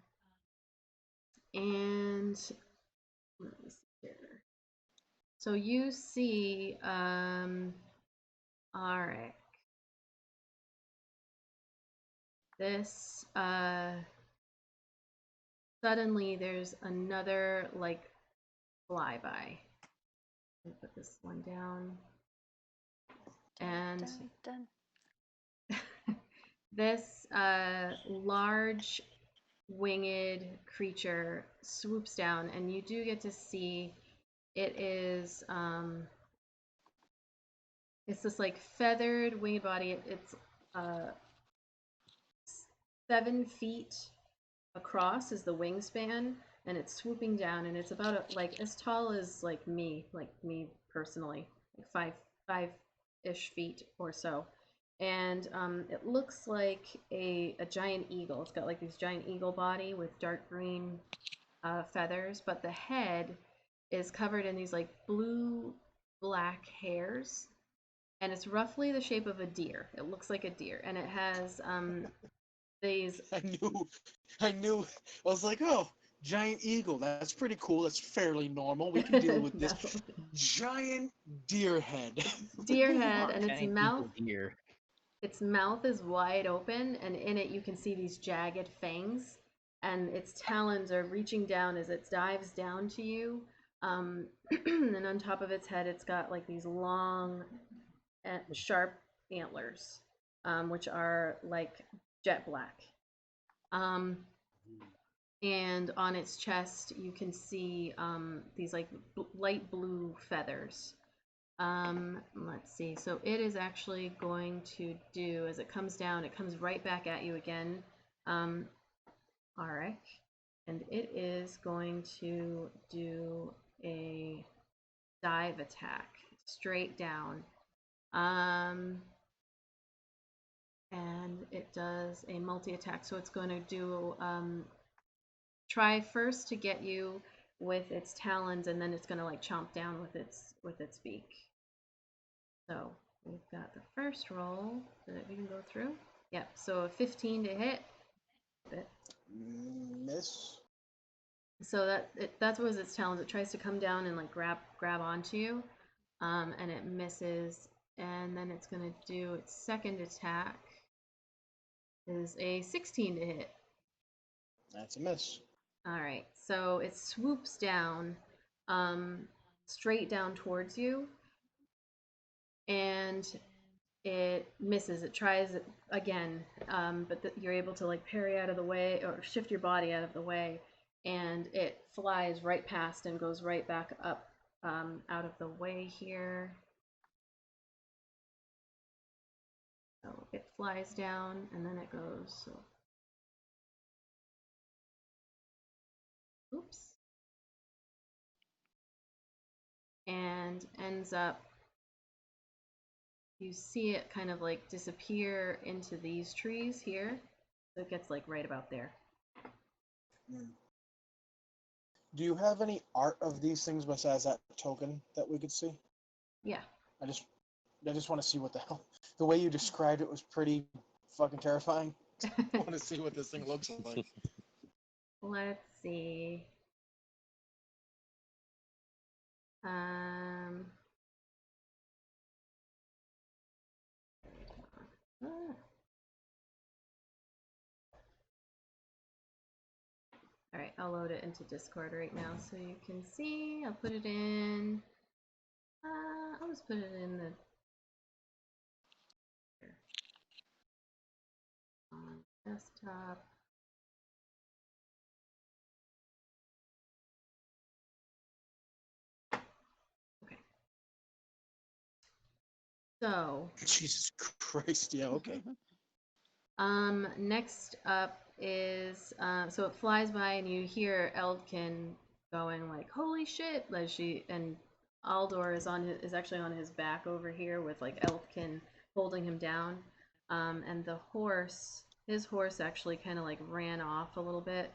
let me see here. So you see Arik. This suddenly there's another like flyby. Let me put this one down. And Dun. this large winged creature swoops down, and you do get to see it is it's this like feathered winged body. It's 7 feet across is the wingspan, and it's swooping down, and it's about like as tall as like me personally, like 5-ish feet or so. And it looks like a giant eagle. It's got like this giant eagle body with dark green feathers, but the head is covered in these like blue black hairs, and it's roughly the shape of a deer. It looks like a deer, and it has these. I knew. I was like, oh, giant eagle. That's pretty cool. That's fairly normal. We can deal with this. No. Giant deer head. Deer head, and Giant eagle deer. its mouth is wide open, and in it you can see these jagged fangs, and its talons are reaching down as it dives down to you. And on top of its head, it's got like these long, sharp antlers. which are like jet black. And on its chest, you can see these like light blue feathers. Let's see. So it is actually going to do, as it comes down, it comes right back at you again, Arik, and it is going to do a dive attack straight down. And it does a multi-attack, so it's going to do try first to get you with its talons, and then it's going to like chomp down with its beak. So we've got the first roll that we can go through. Yep. So a 15 to hit. Miss. So that was its talons. It tries to come down and like grab onto you, and it misses. And then it's going to do its second attack. Is a 16 to hit. That's a miss. All right. So it swoops down, straight down towards you, and it misses. It tries it again, but you're able to like parry out of the way or shift your body out of the way, and it flies right past and goes right back up out of the way here. So it flies down and then it goes. So. Oops. And ends up, you see it kind of like disappear into these trees here. So it gets like right about there. Do you have any art of these things besides that token that we could see? Yeah. I just want to see what the hell. The way you described it was pretty fucking terrifying. I want to see what this thing looks like. Let's see. All right, I'll load it into Discord right now so you can see. I'll put it in. I'll just put it in the on desktop. Okay. So. Jesus Christ! Yeah. Okay. Next up is so it flies by and you hear Eldkin going like, "Holy shit!" As she and Aldor is actually on his back over here with like Eldkin holding him down, and his horse actually kind of like ran off a little bit,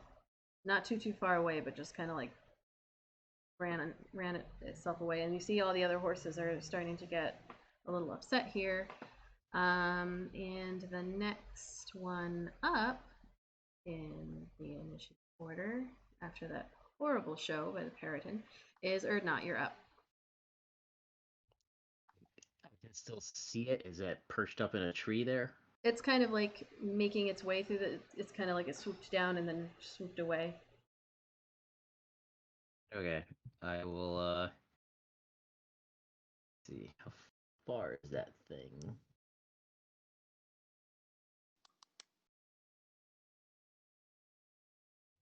not too far away, but just kind of like ran itself away. And you see all the other horses are starting to get a little upset here. And the next one up in the initiative order after that horrible show by the Periton is Erdnot. You're up. I can still see it. Is it perched up in a tree there? It's kind of like making its way through it's kind of like it swooped down and then swooped away. Okay, I will see how far is that thing.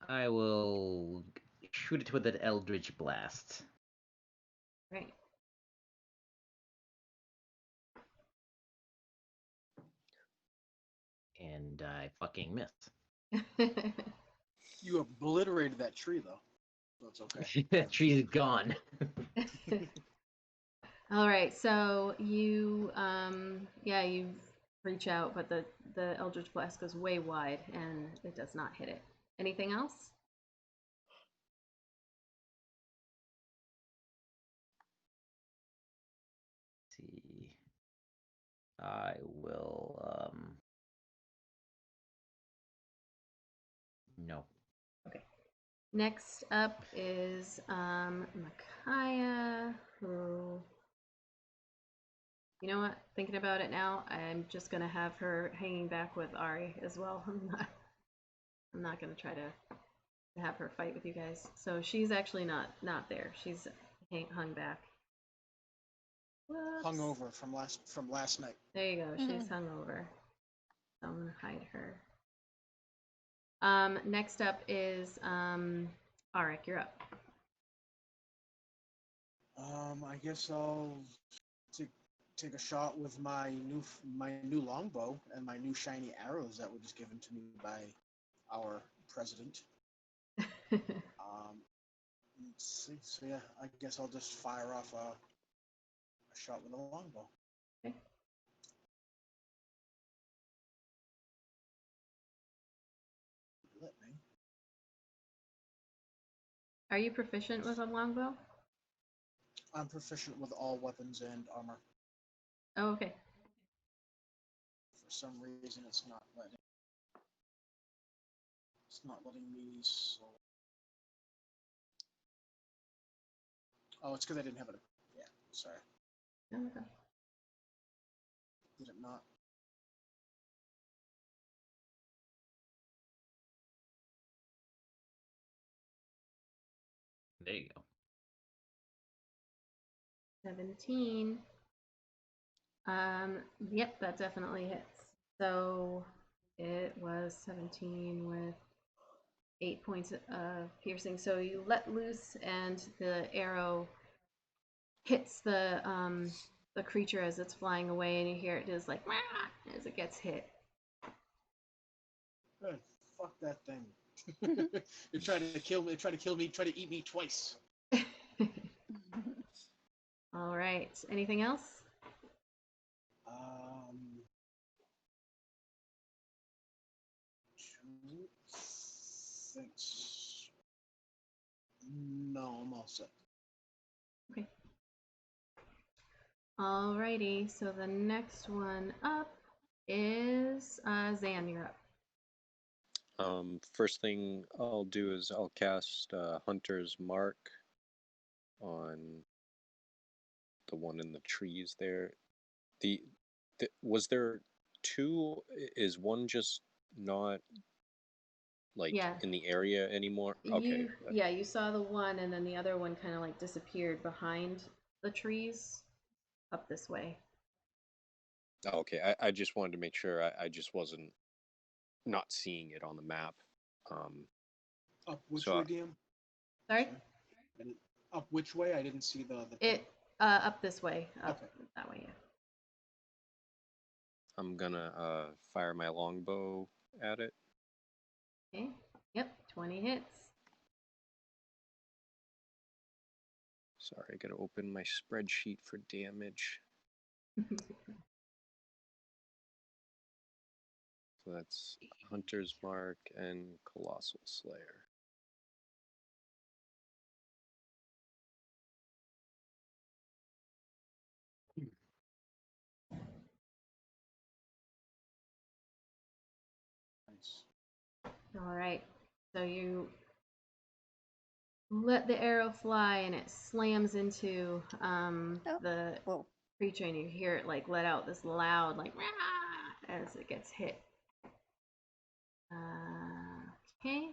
I will shoot it with an Eldritch Blast. Right. And I fucking miss. You obliterated that tree, though. So it's okay. That tree is gone. All right, so you you reach out, but the Eldritch Blast goes way wide and it does not hit it. Anything else? Let's see. I will no. Okay. Next up is Micaiah, who, you know what? Thinking about it now, I'm just gonna have her hanging back with Ari as well. I'm not gonna try to have her fight with you guys. So she's actually not there. She's hung back. Whoops. Hung over from last night. There you go. She's hung over. So I'm gonna hide her. Next up is Arik, you're up. I guess I'll take a shot with my new longbow and my new shiny arrows that were just given to me by our president. Let's see. So yeah, I guess I'll just fire off a shot with a longbow. Okay. Let me. Are you proficient with a longbow? I'm proficient with all weapons and armor. Oh, okay. For some reason, it's not letting me. So. Oh, it's because I didn't have it. Yeah, sorry. Okay. Did it not? There you go. 17. Yep, that definitely hits. So it was 17 with 8 points of piercing. So you let loose, and the arrow hits the creature as it's flying away, and you hear it just like as it gets hit. Good. Fuck that thing. It tried to kill me. It tried to kill me. Tried to eat me twice. All right. Anything else? Thanks. No, I'm all set. Okay. Alrighty, so the next one up is Zan, you're up. First thing I'll do is I'll cast Hunter's Mark on the one in the trees there. Was there two? Is one just not like in the area anymore? Okay. You saw the one, and then the other one kind of like disappeared behind the trees up this way. Oh, okay. I just wanted to make sure I just wasn't not seeing it on the map. Up which way, DM? Sorry? Up which way? I didn't see the It up this way. Up that way, yeah. I'm gonna fire my longbow at it. Okay. Yep, 20 hits. Sorry, I gotta open my spreadsheet for damage. So that's Hunter's Mark and Colossal Slayer. Nice. All right. So you let the arrow fly, and it slams into the creature, and you hear it like let out this loud like as it gets hit. Okay.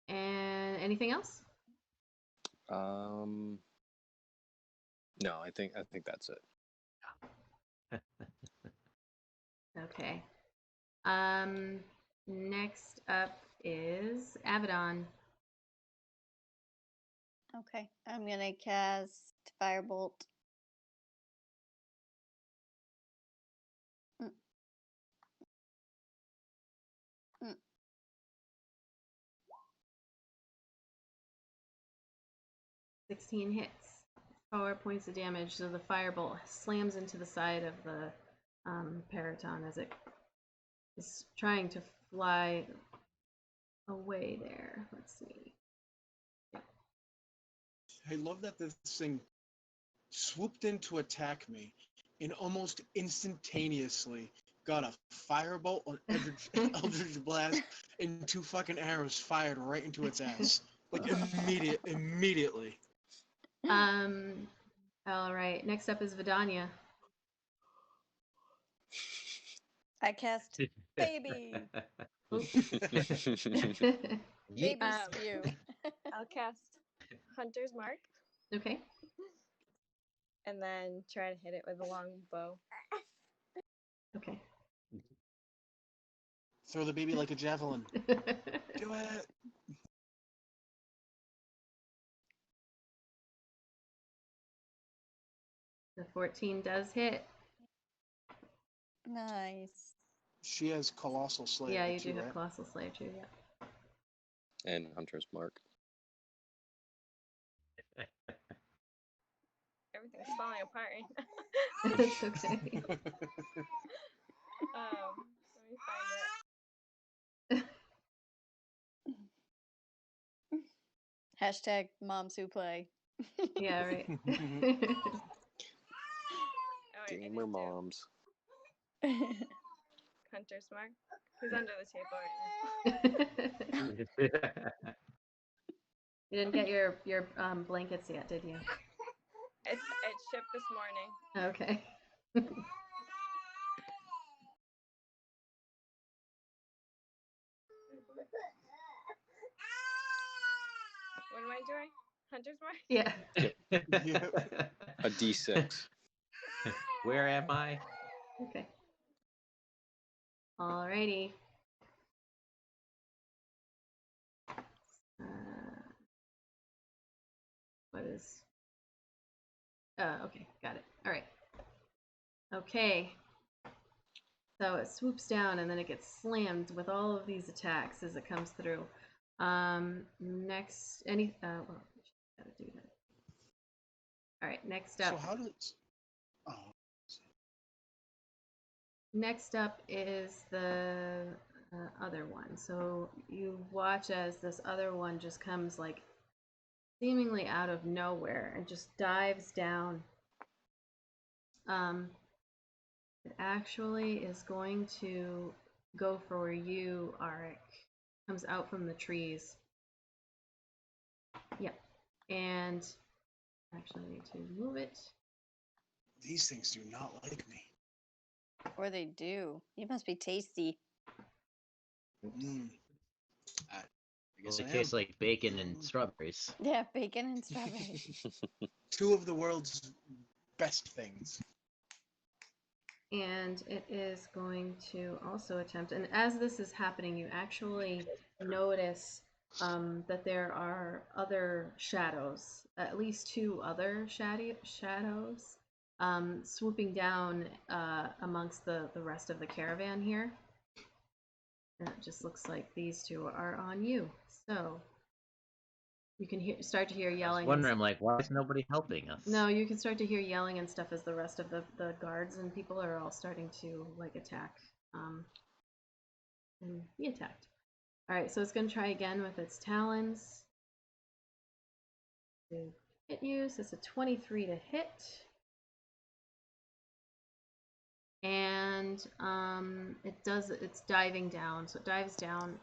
And anything else? No, I think that's it. Okay. Next up is Abaddon. Okay, I'm gonna cast Firebolt. 16 hits. 4 points of damage. So the firebolt slams into the side of the Paraton as it is trying to fly away there. Let's see. I love that this thing swooped in to attack me and almost instantaneously got a firebolt, an Eldritch Blast, and 2 fucking arrows fired right into its ass. Like immediately. All right. Next up is Vidania. I cast Baby. Baby spew. I'll cast Hunter's Mark. Okay. and then try to hit it with a long bow. Okay. Throw the baby like a javelin. Do it. The 14 does hit. Nice. She has Colossal Slayer. Yeah, you too, do have right? Colossal Slayer too, yeah. And Hunter's Mark. Everything's falling apart right now. It's okay. Let me find it. Hashtag moms who play. Yeah, right. Oh, wait, I Gamer did moms. Hunter's Mark. He's under the table right now. You didn't get your blankets yet, did you? It shipped this morning. Okay. What am I doing? Hunter's Mark? Yeah. A D6. Where am I? Okay. Alrighty. What is... okay, got it. All right. Okay. So it swoops down and then it gets slammed with all of these attacks as it comes through. Next, well, gotta do that. All right, next up. So how does... Oh. Next up is the other one. So you watch as this other one just comes like seemingly out of nowhere and just dives down. It actually is going to go for you, Arik. Comes out from the trees. Yep. And actually I need to move it. These things do not like me. Or they do. You must be tasty. Mm. I guess Well, I it tastes am. like bacon and strawberries. Yeah, bacon and strawberries. Two of the world's best things. And it is going to also attempt, and as this is happening, you actually notice that there are other shadows, at least two other shadows, swooping down amongst the rest of the caravan here. And it just looks like these two are on you. So you can start to hear I was yelling. wondering, I'm like, why is nobody helping us? No, you can start to hear yelling and stuff as the rest of the guards and people are all starting to like attack and be attacked. All right, so it's going to try again with its talons to hit you. So it's a 23 to hit. And it's diving down. So it dives down.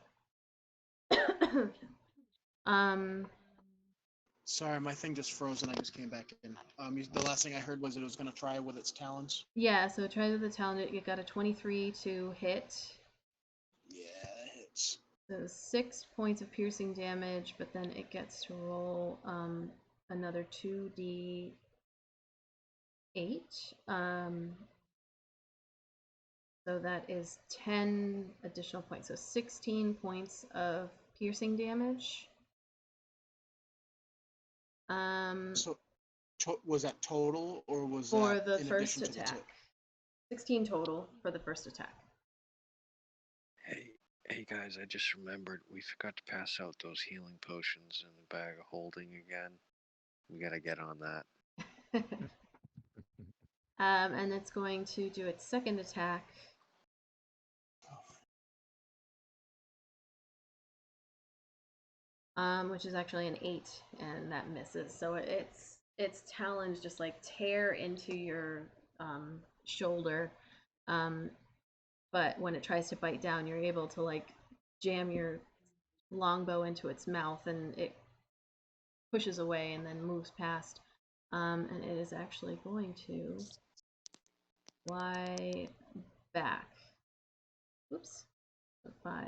Sorry, my thing just froze and I just came back in. The last thing I heard was it was going to try with its talons. Yeah, so try with the talon. You got a 23 to hit. Yeah, that hits. So 6 points of piercing damage, but then it gets to roll another 2d8. So that is 10 additional points. So 16 points of piercing damage. So, was that total or was for that the in first addition to attack? the 2? 16 total for the first attack. Hey guys, I just remembered we forgot to pass out those healing potions in the bag of holding again. We gotta get on that. And it's going to do its second attack. Which is actually an 8, and that misses. So its talons just like tear into your shoulder. But when it tries to bite down, you're able to like jam your longbow into its mouth, and it pushes away and then moves past. And it is actually going to fly back. Oops. 5.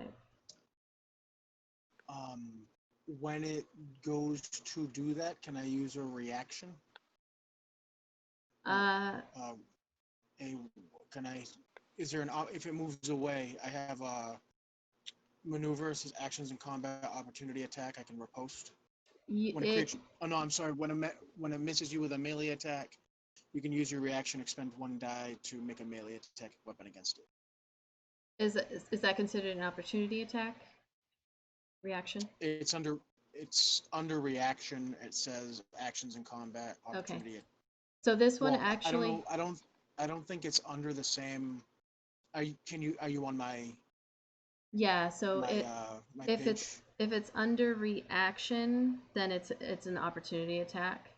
When it goes to do that, can I use a reaction? Uh, Can I? Is there if it moves away? I have maneuvers, actions, and combat opportunity attack. I can riposte. When a creature, oh no, I'm sorry. When it misses you with a melee attack, you can use your reaction, expend 1 die to make a melee attack weapon against it. is that considered an opportunity attack? Reaction? It's under reaction. It says actions and combat opportunity. Okay. So this one Well, actually. I don't think it's under the same. Are you on my? Yeah. So my if page? if it's under reaction, then it's an opportunity attack.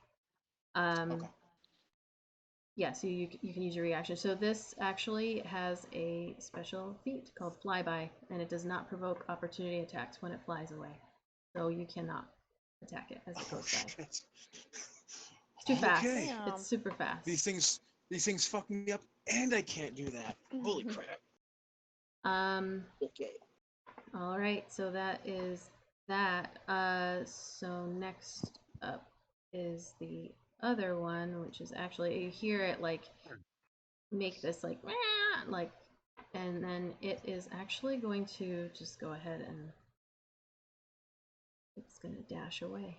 Okay. Yeah, so you can use your reaction. So this actually has a special feat called Flyby, and it does not provoke opportunity attacks when it flies away. So you cannot attack it as it goes by. Shit. It's too fast. Damn. It's super fast. These things fuck me up, and I can't do that. Holy crap. Okay. All right, so that is that. So next up is the other one, which is actually, you hear it like make this like, and then it is actually going to just go ahead and it's going to dash away.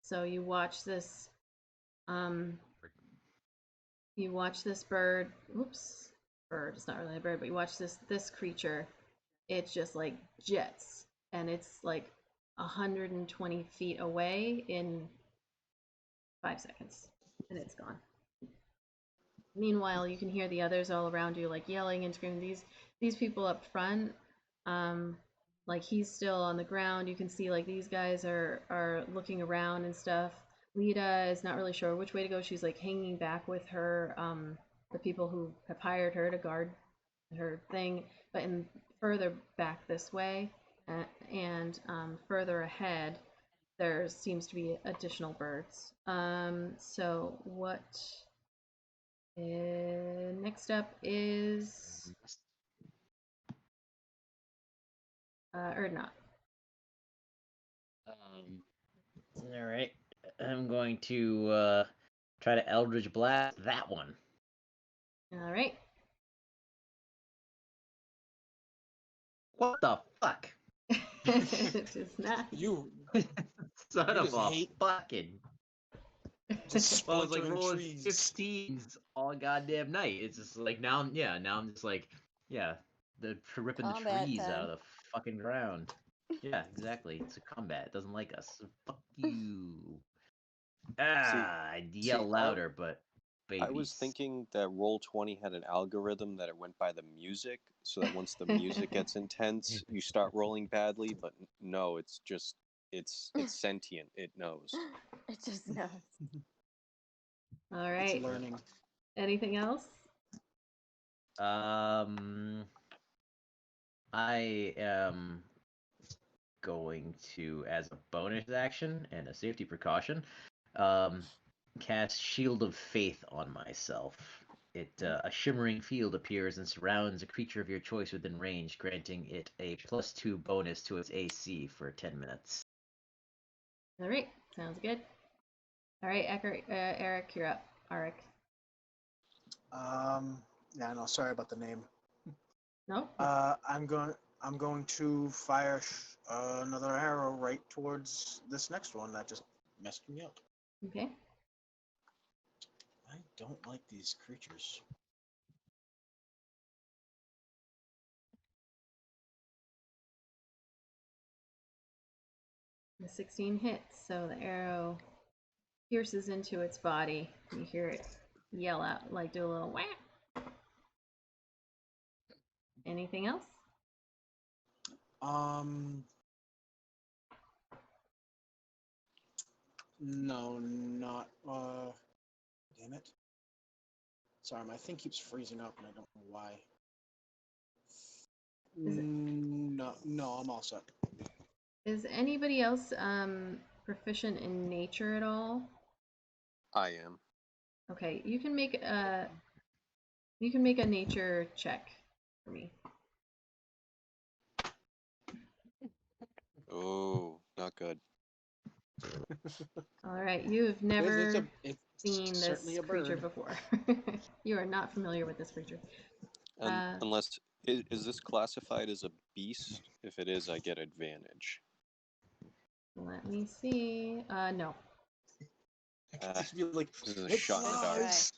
So you watch this bird. Oops, bird. It's not really a bird, but you watch this creature. It's just like jets, and it's like 120 feet away in 5 seconds, and it's gone. Meanwhile, you can hear the others all around you like yelling and screaming. These people up front, like he's still on the ground. You can see like these guys are looking around and stuff. Lita is not really sure which way to go. She's like hanging back with her, the people who have hired her to guard her thing, but in further back this way, and further ahead, there seems to be additional birds. So what? Next up is or not. All right. I'm going to try to Eldritch Blast that one. All right. What the fuck? It is not. You Son you of just a hate fucking. just Well, I was like splintering rolling trees. 15s all goddamn night. It's just like now I'm just like, yeah, the ripping Combat the trees out time. of the fucking ground. Yeah, exactly. It's a combat. It doesn't like us. So fuck you. I'd yell louder, but babies. I was thinking that Roll20 had an algorithm that it went by the music, so that once the music gets intense, you start rolling badly. But no, it's just it's sentient. It knows. It just knows. All right. It's learning. Anything else? I am going to, as a bonus action and a safety precaution, cast Shield of Faith on myself. A shimmering field appears and surrounds a creature of your choice within range, granting it a +2 bonus to its AC for 10 minutes. All right. Sounds good. All right, Eric, you're up. Eric. Yeah, no, sorry about the name. No. I'm going to fire another arrow right towards this next one that just messed me up. Okay. I don't like these creatures. The 16 hits, so the arrow pierces into its body. You hear it yell out, like do a little whack. Anything else? No, not. Damn it. Sorry, my thing keeps freezing up, and I don't know why. No, I'm all set. Is anybody else proficient in nature at all? I am. Okay, you can make a nature check for me. Oh, not good. All right, you've never. seen this Certainly a creature bird. before. You are not familiar with this creature. Unless is this classified as a beast? If it is, I get advantage. Let me see. No. I could just be like, This is a it shot in the dark. flies.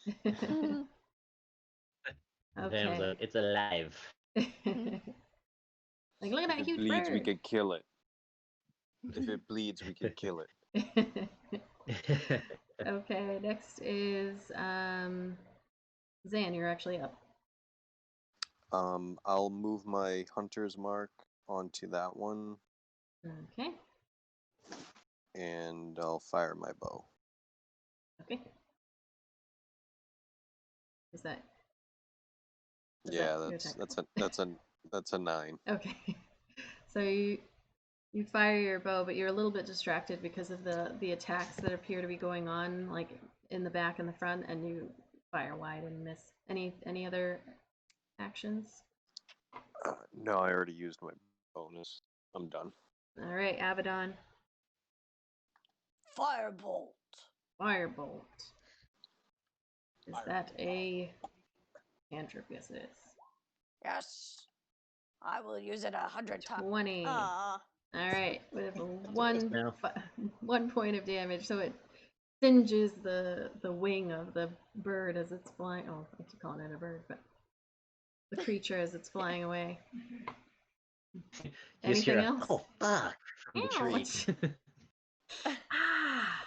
Sam's Okay. like, it's alive. Like, look at that If it huge bleeds, we bird. could kill it. If it bleeds, we could kill it. Okay, next is Zan, you're actually up. I'll move my hunter's mark onto that one, Okay. and I'll fire my bow. Okay. Is that Yeah, your attack? that's a 9. Okay. So you fire your bow, but you're a little bit distracted because of the attacks that appear to be going on, like in the back and the front, and you fire wide and miss. Any other actions? No, I already used my bonus. I'm done. All right, Abaddon. Firebolt. Firebolt. Is that a cantrip? Yes, it is. Yes. I will use it 100 times. 20. Ah. All right, with now. 1 point of damage, so it singes the wing of the bird as it's flying. Oh, I keep calling it a bird, but the creature as it's flying away. You just hear Anything else? oh fuck from the tree. Ouch. Ah.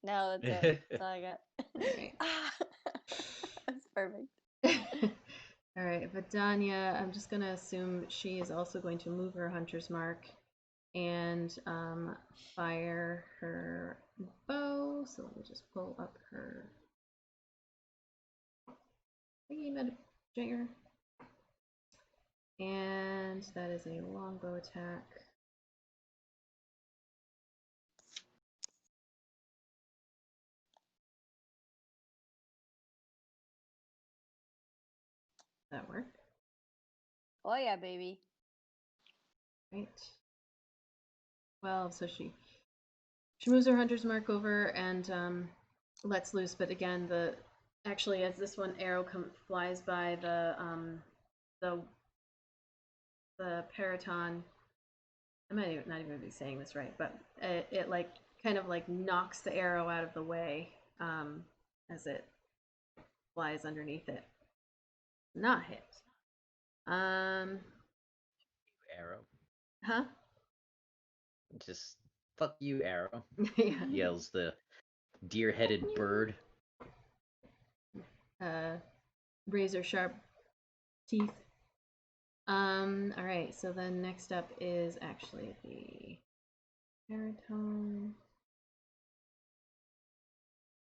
No, that's it. That's all I got. All right. That's perfect. All right, Vidania, I'm just gonna assume she is also going to move her hunter's mark and fire her bow. So let me just pull up her thingy jigger. And that is a longbow attack. That work? Oh yeah, baby. Right. 12, so she moves her hunter's mark over and lets loose, but again, actually as this one arrow flies by the Periton, I might not even be saying this right, but it like kind of like knocks the arrow out of the way as it flies underneath it. Not hit. Arrow. Huh? Just fuck you, Arrow. Yeah. Yells the deer-headed bird. Razor sharp teeth. All right, so then next up is actually the Periton.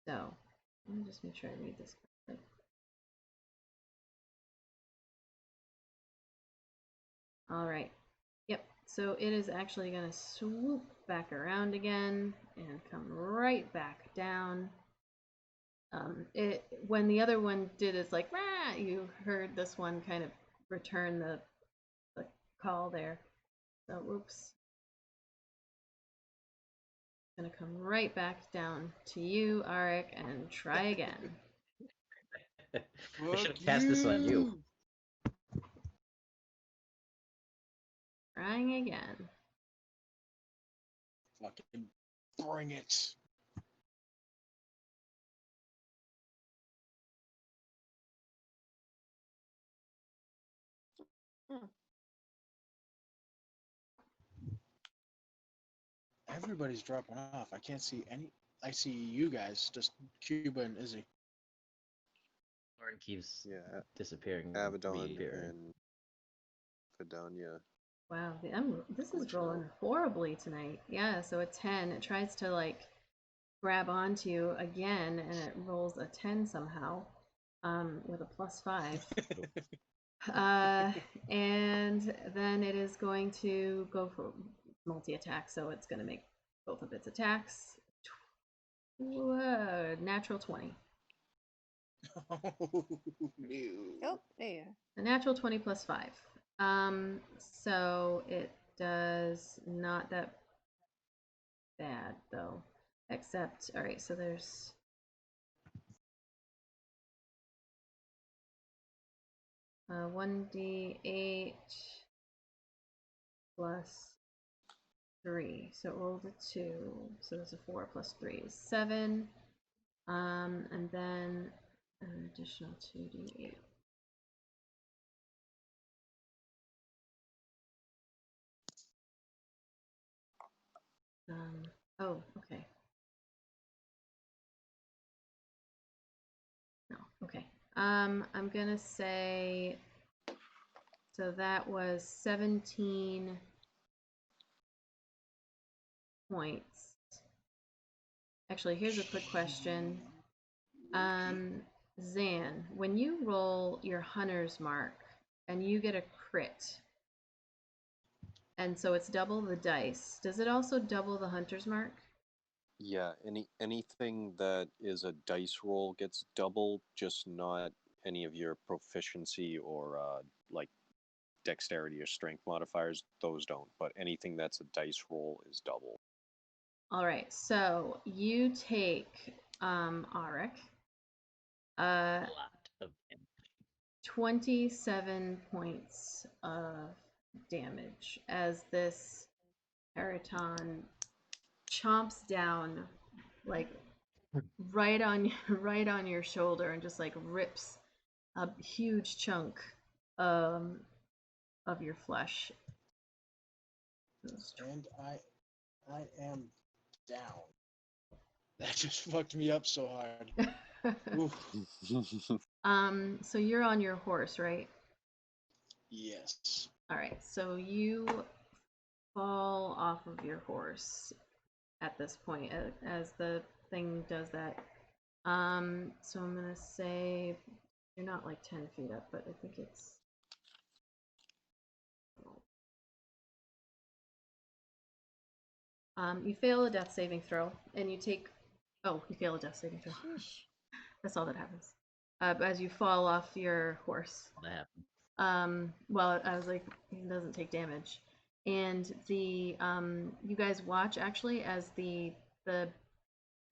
So let me just make sure I read this correctly. All right. Yep. So it is actually going to swoop back around again and come right back down. When the other one did its like, rah, you heard this one kind of return the call there. So, whoops. Gonna come right back down to you, Arik, and try again. We should have cast this on you. Trying again. Fucking bring it. Everybody's dropping off. I can't see any. I see you guys, just Cuba and Izzy. Lauren keeps Yeah, disappearing. Abaddon reappearing. and Vidania. Wow, this is Glitching rolling out. horribly tonight. Yeah, so a 10. It tries to like grab onto you again, and it rolls a 10 somehow, with a +5. And then it is going to go for multi-attack, so it's going to make both of its attacks. Whoa, natural 20. Oh, no. Oh, there. A natural 20 plus 5. So it does not that bad though. Except, all right, so there's 1d8 plus 3. So it rolled a 2. So that's a 4 plus 3 is 7. And then an additional 2d8. Oh, okay. No, okay. I'm gonna say, so that was 17 points. Actually, here's a quick question. Zan, when you roll your hunter's mark and you get a crit, and so it's double the dice, does it also double the hunter's mark? Yeah, anything that is a dice roll gets doubled, just not any of your proficiency or like dexterity or strength modifiers. Those don't, but anything that's a dice roll is double. All right, so you take Arik, A lot of damage. 27 points of damage as this Periton chomps down like right on your shoulder and just like rips a huge chunk of your flesh. And I am down. That just fucked me up so hard. Oof. So you're on your horse, right? Yes. All right. So you fall off of your horse at this point as the thing does that. So I'm gonna say you're not like 10 feet up, but I think it's. You fail a death saving throw, and you take. Oh, you fail a death saving throw. That's all that happens. As you fall off your horse. That happened. Well, I was like, he doesn't take damage, and the you guys watch actually as the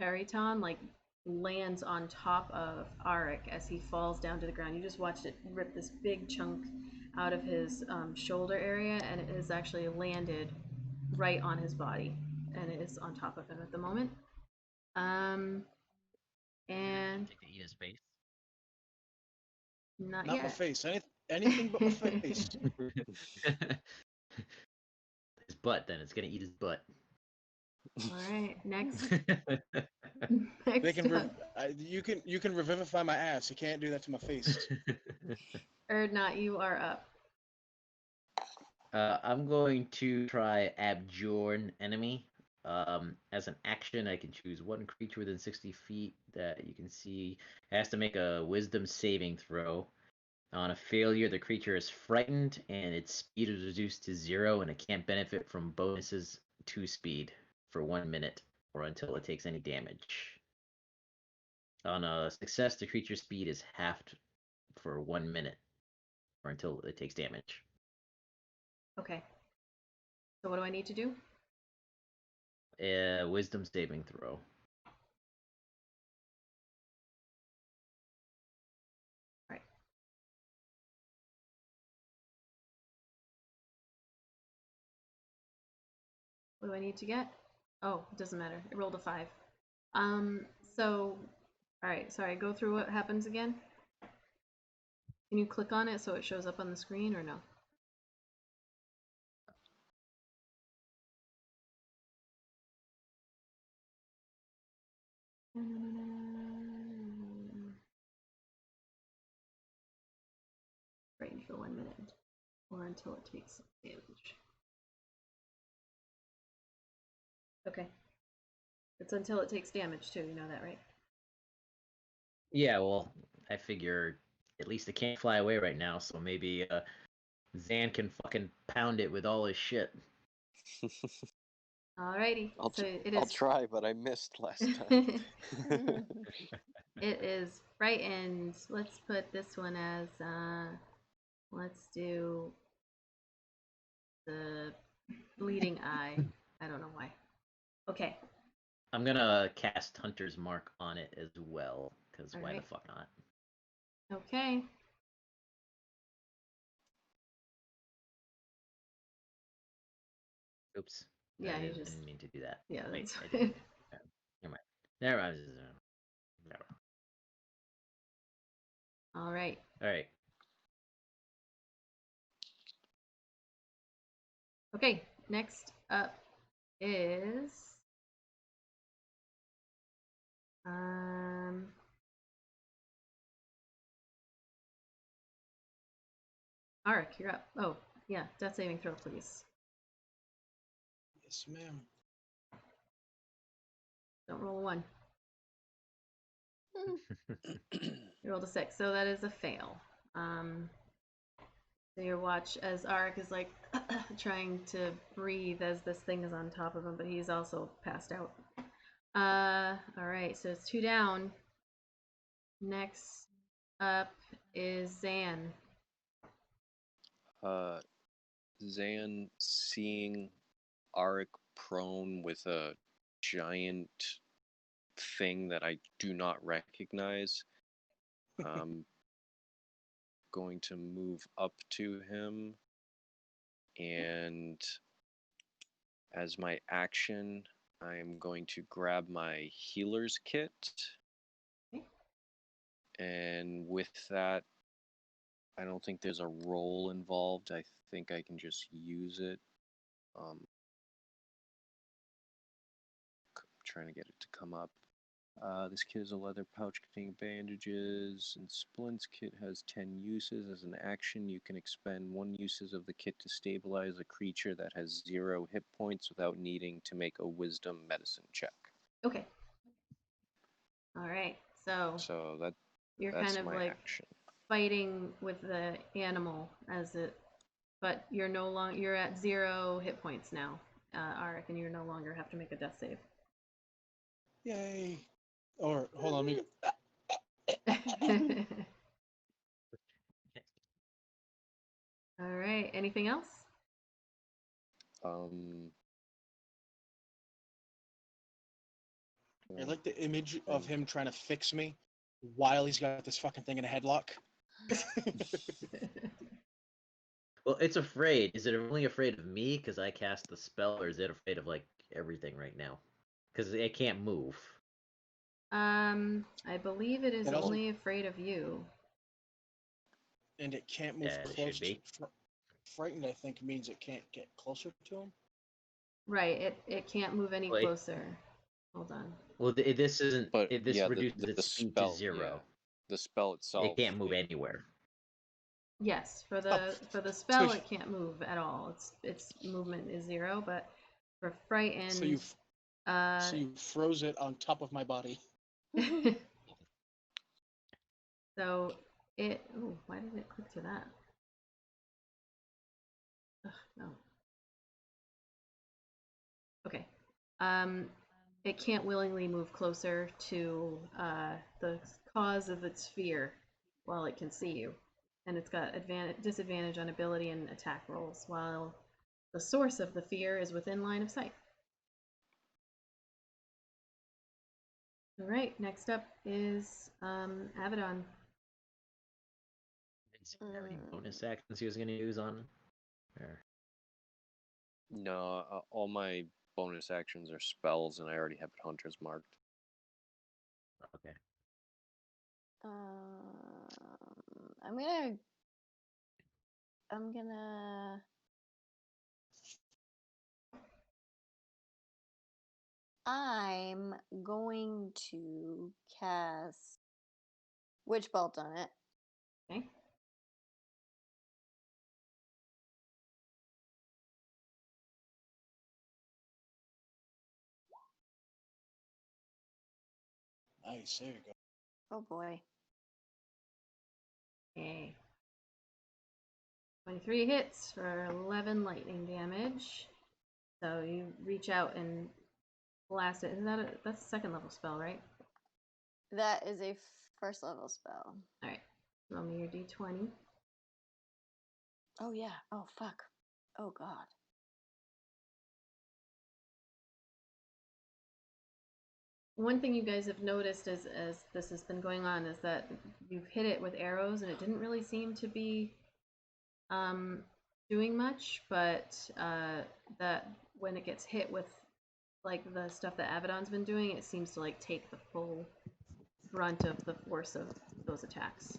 Periton like lands on top of Arik as he falls down to the ground. You just watched it rip this big chunk out of his shoulder area, and it has actually landed right on his body, and it is on top of him at the moment. And Take to eat his face. not Not my yet. face. Anything but my face. His butt. Then it's gonna eat his butt. All right, next. They Next can up, you can revivify my ass. You can't do that to my face. Erdnot, you are up. I'm going to try abjure an enemy. As an action, I can choose one creature within 60 feet that you can see. It has to make a wisdom saving throw. On a failure, the creature is frightened and its speed is reduced to 0, and it can't benefit from bonuses to speed for 1 minute or until it takes any damage. On a success, the creature's speed is halved for 1 minute or until it takes damage. Okay. So what do I need to do? Wisdom saving throw. Right. What do I need to get? Oh, it doesn't matter. It rolled a 5. So, all right, sorry, go through what happens again. Can you click on it so it shows up on the screen or no? Frightened for 1 minute or until it takes damage. Okay. It's until it takes damage too, you know that, right? Yeah, well, I figure at least it can't fly away right now, so maybe Zan can fucking pound it with all his shit. Alrighty. So it is. I'll try, but I missed last time. It is frightened. Let's put this one as let's do the bleeding eye. I don't know why. Okay. I'm gonna cast Hunter's Mark on it as well, because why the fuck not? Okay. Oops. Yeah, I he didn't, just. didn't mean to do that. Yeah, Wait, that's. I did. Never mind. Never mind. Never. All right. All right. Okay. Next up is Arik, you're up. Oh, yeah, death saving throw, please. Yes, ma'am. Don't roll a 1. You rolled a 6, so that is a fail. So you watch as Arik is like trying to breathe as this thing is on top of him, but he's also passed out. All right, so it's 2 down. Next up is Zan. Zan seeing Arik prone with a giant thing that I do not recognize. Going to move up to him, and as my action, I'm going to grab my healer's kit. Okay. And with that, I don't think there's a roll involved. I think I can just use it. Trying to get it to come up. This kit is a leather pouch containing bandages, and Splint's kit has 10 uses. As an action, you can expend 1 uses of the kit to stabilize a creature that has 0 hit points without needing to make a wisdom medicine check. Okay. All right. So you're that's kind of my like action. fighting with the animal as it, but you're no longer, you're at 0 hit points now, Arik, and you no longer have to make a death save. Yay. Or, hold on, let me All right. Anything else? I like the image of him trying to fix me while he's got this fucking thing in a headlock. Well, it's afraid. Is it only afraid of me because I cast the spell, or is it afraid of like everything right now? Because it can't move. I believe it is It also- only afraid of you. And it can't move Yeah, it close should be. to... Frightened, I think, means it can't get closer to him. Right. It can't move any Well, closer. Hold on. Well, this isn't. But This yeah, reduces the its speed spell, to 0. yeah. The spell itself. It can't move anywhere. Yes, for the spell, it can't move at all. Its movement is 0, but for frightened, so you froze it on top of my body. So it. Oh, why did it click to that? Ugh, no. Okay. It can't willingly move closer to the cause of its fear while it can see you, and it's got disadvantage on ability and attack rolls while the source of the fear is within line of sight. All right. Next up is Abaddon. Did he have any bonus actions he was going to use on? Or... No, all my bonus actions are spells, and I already have Hunter's marked. Okay. I'm gonna I'm going to cast Witch Bolt on it. Okay. Nice, there you go. Oh boy. Okay. 23 hits for 11 lightning damage. So you reach out and blast it. That's a 2nd level spell, right? That is a 1st level spell. All right. Roll me your d20. Oh yeah. Oh fuck. Oh god. One thing you guys have noticed as this has been going on is that you've hit it with arrows and it didn't really seem to be doing much, but that when it gets hit with like the stuff that Abaddon's been doing, it seems to like take the full brunt of the force of those attacks.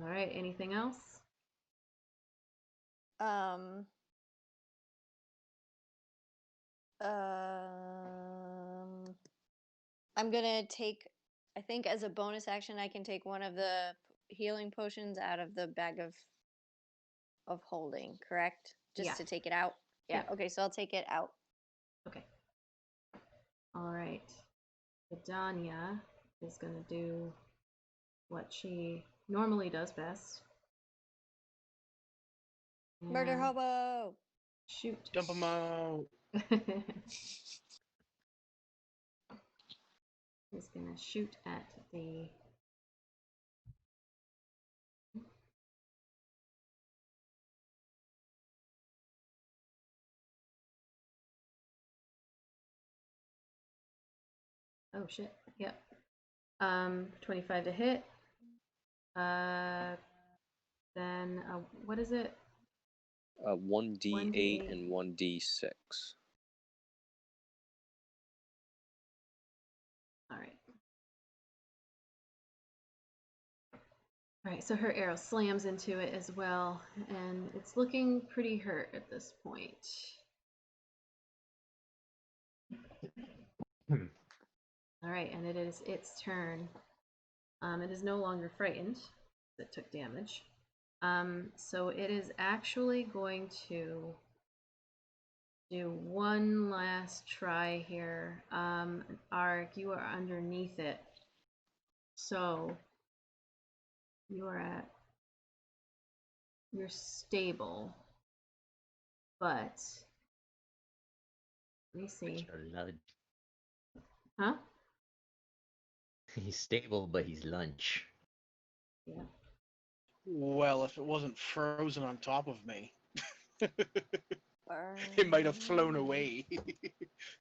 All right, anything else? Um, I'm gonna take, I think as a bonus action, I can take one of the healing potions out of the bag of holding, correct? Just Yeah. to take it out? Yeah, Yeah. okay, so I'll take it out. Okay. All right. Vidania is going to do what she normally does best. Murder And hobo! shoot. Dump them out. Is going to shoot at the oh shit. Yep. 25 to hit. Then what is it? 1d8 and 1d6. All right. All right, so her arrow slams into it as well, and it's looking pretty hurt at this point. All right, and it is its turn. It is no longer frightened. It took damage. So it is actually going to do one last try here. Arg, you are underneath it. So you're stable. But let me see. Huh? He's stable, but he's lunch. Yeah. Well, if it wasn't frozen on top of me, it might have flown away.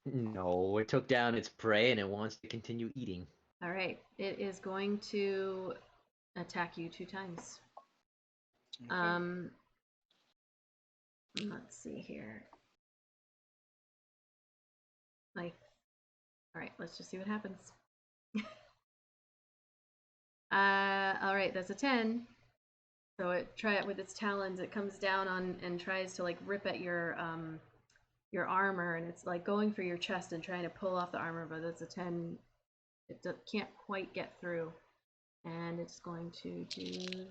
No, it took down its prey and it wants to continue eating. All right. It is going to attack you 2 times. Okay. Let's see here. Like, all right, let's just see what happens. All right, that's a 10. So it try it with its talons. It comes down on and tries to like rip at your armor, and it's like going for your chest and trying to pull off the armor, but it's a 10. It can't quite get through, and it's going to do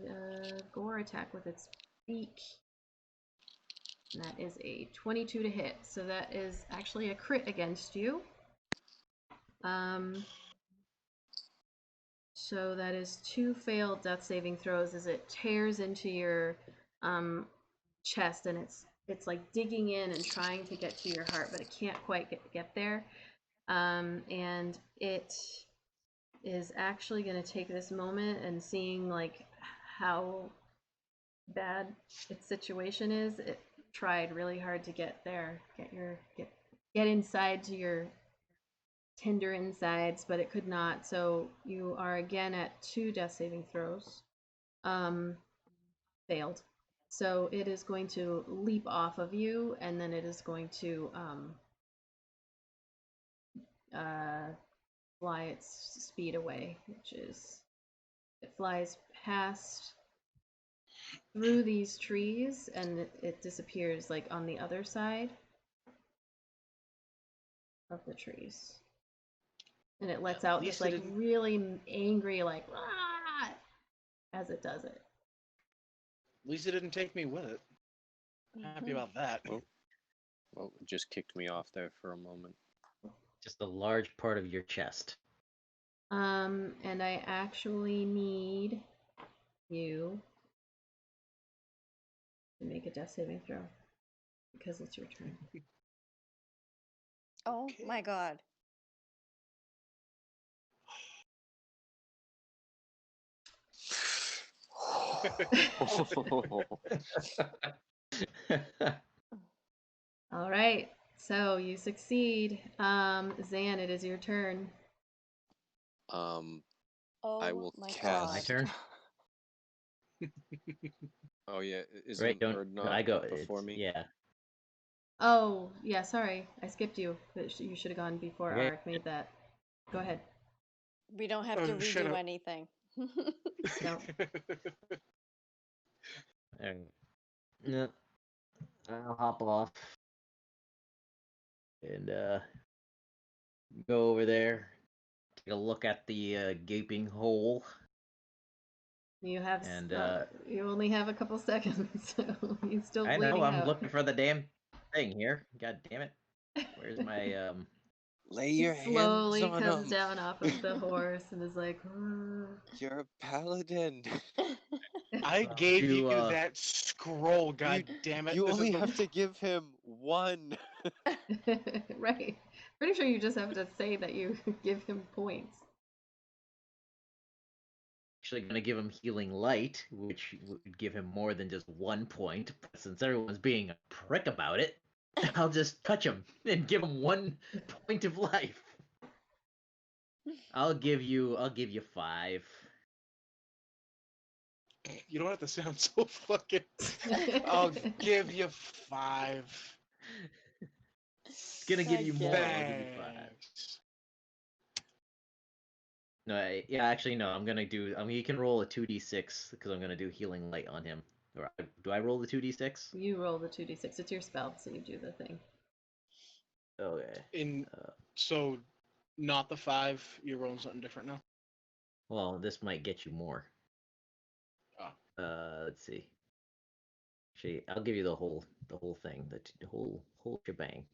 the gore attack with its beak. And that is a 22 to hit, so that is actually a crit against you. So that is 2 failed death saving throws as it tears into your chest, and it's like digging in and trying to get to your heart, but it can't quite get there. And it is actually going to take this moment and seeing like how bad its situation is. It tried really hard to get there, get inside to your tender insides, but it could not. So you are again at 2 death saving throws. Failed. So it is going to leap off of you, and then it is going to fly its speed away, which is it flies past through these trees, and it disappears like on the other side of the trees. And it lets out this like really angry like "Ah!" as it does it. At least it didn't take me with it. Happy about that. Well, it just kicked me off there for a moment. Just a large part of your chest. And I actually need you to make a death saving throw because it's your turn. Oh my god. All right, so you succeed. Zan, it is your turn. I will my cast. My turn. Oh yeah, isn't Right? Don't Erdnot I go? up before me? Yeah. Oh, yeah, sorry. I skipped you. You should have gone before Okay. Arik made that. Go ahead. We don't have to shut redo up. anything. No. Alright. No, I'll hop off and go over there, take a look at the gaping hole, You have and you only have a couple seconds, so he's still I know bleeding I'm out. looking for the damn thing here. God damn it! Where's my Lay He your hands slowly on comes him. down off of the horse and is like, You're a paladin. I Well, gave you you that scroll, god damn it. You This is only the have to give him one. right. Pretty sure you just have to say that you give him points. actually gonna give him healing light, which would give him more than just 1 point. But since everyone's being a prick about it, I'll just touch him and give him 1 point of life. I'll give you 5. You don't have to sound so fucking. I'll give you 5. It's gonna give you more. Okay. I'll give you 5. Thanks. No, yeah, actually no. I'm gonna do. I mean, you can roll a 2d6 because I'm gonna do healing light on him. Or do I roll the 2d6? You roll the 2d6. It's your spell, so you do the thing. Okay. So, not the 5. You're rolling something different now. Well, this might get you more. Oh. Let's see. Actually, I'll give you the whole thing, the whole shebang.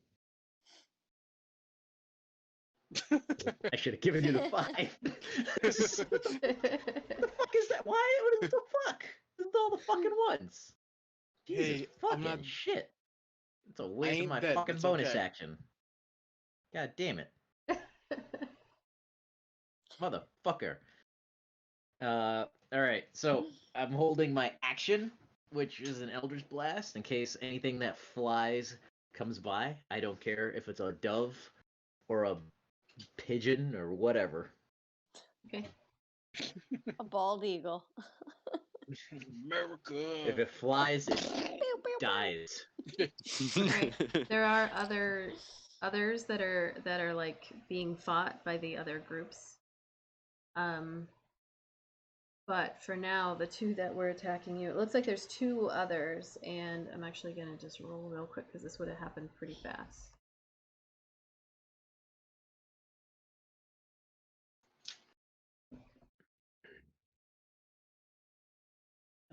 I should have given you the 5. What the fuck is that? Why? What is the fuck? This is all the fucking ones. Jesus Hey, fucking I'm not. shit. It's a I waste of ain't my dead. fucking It's bonus okay. action. God damn it. Motherfucker. Alright, so I'm holding my action, which is an Eldritch Blast, in case anything that flies comes by. I don't care if it's a dove or a pigeon or whatever. Okay. A bald eagle. America. If it flies, it dies. Right. There are others that are like being fought by the other groups. But for now, the two that were attacking you, it looks like there's 2 others, and I'm actually gonna just roll real quick because this would have happened pretty fast.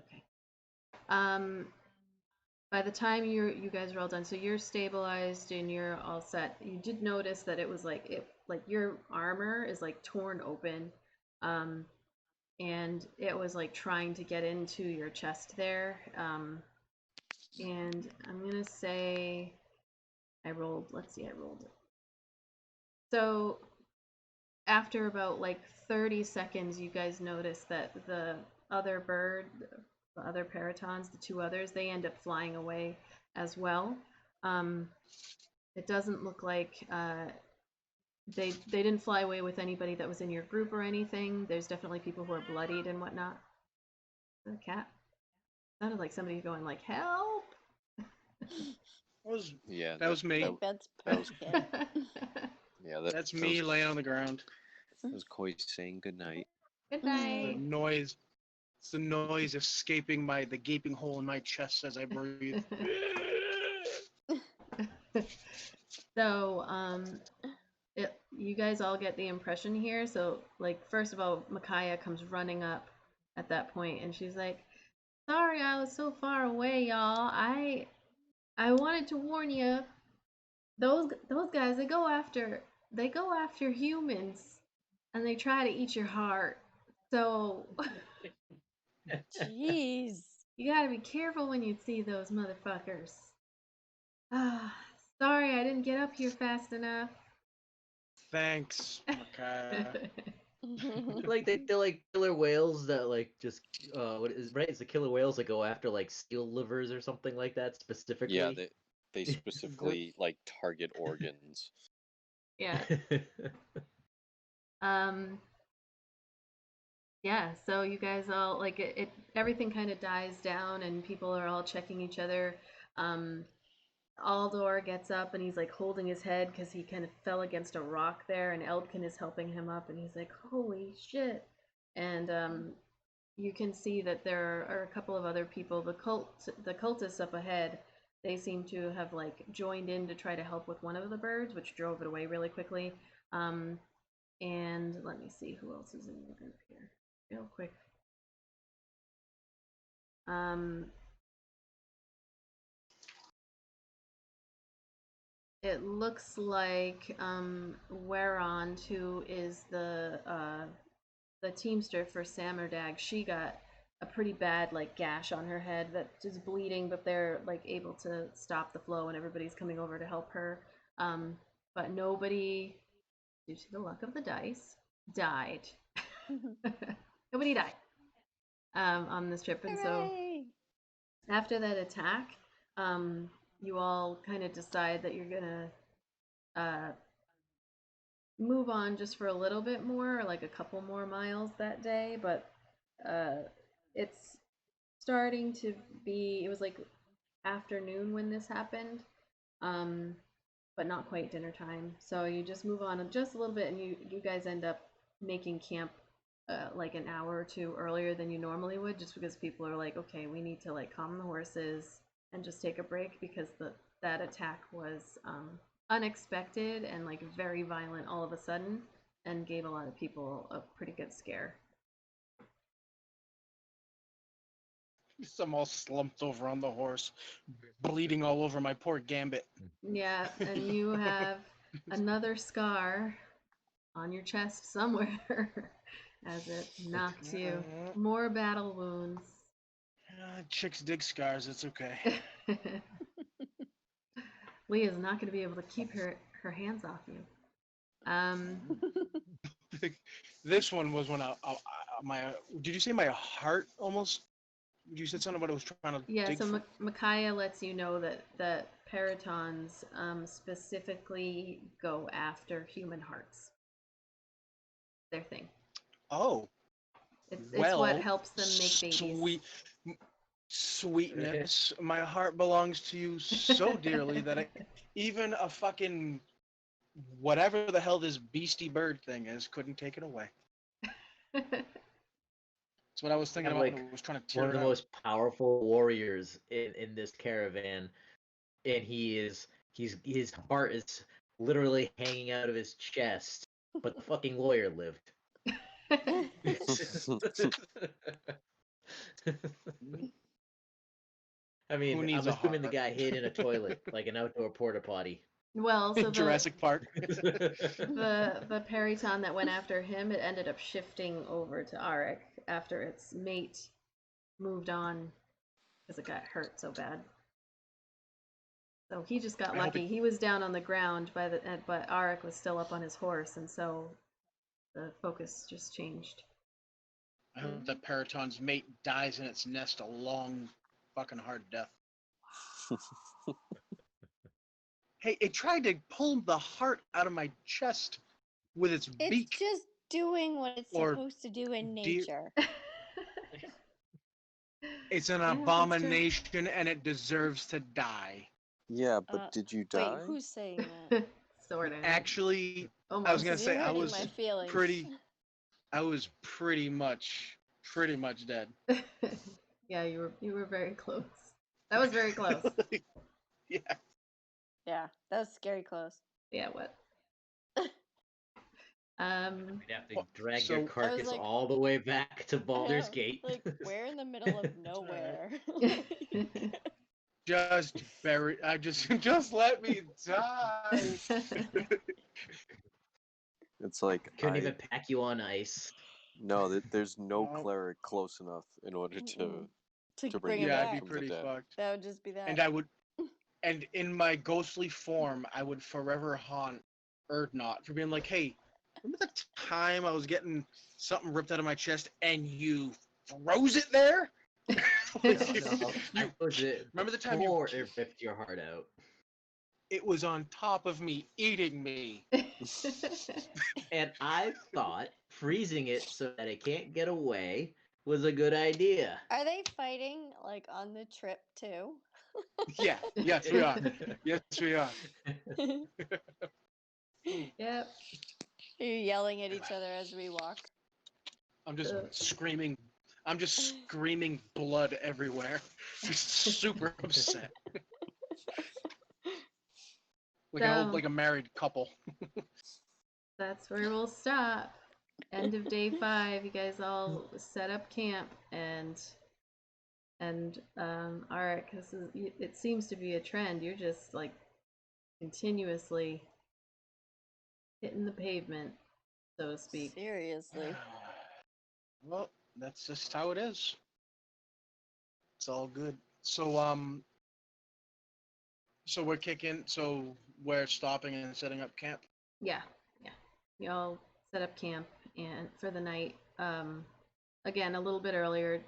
Okay. By the time you guys are all done, so you're stabilized and you're all set. You did notice that it was like your armor is like torn open, and it was like trying to get into your chest there. And I'm gonna say I rolled. Let's see, I rolled it. So after about like 30 seconds, you guys notice that the other bird, the other paratons, the 2 others, they end up flying away as well. It doesn't look like they didn't fly away with anybody that was in your group or anything. There's definitely people who are bloodied and whatnot. Is that a cat? Sounded like somebody going like help. Yeah, That was me. That's that was Pumpkin. yeah. That's me laying on the ground. That was Koi saying goodnight. Good The night. noise. It's the noise escaping the gaping hole in my chest as I breathe. So, you guys all get the impression here. So, like, first of all, Micaiah comes running up at that point, and she's like, "Sorry, I was so far away, y'all. I wanted to warn you. Those guys, they go after humans, and they try to eat your heart. So Jeez. you gotta be careful when you see those motherfuckers." Ah, sorry, I didn't get up here fast enough. Thanks, Makaya. Like they're like killer whales that like just what is right? It's the killer whales that go after like seal livers or something like that specifically. Yeah, they specifically like target organs. Yeah. Yeah, so you guys all like everything kind of dies down and people are all checking each other. Aldor gets up and he's like holding his head because he kind of fell against a rock there, and Eldkin is helping him up, and he's like, "Holy shit!" And you can see that there are a couple of other people. The cultists up ahead, they seem to have like joined in to try to help with one of the birds, which drove it away really quickly. And let me see who else is in the group here, real quick. It looks like Werond, who is the teamster for Samerdag, she got a pretty bad like gash on her head that is bleeding, but they're like able to stop the flow and everybody's coming over to help her. But nobody, due to the luck of the dice, died. Nobody died on this trip, and so after that attack, you all kind of decide that you're gonna move on just for a little bit more, like a couple more miles that day, but it's starting to be, it was like afternoon when this happened, but not quite dinner time. So you just move on just a little bit, and you guys end up making camp like an hour or two earlier than you normally would, just because people are like, okay, we need to like calm the horses and just take a break, because that attack was unexpected and like very violent all of a sudden, and gave a lot of people a pretty good scare. I'm all slumped over on the horse, bleeding all over my poor Gambit. Yeah, and you have another scar on your chest somewhere as it knocks you. More battle wounds. Chicks dig scars, it's okay. Leah's not going to be able to keep her hands off you. This one was when my, did you say my heart almost? You said something about it was trying to dig so for... Micaiah lets you know that Paratons specifically go after human hearts. Their thing. Oh. It's what helps them make babies. Sweetness, my heart belongs to you so dearly that even a fucking whatever the hell this beastie bird thing is couldn't take it away. That's what I was thinking about when I was trying to tear one of the most powerful warriors in this caravan, and his heart is literally hanging out of his chest, but the fucking lawyer lived. I mean, I'm assuming the guy hid in a toilet, like an outdoor porta potty. Well, so Jurassic Park. the Periton that went after him, it ended up shifting over to Arik after its mate moved on because it got hurt so bad. So he just got lucky. He was down on the ground but Arik was still up on his horse, and so the focus just changed. I hope that Periton's mate dies in its nest a long, fucking hard death. Hey, it tried to pull the heart out of my chest with its beak. It's just doing what it's supposed to do in nature. It's an abomination and it deserves to die. Yeah, but did you die? Wait, who's saying that? Sort of. Actually, almost. I was gonna say I was my feelings. pretty much dead. Yeah, you were very close. That was very close. Yeah. Yeah, that was scary close. Yeah, what? You'd have to drag your carcass all the way back to Baldur's Gate. Like, we're in the middle of nowhere. Just bury. Just let me die. It's like couldn't even pack you on ice. No, there's no cleric close enough in order to bring you back I'd be from pretty the dead. fucked. That would just be that. And in my ghostly form, I would forever haunt Erdnot for being like, hey, remember the time I was getting something ripped out of my chest and you froze it there? Remember the time you ripped your heart out? It was on top of me, eating me. And I thought freezing it so that it can't get away was a good idea. Are they fighting like on the trip too? Yeah, yes, we are. Yes, we are. Yep. Are you yelling at each other as we walk? I'm just screaming. I'm just screaming blood everywhere. Just super upset. So Like a married couple. that's where we'll stop. End of day 5. You guys all set up camp and Arik, it seems to be a trend. You're just like continuously hitting the pavement, so to speak. Seriously. Well, that's just how it is. It's all good. So we're kicking. So we're stopping and setting up camp. Yeah, yeah. You all set up camp and for the night. Again, a little bit earlier.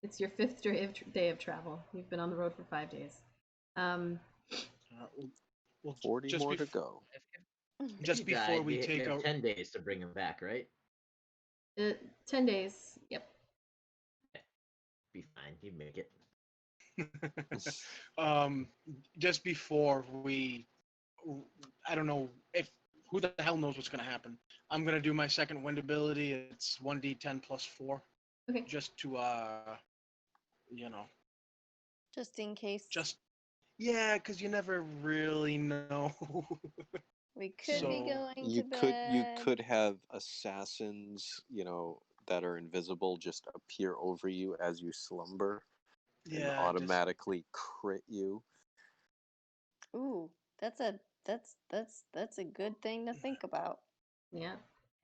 It's your 5th day of travel. You've been on the road for 5 days. We'll 40 just more to go. If just he before died, we you take have out. 10 days to bring him back, right? 10 days. Yep. Be fine. He'd make it. Just before we, I don't know if who the hell knows what's gonna happen. I'm gonna do my second wind ability. It's 1d10 plus 4. Okay. Just to you know, Just in case. just yeah, because you never really know. We could be So going You to bed. you could have assassins, that are invisible just appear over you as you slumber and yeah, automatically crit you. Ooh, that's a good thing to think about. Yeah.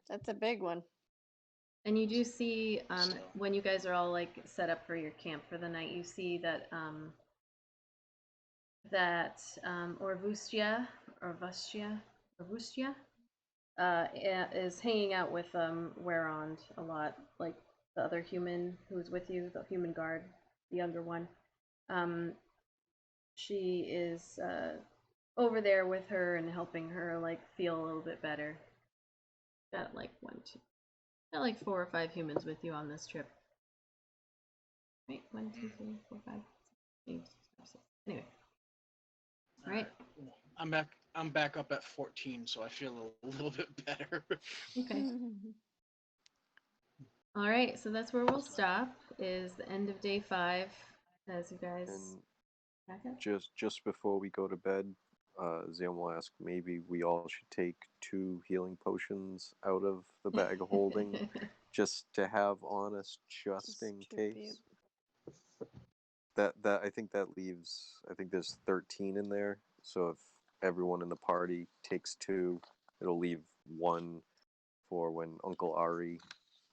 That's a big one. And you do see So. when you guys are all like set up for your camp for the night, you see that Orvustia is hanging out with Werond a lot, like the other human who's with you, the human guard, the younger one. She is over there with her and helping her like feel a little bit better. Got like 4 or 5 humans with you on this trip. Right, 1, 2, 3, 4, 5, 6, 7, 6. Anyway, all right. I'm back up at 14, so I feel a little bit better. Okay. All right, so that's where we'll stop. Is the end of day 5 as you guys And back up. just before we go to bed, Zion will ask, maybe we all should take 2 healing potions out of the bag of holding just to have on us just in case. That I think that leaves, I think there's 13 in there. So if everyone in the party takes 2, it'll leave 1 for when Uncle Ari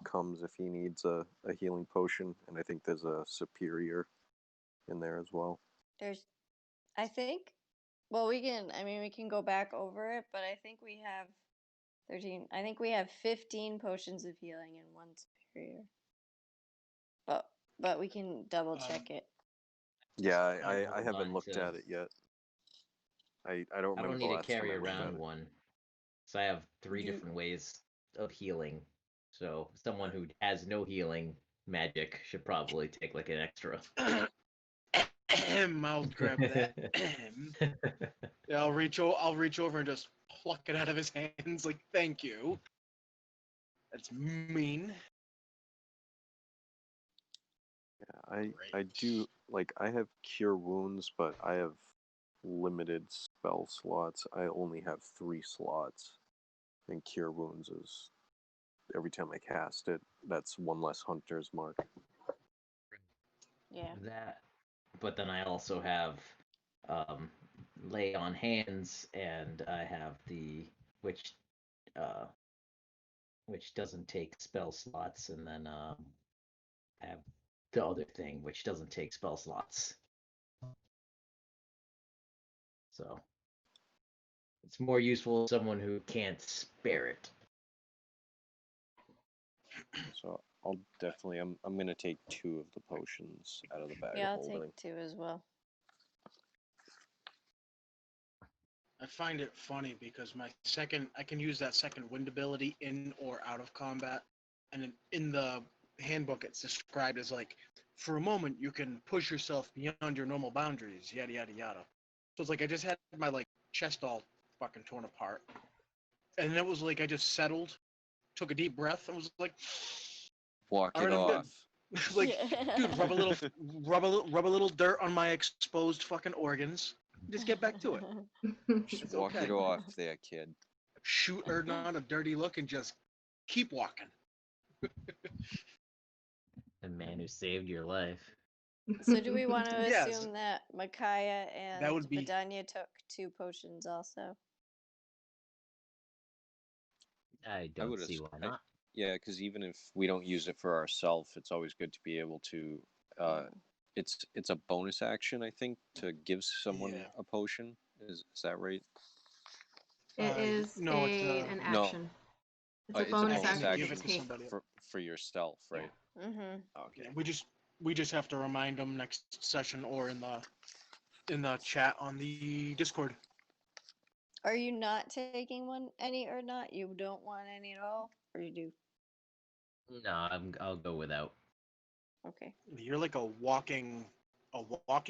comes if he needs a healing potion. And I think there's a superior in there as well. I think, well, we can go back over it, but I think we have 13. I think we have 15 potions of healing and 1 superior. But we can double check it. Yeah, I Hold haven't on looked to- at it yet. I don't I remember don't the need to last time carry I looked at around it. one. So I have 3 different ways of healing. So someone who has no healing magic should probably take like an extra. I'll grab that. Yeah, I'll reach over and just pluck it out of his hands. Like, thank you. That's mean. Yeah, I do, like, I have cure wounds, but I have limited spell slots. I only have 3 slots, and cure wounds is every time I cast it, that's 1 less hunter's mark. Yeah. That, but then I also have lay on hands, and I have the which doesn't take spell slots, and then I have the other thing which doesn't take spell slots. So it's more useful to someone who can't spare it. So I'll definitely, I'm gonna take 2 of the potions out of the bag Yeah, of I'll holding. take 2 as well. I find it funny because I can use that second wind ability in or out of combat, and in the handbook it's described as like for a moment you can push yourself beyond your normal boundaries, yada yada yada. So it's like I just had my like chest all fucking torn apart, and then it was like I just settled, took a deep breath, and was like, Walk all it right, I'm good. off. Like, dude, rub a little dirt on my exposed fucking organs. Just get back to it. Just It's walk okay. it off there, kid. Shoot Erdnon a dirty look and just keep walking. The man who saved your life. So do we want to Yes. assume that Micaiah and would be- Vidania took 2 potions also? I don't would've see s- why I- not. Yeah, because even if we don't use it for ourselves, it's always good to be able to. It's a bonus action, I think, to give someone Yeah. a potion. Is that right? It is no, it's an No. action. It's a It's bonus action to action give to it to take. somebody. for yourself, right? Mm-hmm. Okay. We just have to remind them next session or in the chat on the Discord. Are you not taking any or not? You don't want any at all, or you do? No, I'll go without. Okay. You're like a walking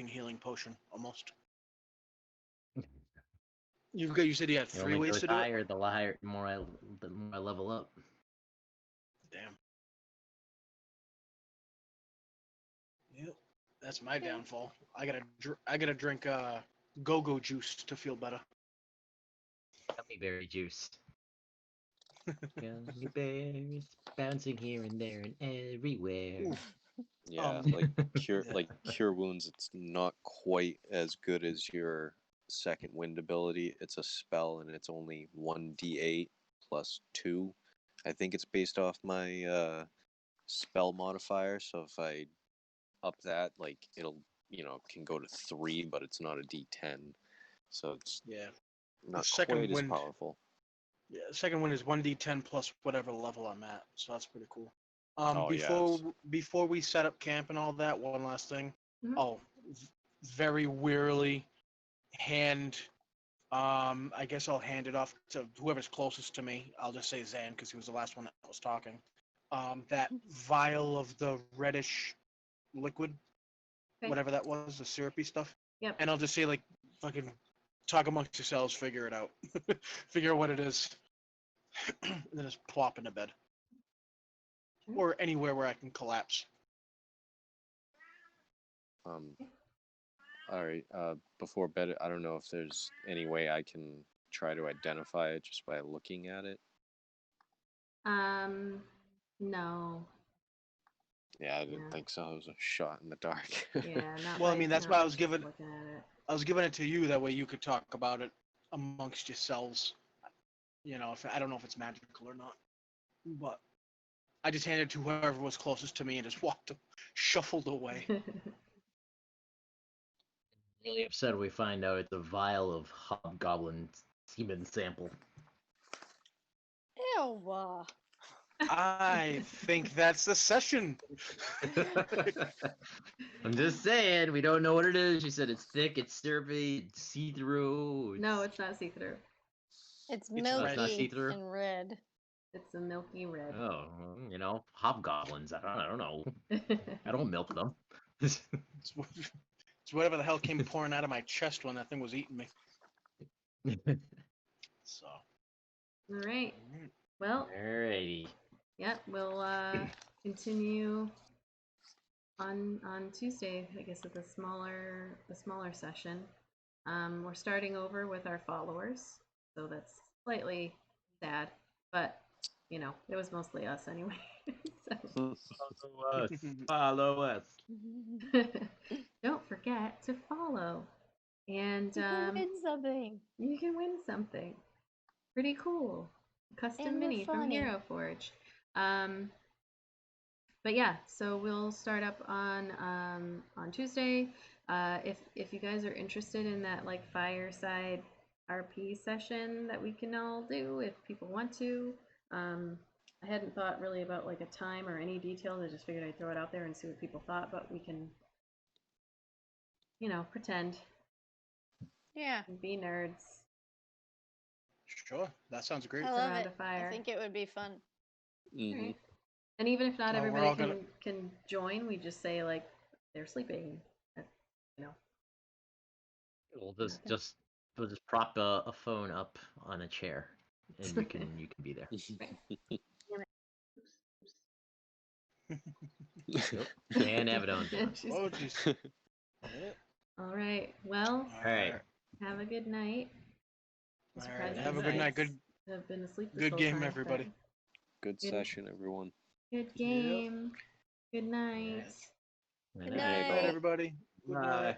healing potion almost. You said you had It 3 only ways goes to do it. higher the more I level up. Damn. Yep. That's my downfall. I gotta drink go-go juice to feel better. Gummy berry juice. Gummy berries bouncing here and there and everywhere. Oof. Yeah, Yeah. like cure wounds. It's not quite as good as your second wind ability. It's a spell, and it's only 1d8 plus 2. I think it's based off my spell modifier. So if I up that, like it'll can go to 3, but it's not a d10. So it's Yeah. not second quite as wind- powerful. Yeah, second one is 1d10 plus whatever level I'm at, so that's pretty cool. Oh, yeah, Before we set up camp and all that, one last thing. Mhm. Oh, very wearily hand. I guess I'll hand it off to whoever's closest to me. I'll just say Zan because he was the last one that was talking. That vial of the reddish liquid, Okay. whatever that was, the syrupy stuff. Yep. And I'll just say like, fucking, talk amongst yourselves, figure it out, figure out what it is, and then just plop into bed or anywhere where I can collapse. All right. Before bed, I don't know if there's any way I can try to identify it just by looking at it. No. Yeah, I didn't Yeah. think so. It was a shot in the dark. Yeah, not Well, I by- mean, that's not why I by was just given. looking at it. I was giving it to you that way you could talk about it amongst yourselves. If I don't know if it's magical or not, but I just handed it to whoever was closest to me and just shuffled away. Really upset when we find out it's a vial of hobgoblin semen sample. Ew. I think that's the session. I'm just saying, we don't know what it is. She said it's thick, it's syrupy, it's see-through. No, it's not see-through. It's red. milky It's not see-through? and red. It's a milky red. Oh, hobgoblins. I don't know. I don't milk them. It's whatever the hell came pouring out of my chest when that thing was eating me. So. All right. Well, Alrighty. yeah, we'll continue on Tuesday, I guess, at the smaller session. We're starting over with our followers, so that's slightly sad, but it was mostly us anyway. Follow us. Don't forget to follow, and You can win something. you can win something pretty cool, custom And we're mini from funny. Hero Forge. But yeah, so we'll start up on Tuesday. If you guys are interested in that like fireside RP session that we can all do, if people want to, I hadn't thought really about like a time or any details. I just figured I'd throw it out there and see what people thought. But we can, pretend Yeah. and be nerds. Sure, that sounds great. I love Around it. a fire. I think it would be fun. Mm-hmm. And even if not Well, we're everybody all gonna- can join, we just say like they're sleeping. You know. We'll just prop a phone up on a chair, and you can be there. Yep. And Abaddon's on. Oh, jeez. All right. Well, All right. have a good night. I'm All surprised right. Have a these good night. guys Good have been asleep this good whole game, time, everybody. Good Good. session, everyone. Good game. Good night. Good Good Good night, night. Good night, all. everybody. Good night. Bye.